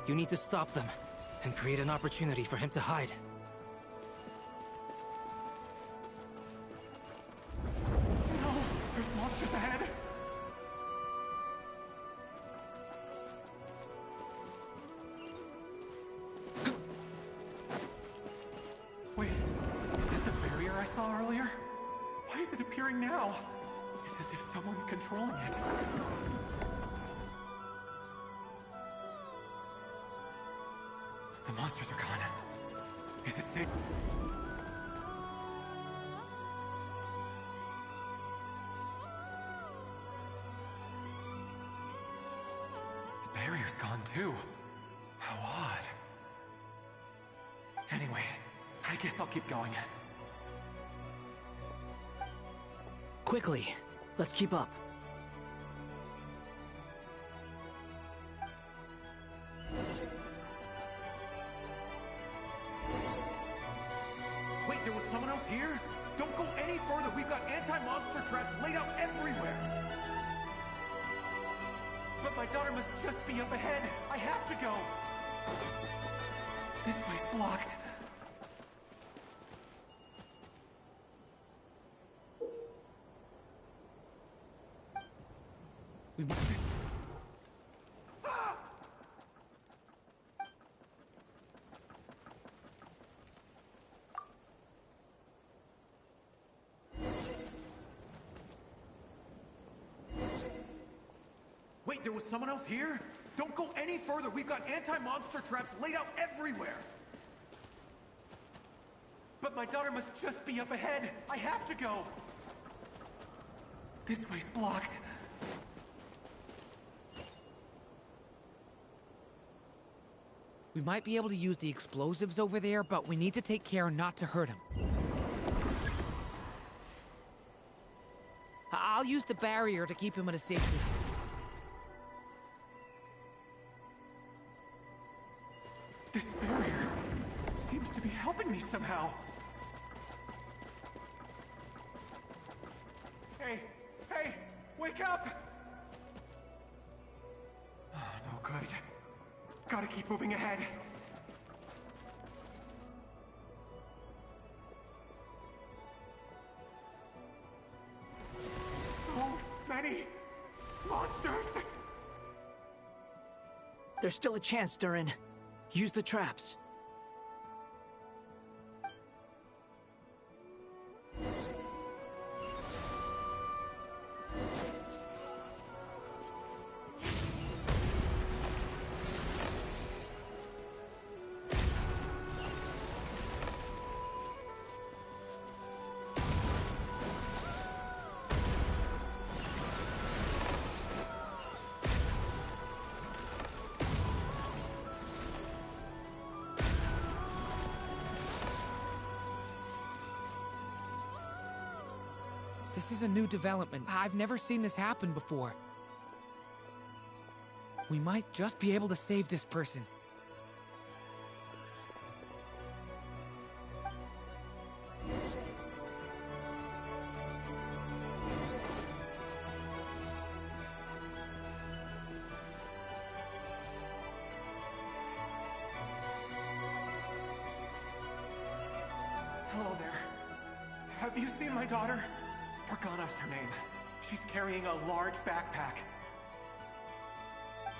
You need to stop them and create an opportunity for him to hide. No! There's monsters ahead! Wait, is that the barrier I saw earlier? Why is it appearing now? It's as if someone's controlling it. The monsters are gone. Is it safe? The barrier's gone too. How odd. Anyway, I guess I'll keep going. Quickly, let's keep up. Wait, there was someone else here? Don't go any further. We've got anti-monster traps laid out everywhere. But my daughter must just be up ahead. I have to go. This way's blocked. We must be... Wait, there was someone else here? Don't go any further. We've got anti-monster traps laid out everywhere. But my daughter must just be up ahead. I have to go. This way's blocked. We might be able to use the explosives over there, but we need to take care not to hurt him. I'll use the barrier to keep him at a safe distance. This barrier seems to be helping me somehow. Hey, hey, wake up! Oh, no good. Gotta keep moving ahead. So many monsters! There's still a chance, Durin. Use the traps. This is a new development. I've never seen this happen before. We might just be able to save this person. Hello there. Have you seen my daughter? Spargana's her name. She's carrying a large backpack.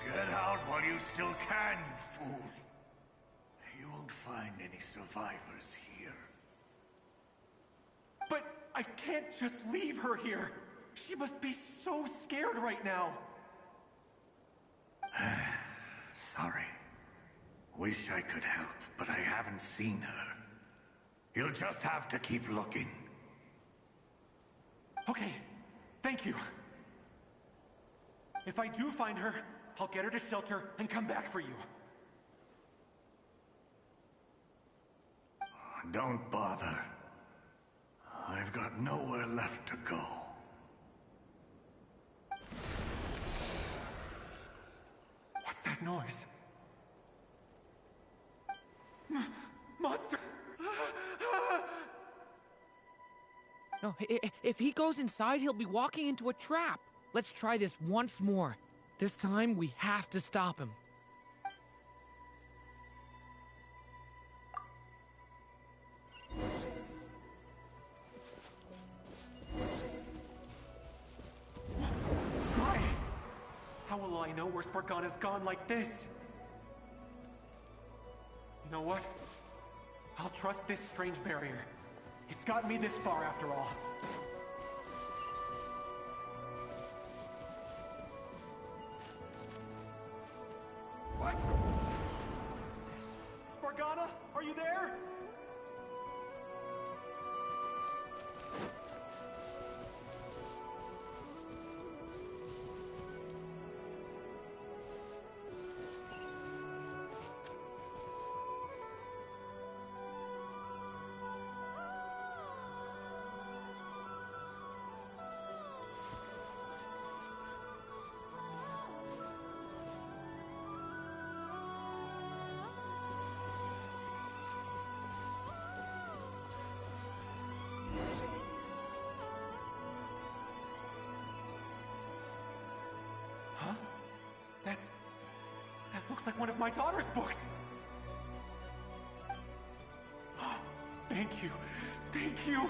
Get out while you still can, you fool. You won't find any survivors here. But I can't just leave her here. She must be so scared right now. Sorry. Wish I could help, but I haven't seen her. You'll just have to keep looking. Okay, thank you. If I do find her, I'll get her to shelter and come back for you. Don't bother. I've got nowhere left to go. What's that noise? Monster! No, if he goes inside, he'll be walking into a trap. Let's try this once more. This time, we have to stop him. Why? How will I know where Spargana's gone like this? You know what? I'll trust this strange barrier. It's got me this far after all. What? What's this? Spargana, are you there? Huh? That looks like one of my daughter's books! Thank you. Thank you!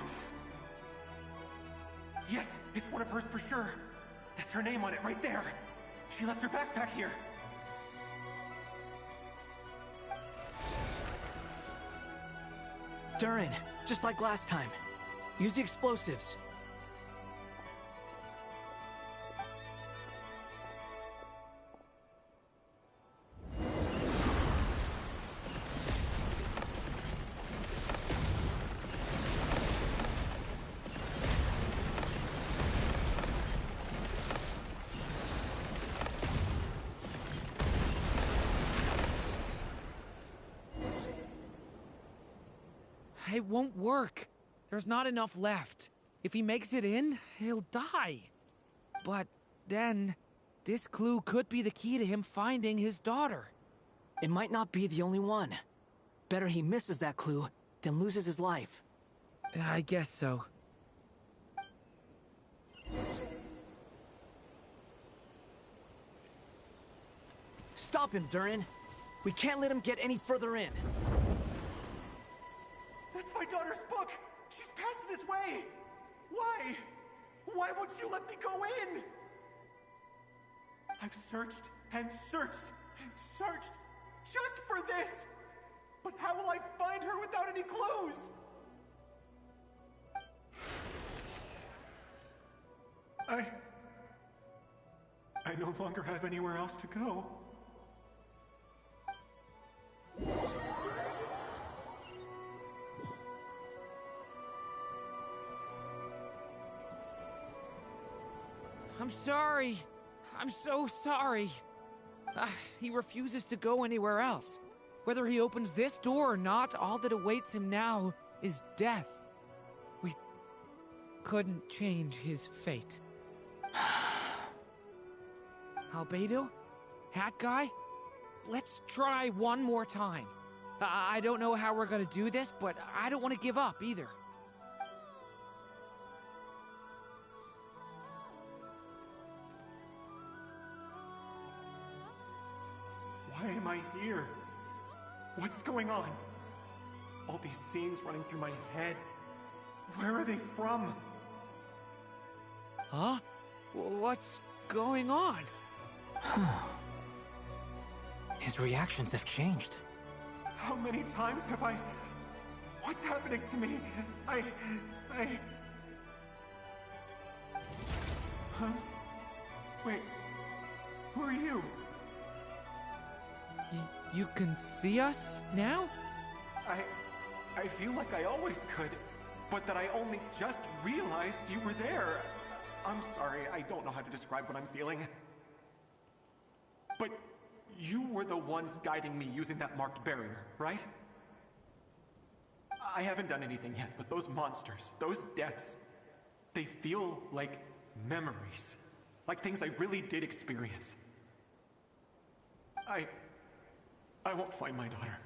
Yes, it's one of hers for sure. That's her name on it right there. She left her backpack here. Durin, just like last time. Use the explosives. It won't work. There's not enough left. If he makes it in, he'll die. But then, this clue could be the key to him finding his daughter. It might not be the only one. Better he misses that clue than loses his life. I guess so. Stop him, Durin. We can't let him get any further in. That's my daughter's book! She's passed this way! Why? Why won't you let me go in? I've searched and searched and searched just for this! But how will I find her without any clues? I no longer have anywhere else to go. I'm sorry. I'm so sorry. He refuses to go anywhere else. Whether he opens this door or not, all that awaits him now is death. We couldn't change his fate. Albedo? Hat Guy? Let's try one more time. I don't know how we're gonna do this, but I don't want to give up either. Why am I here? What's going on? All these scenes running through my head. Where are they from? Huh? What's going on? His reactions have changed. How many times have I... What's happening to me? Huh? Wait. Who are you? You can see us now? I feel like I always could, but that I only just realized you were there. I'm sorry, I don't know how to describe what I'm feeling. But you were the ones guiding me using that marked barrier, right? I haven't done anything yet, but those monsters, those deaths, they feel like memories. Like things I really did experience. I won't find my daughter.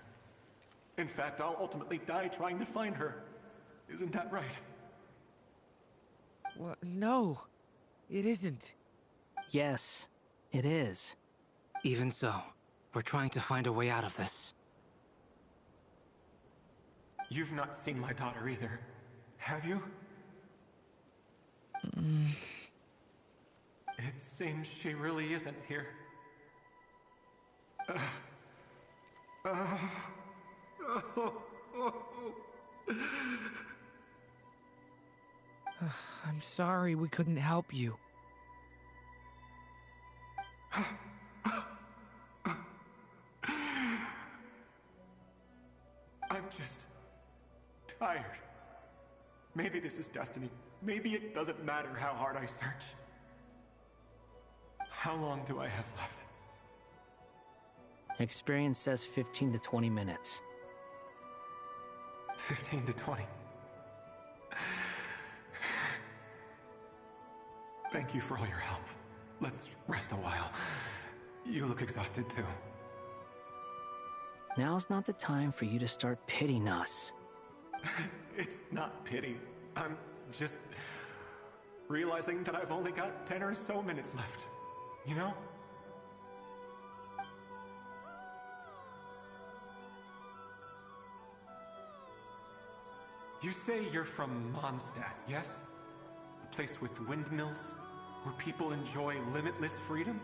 In fact, I'll ultimately die trying to find her. Isn't that right? Well, no, it isn't. Yes, it is. Even so, we're trying to find a way out of this. You've not seen my daughter either, have you? It seems she really isn't here. I'm sorry we couldn't help you. I'm just tired. Maybe this is destiny. Maybe it doesn't matter how hard I search. How long do I have left? Experience says 15 to 20 minutes. 15 to 20. Thank you for all your help. Let's rest a while. You look exhausted too. Now's not the time for you to start pitying us. It's not pity. I'm just realizing that I've only got 10 or so minutes left. You know? You say you're from Mondstadt, yes? A place with windmills, where people enjoy limitless freedom?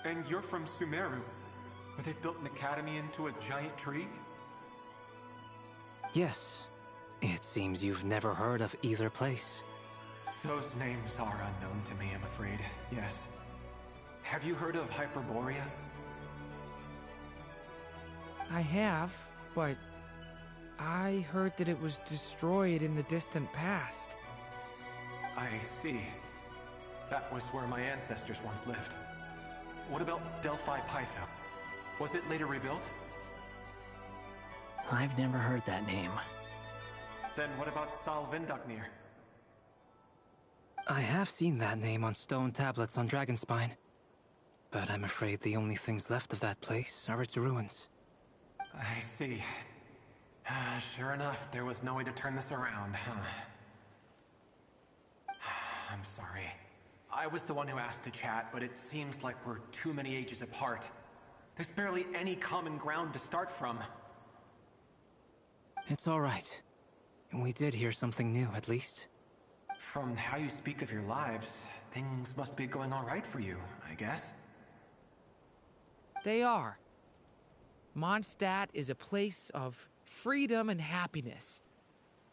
And you're from Sumeru, where they've built an academy into a giant tree? Yes. It seems you've never heard of either place. Those names are unknown to me, I'm afraid. Yes. Have you heard of Hyperborea? I have, but I heard that it was destroyed in the distant past. I see. That was where my ancestors once lived. What about Delphi Pytho? Was it later rebuilt? I've never heard that name. Then what about Salvindagnir? I have seen that name on stone tablets on Dragonspine. But I'm afraid the only things left of that place are its ruins. I see. Sure enough, there was no way to turn this around, huh? I'm sorry. I was the one who asked to chat, but it seems like we're too many ages apart. There's barely any common ground to start from. It's all right. We did hear something new, at least. From how you speak of your lives, things must be going all right for you, I guess. They are. Mondstadt is a place of freedom and happiness.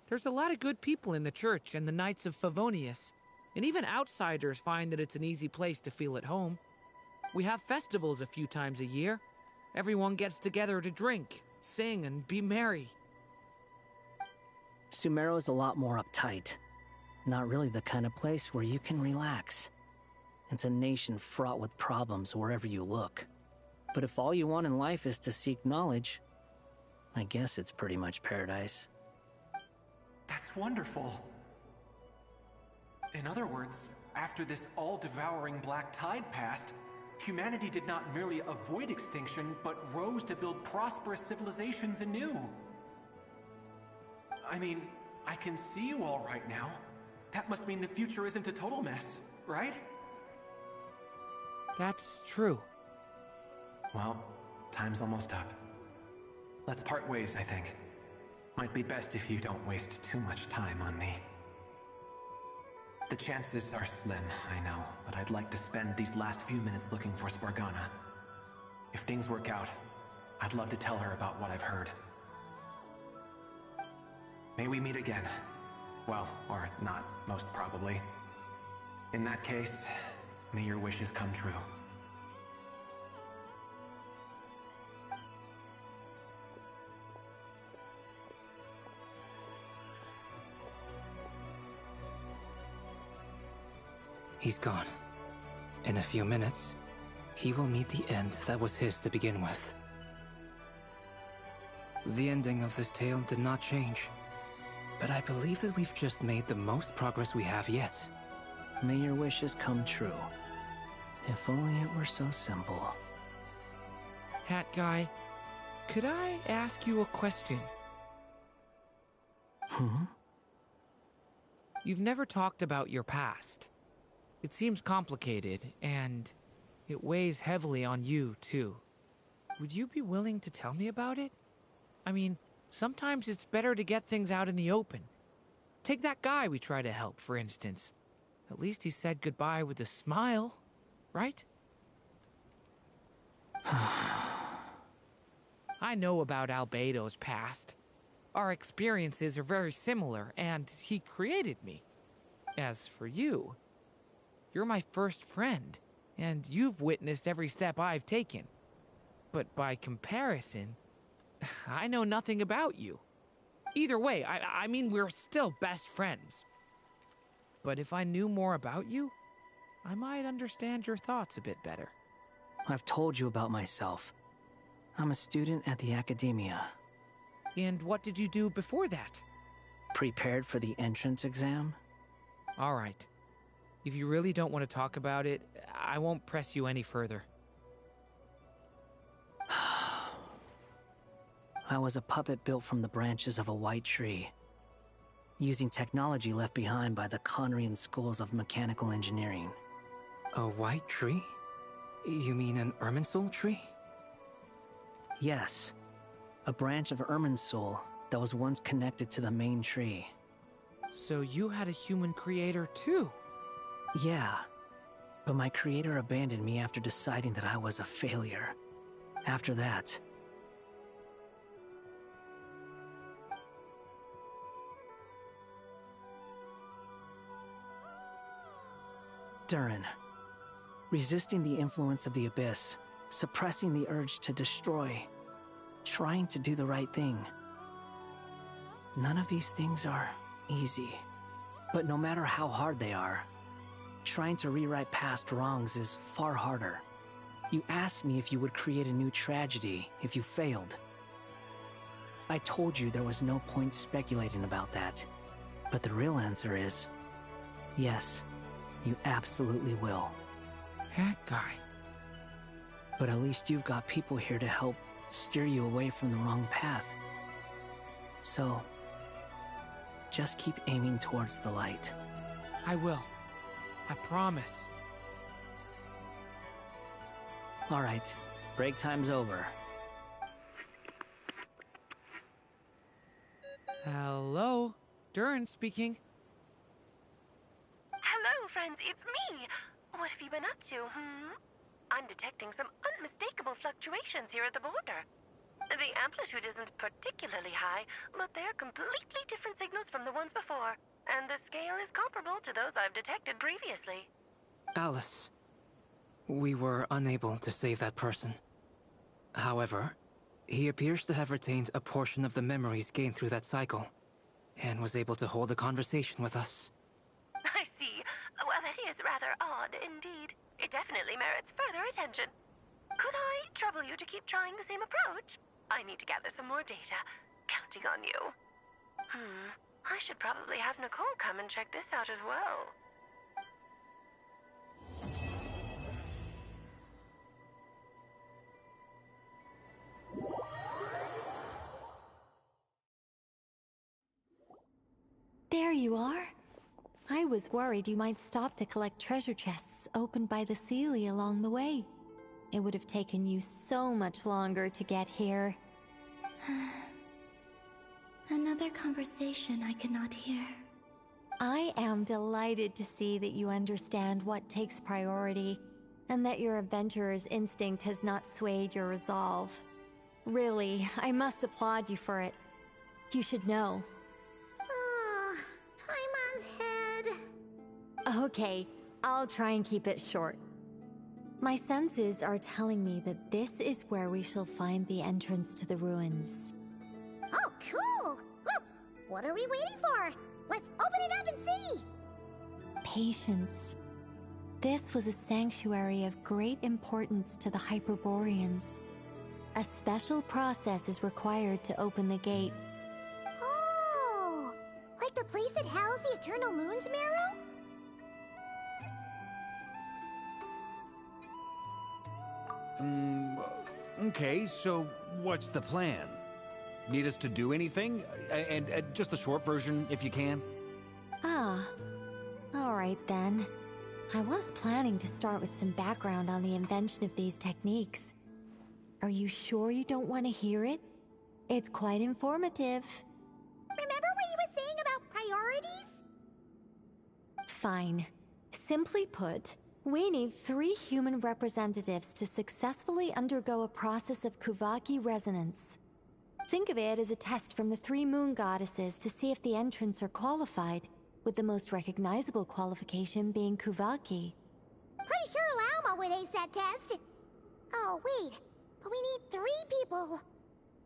There's a lot of good people in the church and the Knights of Favonius, and even outsiders find that it's an easy place to feel at home. We have festivals a few times a year. Everyone gets together to drink, sing, and be merry. Sumeru is a lot more uptight. Not really the kind of place where you can relax. It's a nation fraught with problems wherever you look. But if all you want in life is to seek knowledge, I guess it's pretty much paradise. That's wonderful. In other words, after this all-devouring black tide passed, humanity did not merely avoid extinction, but rose to build prosperous civilizations anew. I mean, I can see you all right now. That must mean the future isn't a total mess, right? That's true. Well, time's almost up. Let's part ways, I think. Might be best if you don't waste too much time on me. The chances are slim, I know, but I'd like to spend these last few minutes looking for Spargana. If things work out, I'd love to tell her about what I've heard. May we meet again. Well, or not, most probably. In that case, may your wishes come true. He's gone. In a few minutes, he will meet the end that was his to begin with. The ending of this tale did not change, but I believe that we've just made the most progress we have yet. May your wishes come true. If only it were so simple. Hat guy, could I ask you a question? You've never talked about your past. It seems complicated, and it weighs heavily on you, too. Would you be willing to tell me about it? I mean, sometimes it's better to get things out in the open. Take that guy we try to help, for instance. At least he said goodbye with a smile, right? I know about Albedo's past. Our experiences are very similar, and he created me. As for you, you're my first friend, and you've witnessed every step I've taken. But by comparison, I know nothing about you. Either way, I mean, we're still best friends. But if I knew more about you, I might understand your thoughts a bit better. I've told you about myself. I'm a student at the academia. And what did you do before that? Prepared for the entrance exam? All right. If you really don't want to talk about it, I won't press you any further. I was a puppet built from the branches of a white tree, using technology left behind by the Conrian schools of mechanical engineering. A white tree? You mean an Irminsul tree? Yes. A branch of Irminsul that was once connected to the main tree. So you had a human creator too? Yeah. But my creator abandoned me after deciding that I was a failure. After that... Durin. Resisting the influence of the Abyss, suppressing the urge to destroy, trying to do the right thing. None of these things are easy. But no matter how hard they are, trying to rewrite past wrongs is far harder. You asked me if you would create a new tragedy if you failed. I told you there was no point speculating about that. But the real answer is, yes, you absolutely will. That guy. But at least you've got people here to help steer you away from the wrong path. So, just keep aiming towards the light. I will. I promise. All right, break time's over. Hello? Durin speaking. Hello, friends, it's me. What have you been up to, I'm detecting some unmistakable fluctuations here at the border. The amplitude isn't particularly high, but they're completely different signals from the ones before, and the scale is comparable to those I've detected previously. Alice, we were unable to save that person. However, he appears to have retained a portion of the memories gained through that cycle, and was able to hold a conversation with us. I see. Well, that is rather odd indeed. It definitely merits further attention. Could I trouble you to keep trying the same approach? I need to gather some more data. Counting on you. I should probably have Nicole come and check this out as well. There you are. I was worried you might stop to collect treasure chests opened by the Seelie along the way. It would have taken you so much longer to get here. Another conversation I cannot hear. I am delighted to see that you understand what takes priority, and that your adventurer's instinct has not swayed your resolve. Really, I must applaud you for it. You should know. Paimon's head. Okay, I'll try and keep it short. My senses are telling me that this is where we shall find the entrance to the ruins. Oh, cool! Well, what are we waiting for? Let's open it up and see! Patience. This was a sanctuary of great importance to the Hyperboreans. A special process is required to open the gate. Oh! Like the place that housed the Eternal Moon's Marrow? Okay, so what's the plan? Need us to do anything? And just the short version, if you can. Ah. Alright then. I was planning to start with some background on the invention of these techniques. Are you sure you don't want to hear it? It's quite informative. Remember what you were saying about priorities? Fine. Simply put, we need 3 human representatives to successfully undergo a process of Kuvaki resonance. Think of it as a test from the 3 moon goddesses to see if the entrants are qualified, with the most recognizable qualification being Kuvaki. Pretty sure Lauma would ace that test. Oh, wait. But we need 3 people.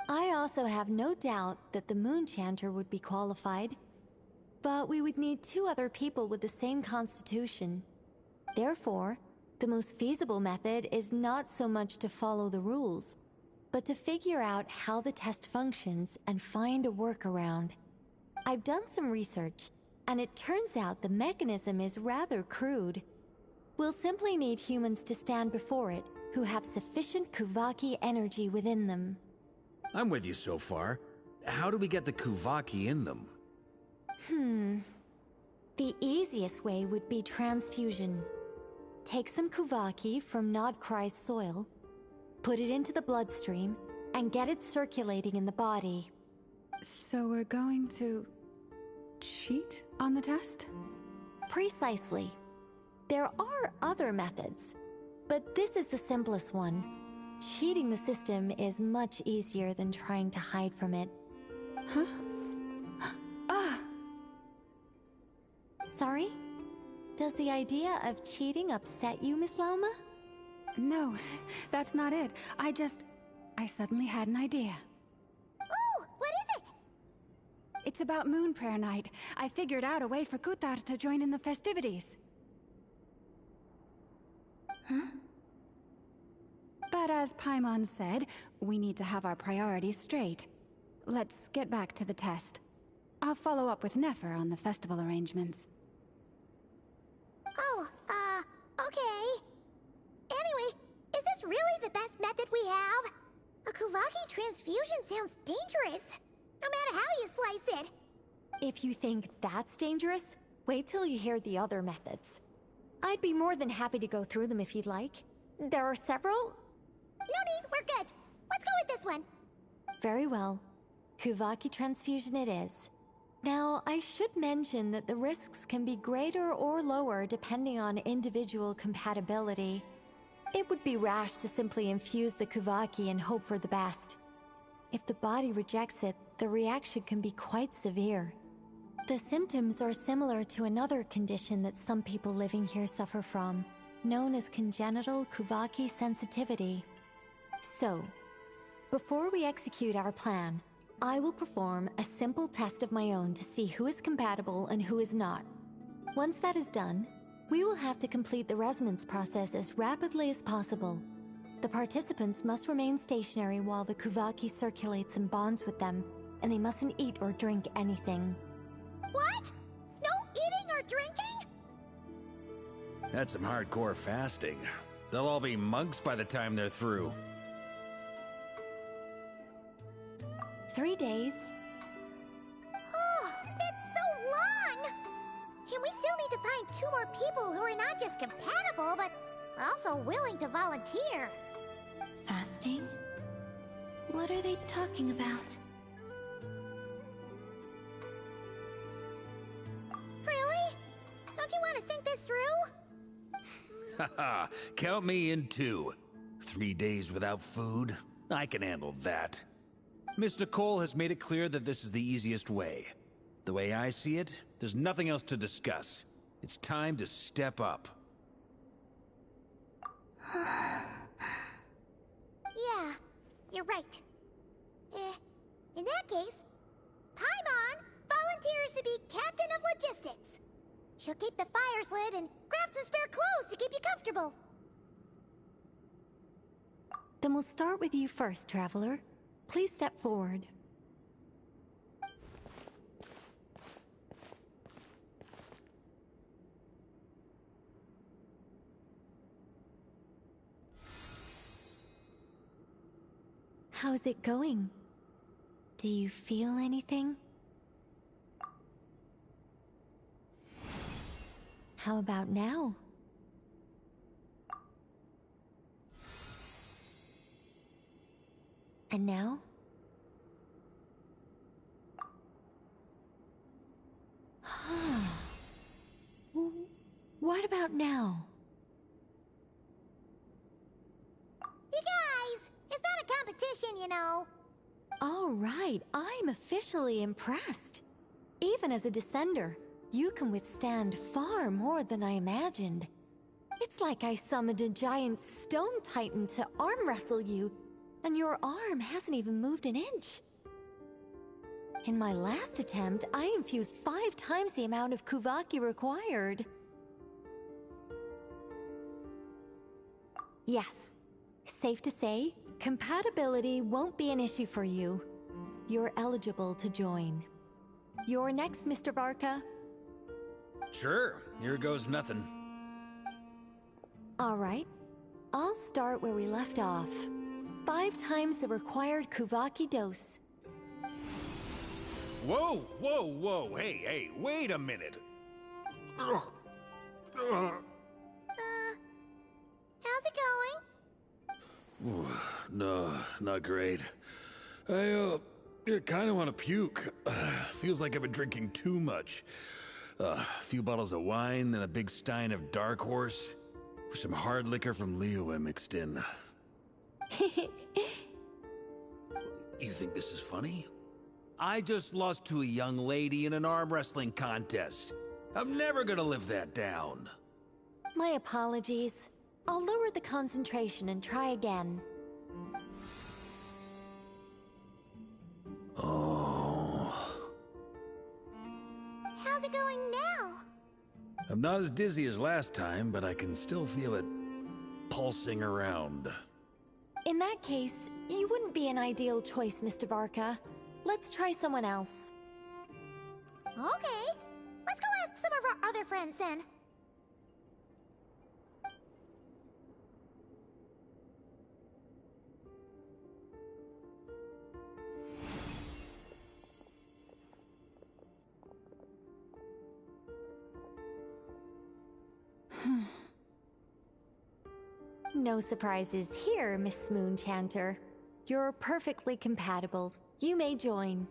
I also have no doubt that the Moon Chanter would be qualified. But we would need 2 other people with the same constitution. Therefore, the most feasible method is not so much to follow the rules, but to figure out how the test functions and find a workaround. I've done some research, and it turns out the mechanism is rather crude. We'll simply need humans to stand before it who have sufficient Kuvaki energy within them. I'm with you so far. How do we get the Kuvaki in them? The easiest way would be transfusion. Take some Kuvaki from Nodcry's soil, put it into the bloodstream, and get it circulating in the body. So we're going to cheat on the test? Precisely. There are other methods, but this is the simplest one. Cheating the system is much easier than trying to hide from it. Huh? Sorry? Does the idea of cheating upset you, Miss Lauma? No, that's not it. I suddenly had an idea. Oh, what is it? It's about Moon Prayer Night. I figured out a way for Kuthar to join in the festivities. Huh? But as Paimon said, we need to have our priorities straight. Let's get back to the test. I'll follow up with Nefer on the festival arrangements. Oh, okay. Anyway, is this really the best method we have? A Kuvaki transfusion sounds dangerous, no matter how you slice it. If you think that's dangerous, wait till you hear the other methods. I'd be more than happy to go through them if you'd like. There are several. No need, we're good. Let's go with this one. Very well. Kuvaki transfusion it is. Now, I should mention that the risks can be greater or lower depending on individual compatibility. It would be rash to simply infuse the Kuvaki and hope for the best. If the body rejects it, the reaction can be quite severe. The symptoms are similar to another condition that some people living here suffer from, known as congenital Kuvaki sensitivity. So, before we execute our plan, I will perform a simple test of my own to see who is compatible and who is not. Once that is done, we will have to complete the resonance process as rapidly as possible. The participants must remain stationary while the Kuvaki circulates and bonds with them, and they mustn't eat or drink anything. What? No eating or drinking? That's some hardcore fasting. They'll all be monks by the time they're through. 3 days. Oh, that's so long! And we still need to find 2 more people who are not just compatible, but also willing to volunteer. Fasting? What are they talking about? Really? Don't you want to think this through? Haha, count me in too. 3 days without food? I can handle that. Miss Nicole has made it clear that this is the easiest way. The way I see it, there's nothing else to discuss. It's time to step up. Yeah, you're right. In that case, Paimon volunteers to be Captain of Logistics. She'll keep the fires lit and grab some spare clothes to keep you comfortable. Then we'll start with you first, Traveler. Please step forward. How's it going? Do you feel anything? How about now? And now? What about now? You guys, it's not a competition, you know. All right, I'm officially impressed. Even as a descender, you can withstand far more than I imagined. It's like I summoned a giant stone titan to arm wrestle you, and your arm hasn't even moved an inch. In my last attempt, I infused 5 times the amount of Kuvaki required. Yes, safe to say, compatibility won't be an issue for you. You're eligible to join. You're next, Mr. Varka. Sure, here goes nothing. All right, I'll start where we left off. 5 times the required Kuvaki dose. Whoa, whoa, whoa, hey, wait a minute. How's it going? Ooh, no, not great. I kind of want to puke. Feels like I've been drinking too much. A few bottles of wine, then a big stein of Dark Horse. With some hard liquor from Liyue mixed in. You think this is funny? I just lost to a young lady in an arm wrestling contest. I'm never gonna live that down. My apologies. I'll lower the concentration and try again. Oh. How's it going now? I'm not as dizzy as last time, but I can still feel it pulsing around. In that case, you wouldn't be an ideal choice, Mr. Varka. Let's try someone else. Okay. Let's go ask some of our other friends then. No surprises here, Miss Moonchanter. You're perfectly compatible. You may join.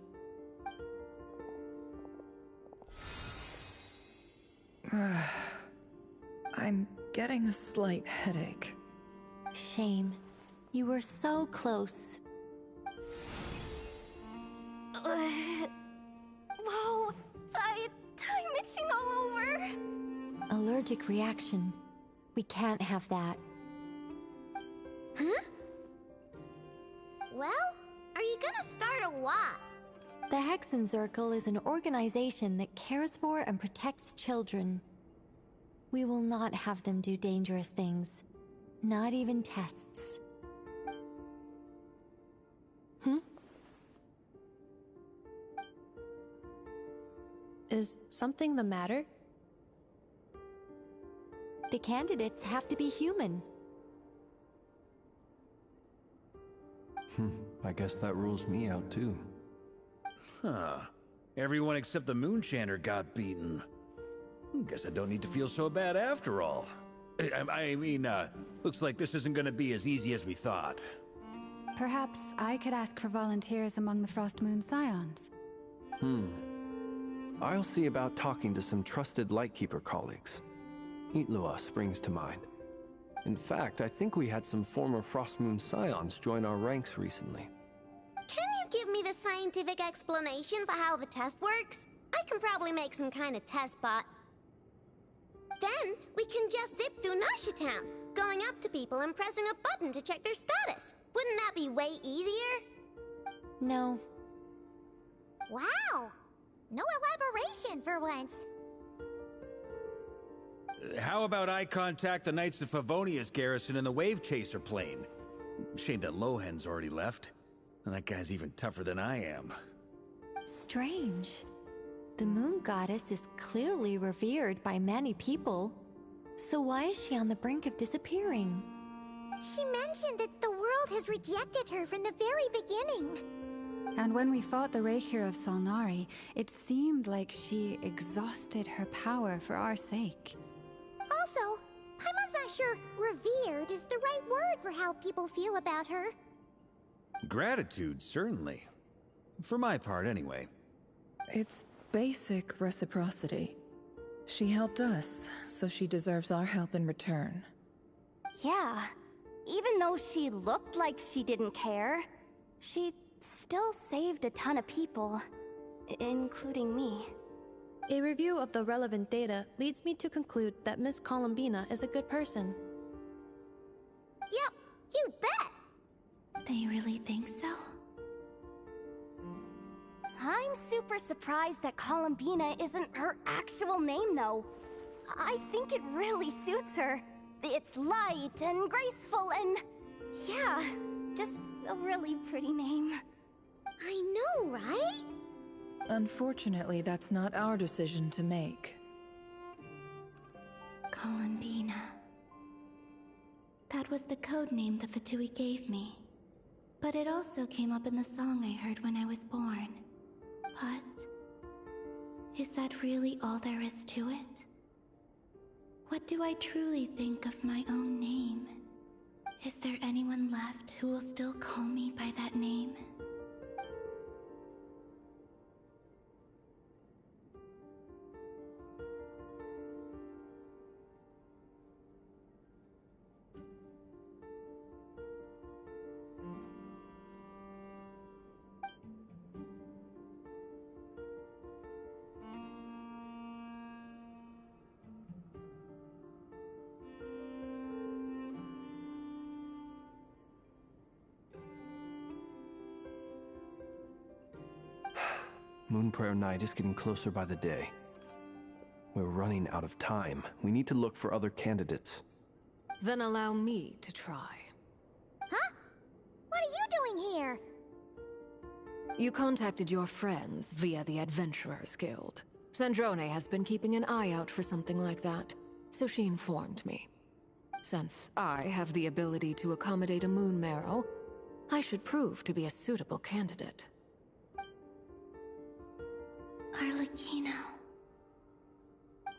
I'm getting a slight headache. Shame. You were so close. Whoa! Time itching all over! Allergic reaction. We can't have that. Huh? Well, are you gonna start a what? The Hexenzirkel is an organization that cares for and protects children. We will not have them do dangerous things. Not even tests. Is something the matter? The candidates have to be human. I guess that rules me out too. Huh. Everyone except the Moonchanter got beaten. Guess I don't need to feel so bad after all. I mean, looks like this isn't gonna be as easy as we thought. Perhaps I could ask for volunteers among the Frost Moon Scions. I'll see about talking to some trusted Lightkeeper colleagues. Itlua springs to mind. In fact, I think we had some former Frost Moon Scions join our ranks recently. Can you give me the scientific explanation for how the test works? I can probably make some kind of test bot. Then, we can just zip through Nasha Town, going up to people and pressing a button to check their status. Wouldn't that be way easier? No. Wow! No elaboration for once. How about I contact the Knights of Favonia's garrison in the Wave Chaser plane? Shame that Lohan's already left. And that guy's even tougher than I am. Strange. The moon goddess is clearly revered by many people. So why is she on the brink of disappearing? She mentioned that the world has rejected her from the very beginning. And when we fought the Rahier of Solnari, it seemed like she exhausted her power for our sake. Also, Paimon's not sure revered is the right word for how people feel about her. Gratitude, certainly. For my part, anyway. It's basic reciprocity. She helped us, so she deserves our help in return. Yeah. Even though she looked like she didn't care, she still saved a ton of people, including me. A review of the relevant data leads me to conclude that Miss Columbina is a good person. Yep, you bet! They really think so? I'm super surprised that Columbina isn't her actual name, though. I think it really suits her. It's light and graceful and... yeah, just a really pretty name. I know, right? Unfortunately, that's not our decision to make. Columbina. That was the code name the Fatui gave me. But it also came up in the song I heard when I was born. But... is that really all there is to it? What do I truly think of my own name? Is there anyone left who will still call me by that name? Moonprayer Night is getting closer by the day. We're running out of time. We need to look for other candidates. Then allow me to try. Huh? What are you doing here? You contacted your friends via the Adventurers Guild. Sandrone has been keeping an eye out for something like that, so she informed me. Since I have the ability to accommodate a moon marrow, I should prove to be a suitable candidate. Arlecchino.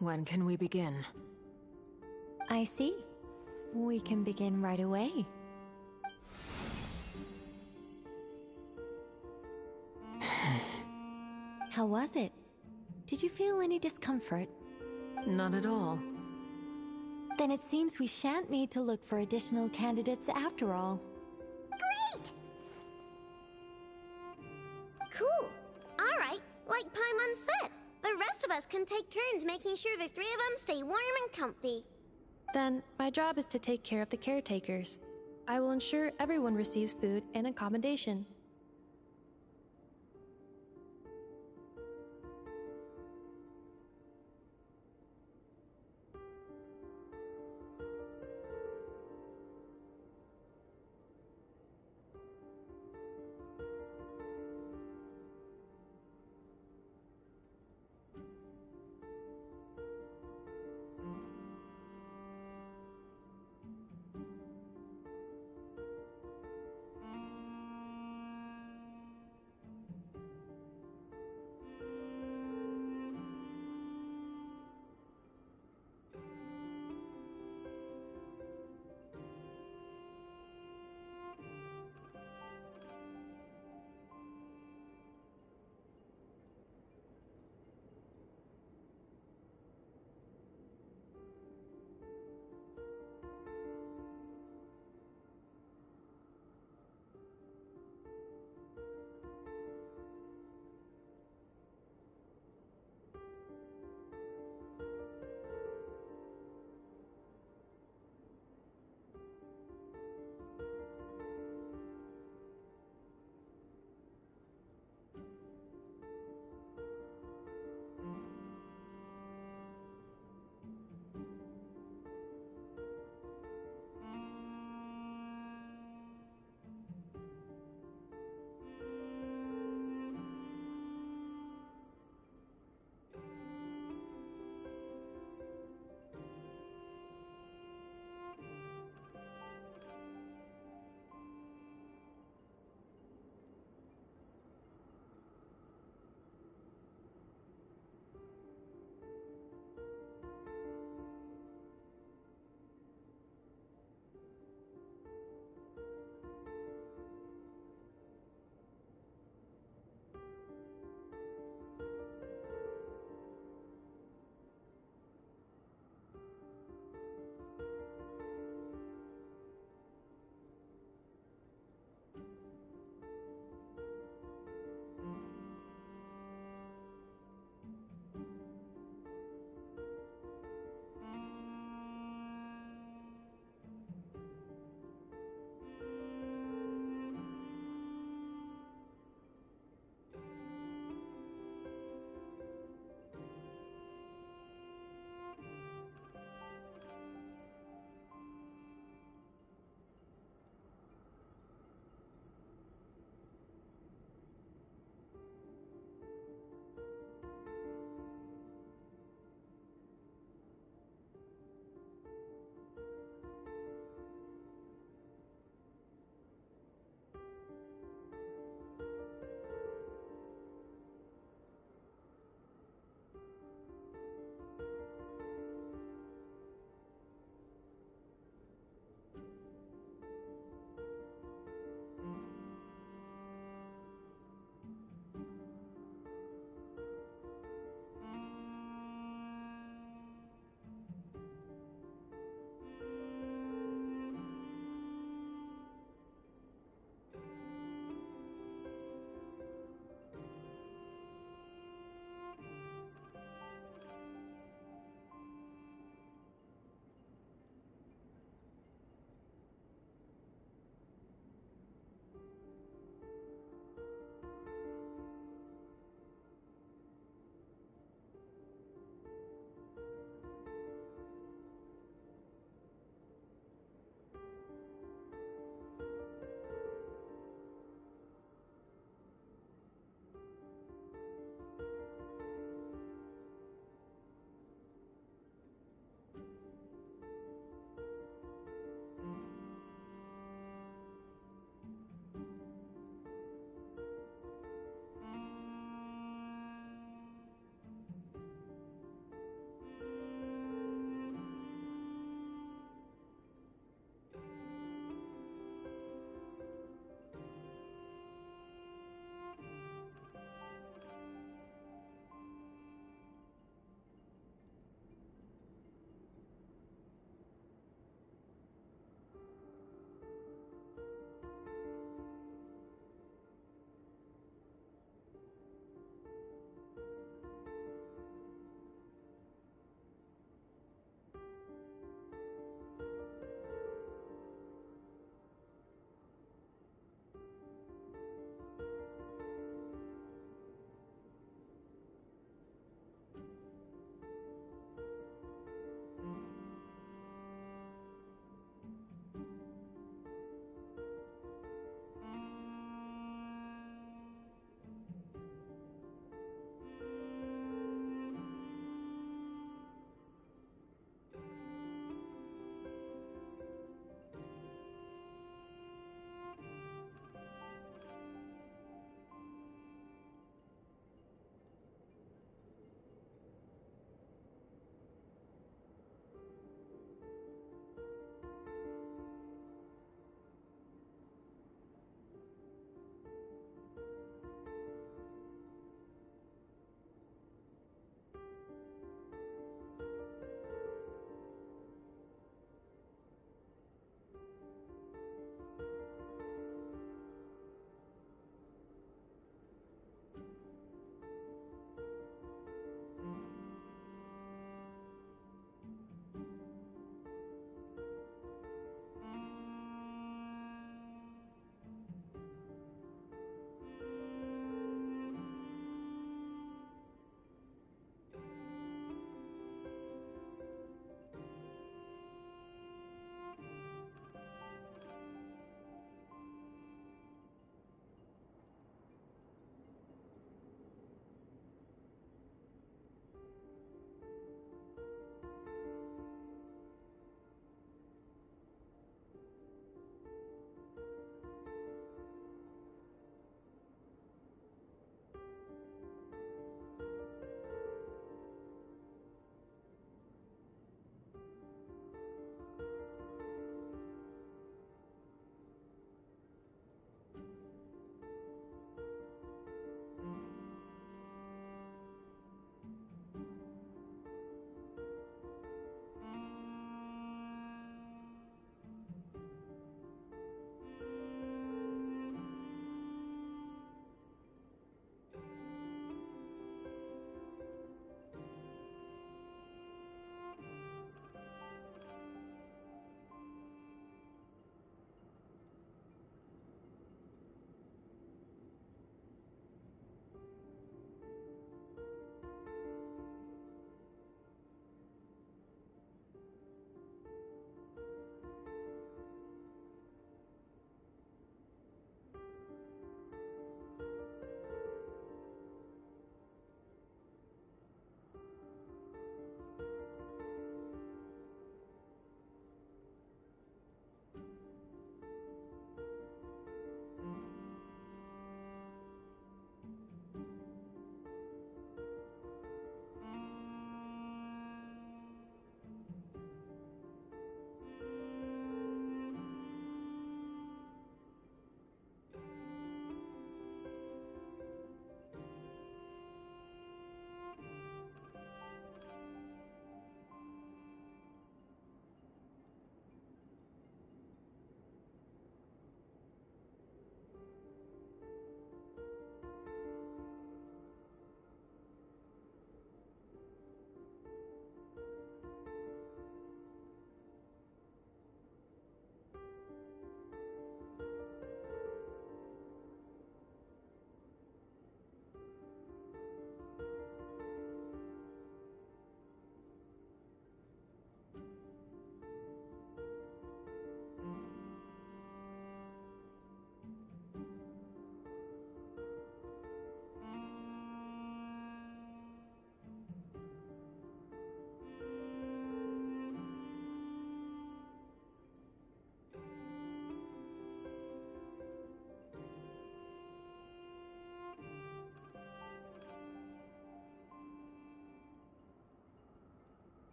When can we begin? I see. We can begin right away. How was it? Did you feel any discomfort? Not at all. Then it seems we shan't need to look for additional candidates after all. Great! Cool. Alright, like Paimon said, the rest of us can take turns making sure the three of them stay warm and comfy. Then, my job is to take care of the caretakers. I will ensure everyone receives food and accommodation.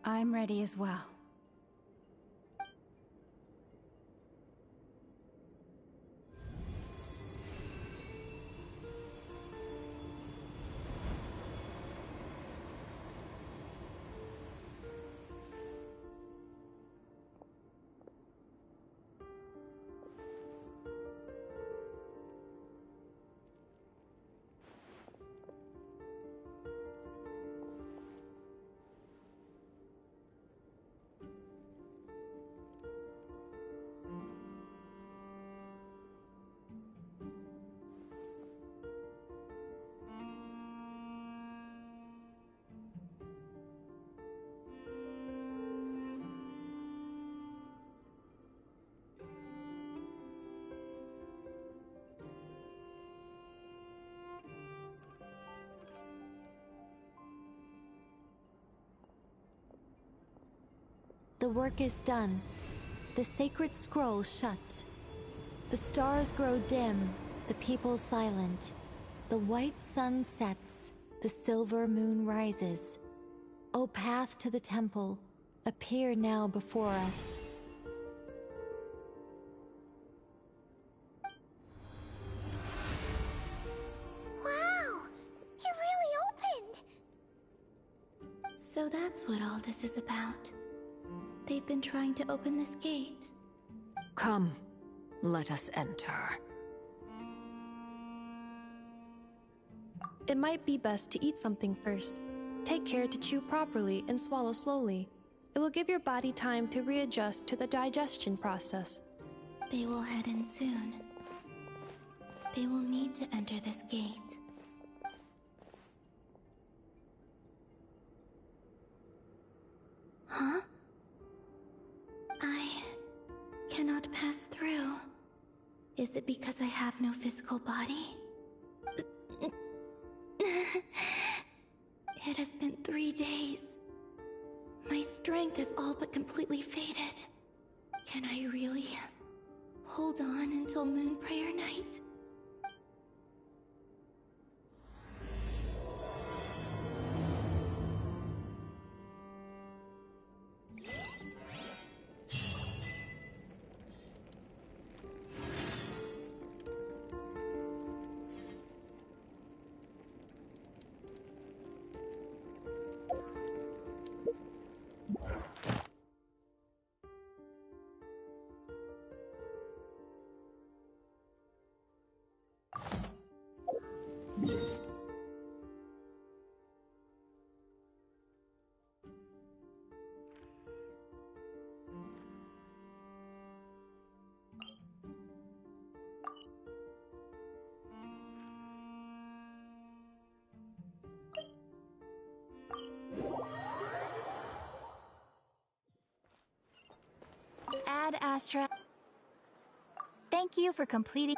I'm ready as well. The work is done. The sacred scroll shut. The stars grow dim, the people silent. The white sun sets, the silver moon rises. O path to the temple, appear now before us. Wow! It really opened! So that's what all this is about. They've been trying to open this gate. Come, let us enter. It might be best to eat something first. Take care to chew properly and swallow slowly. It will give your body time to readjust to the digestion process. They will head in soon. They will need to enter this gate. Huh? I cannot pass through. Is it because I have no physical body? It has been 3 days. My strength is all but completely faded. Can I really hold on until Moon Prayer Night? Ad Astra. Thank you for completing.